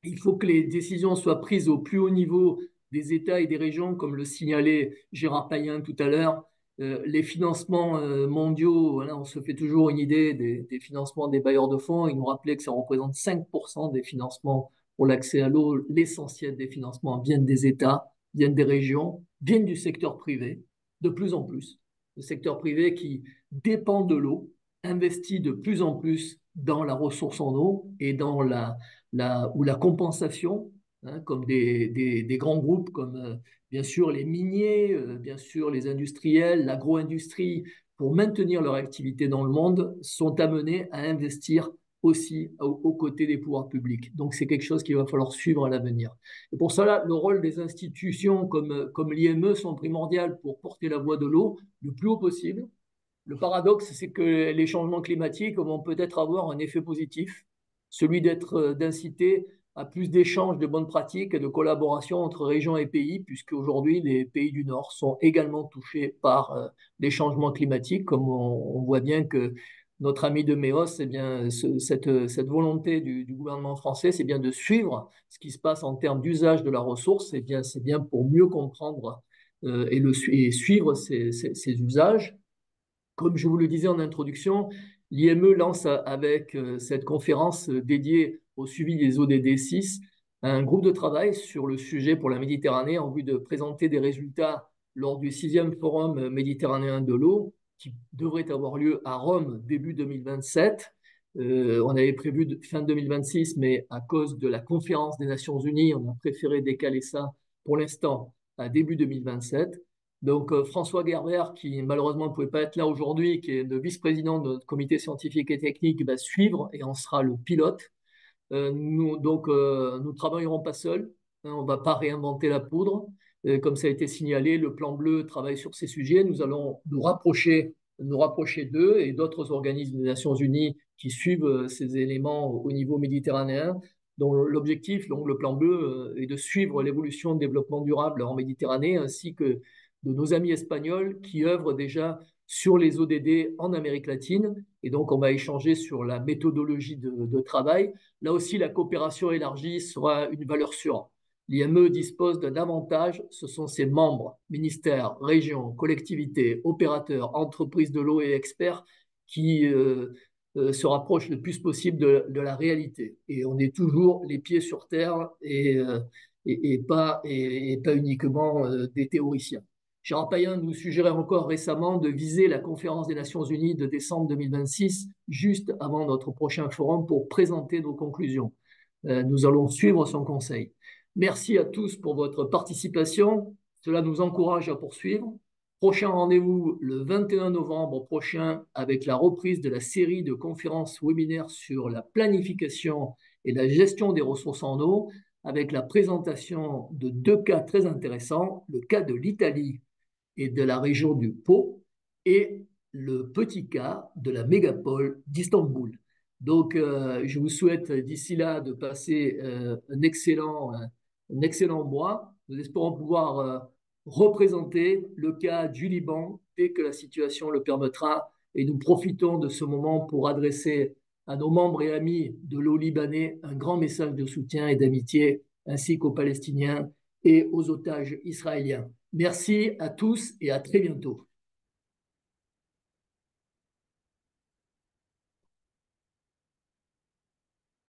Speaker 1: Il faut que les décisions soient prises au plus haut niveau des États et des régions, comme le signalait Gérard Payen tout à l'heure. Les financements mondiaux, voilà, on se fait toujours une idée des financements des bailleurs de fonds. Il nous rappelait que ça représente 5% des financements pour l'accès à l'eau. L'essentiel des financements viennent des États, viennent des régions, viennent du secteur privé, de plus en plus. Le secteur privé qui dépend de l'eau, investit de plus en plus dans la ressource en eau et dans la compensation, hein, comme des grands groupes comme bien sûr les miniers, bien sûr les industriels, l'agro-industrie, pour maintenir leur activité dans le monde, sont amenés à investir aussi aux côtés des pouvoirs publics. Donc c'est quelque chose qu'il va falloir suivre à l'avenir. Et pour cela, le rôle des institutions comme l'IME sont primordiales pour porter la voix de l'eau le plus haut possible. Le paradoxe, c'est que les changements climatiques vont peut-être avoir un effet positif, celui d'inciter à plus d'échanges de bonnes pratiques et de collaboration entre régions et pays, puisque aujourd'hui les pays du Nord sont également touchés par les changements climatiques, comme on voit bien que notre ami de Méos, eh bien, cette volonté du gouvernement français, c'est bien de suivre ce qui se passe en termes d'usage de la ressource, eh bien, c'est bien pour mieux comprendre et suivre ces usages. Comme je vous le disais en introduction, l'IME lance avec cette conférence dédiée au suivi des ODD 6 un groupe de travail sur le sujet pour la Méditerranée en vue de présenter des résultats lors du 6e forum méditerranéen de l'eau qui devrait avoir lieu à Rome début 2027. On avait prévu fin 2026, mais à cause de la conférence des Nations Unies, on a préféré décaler ça pour l'instant à début 2027. Donc, François Gerber, qui malheureusement ne pouvait pas être là aujourd'hui, qui est le vice-président de notre comité scientifique et technique, va suivre et en sera le pilote. Nous travaillerons pas seuls, hein, on ne va pas réinventer la poudre. Comme ça a été signalé, le Plan Bleu travaille sur ces sujets. Nous allons nous rapprocher d'eux et d'autres organismes des Nations Unies qui suivent ces éléments au niveau méditerranéen, dont l'objectif, donc le Plan Bleu, est de suivre l'évolution de développement durable en Méditerranée, ainsi que de nos amis espagnols qui œuvrent déjà sur les ODD en Amérique latine. Et donc, on va échanger sur la méthodologie de travail. Là aussi, la coopération élargie sera une valeur sûre. L'IME dispose d'un avantage, ce sont ses membres, ministères, régions, collectivités, opérateurs, entreprises de l'eau et experts qui se rapprochent le plus possible de la réalité. Et on est toujours les pieds sur terre et pas uniquement des théoriciens. Gérard Payen nous suggérait encore récemment de viser la conférence des Nations Unies de décembre 2026, juste avant notre prochain forum, pour présenter nos conclusions. Nous allons suivre son conseil. Merci à tous pour votre participation. Cela nous encourage à poursuivre. Prochain rendez-vous le 21 novembre prochain avec la reprise de la série de conférences webinaires sur la planification et la gestion des ressources en eau, avec la présentation de 2 cas très intéressants, le cas de l'Italie et de la région du Pô et le petit cas de la mégapole d'Istanbul. Donc, je vous souhaite d'ici là de passer un excellent mois. Nous espérons pouvoir représenter le cas du Liban dès que la situation le permettra. Et nous profitons de ce moment pour adresser à nos membres et amis de l'eau libanais un grand message de soutien et d'amitié, ainsi qu'aux Palestiniens et aux otages israéliens. Merci à tous et à très bientôt.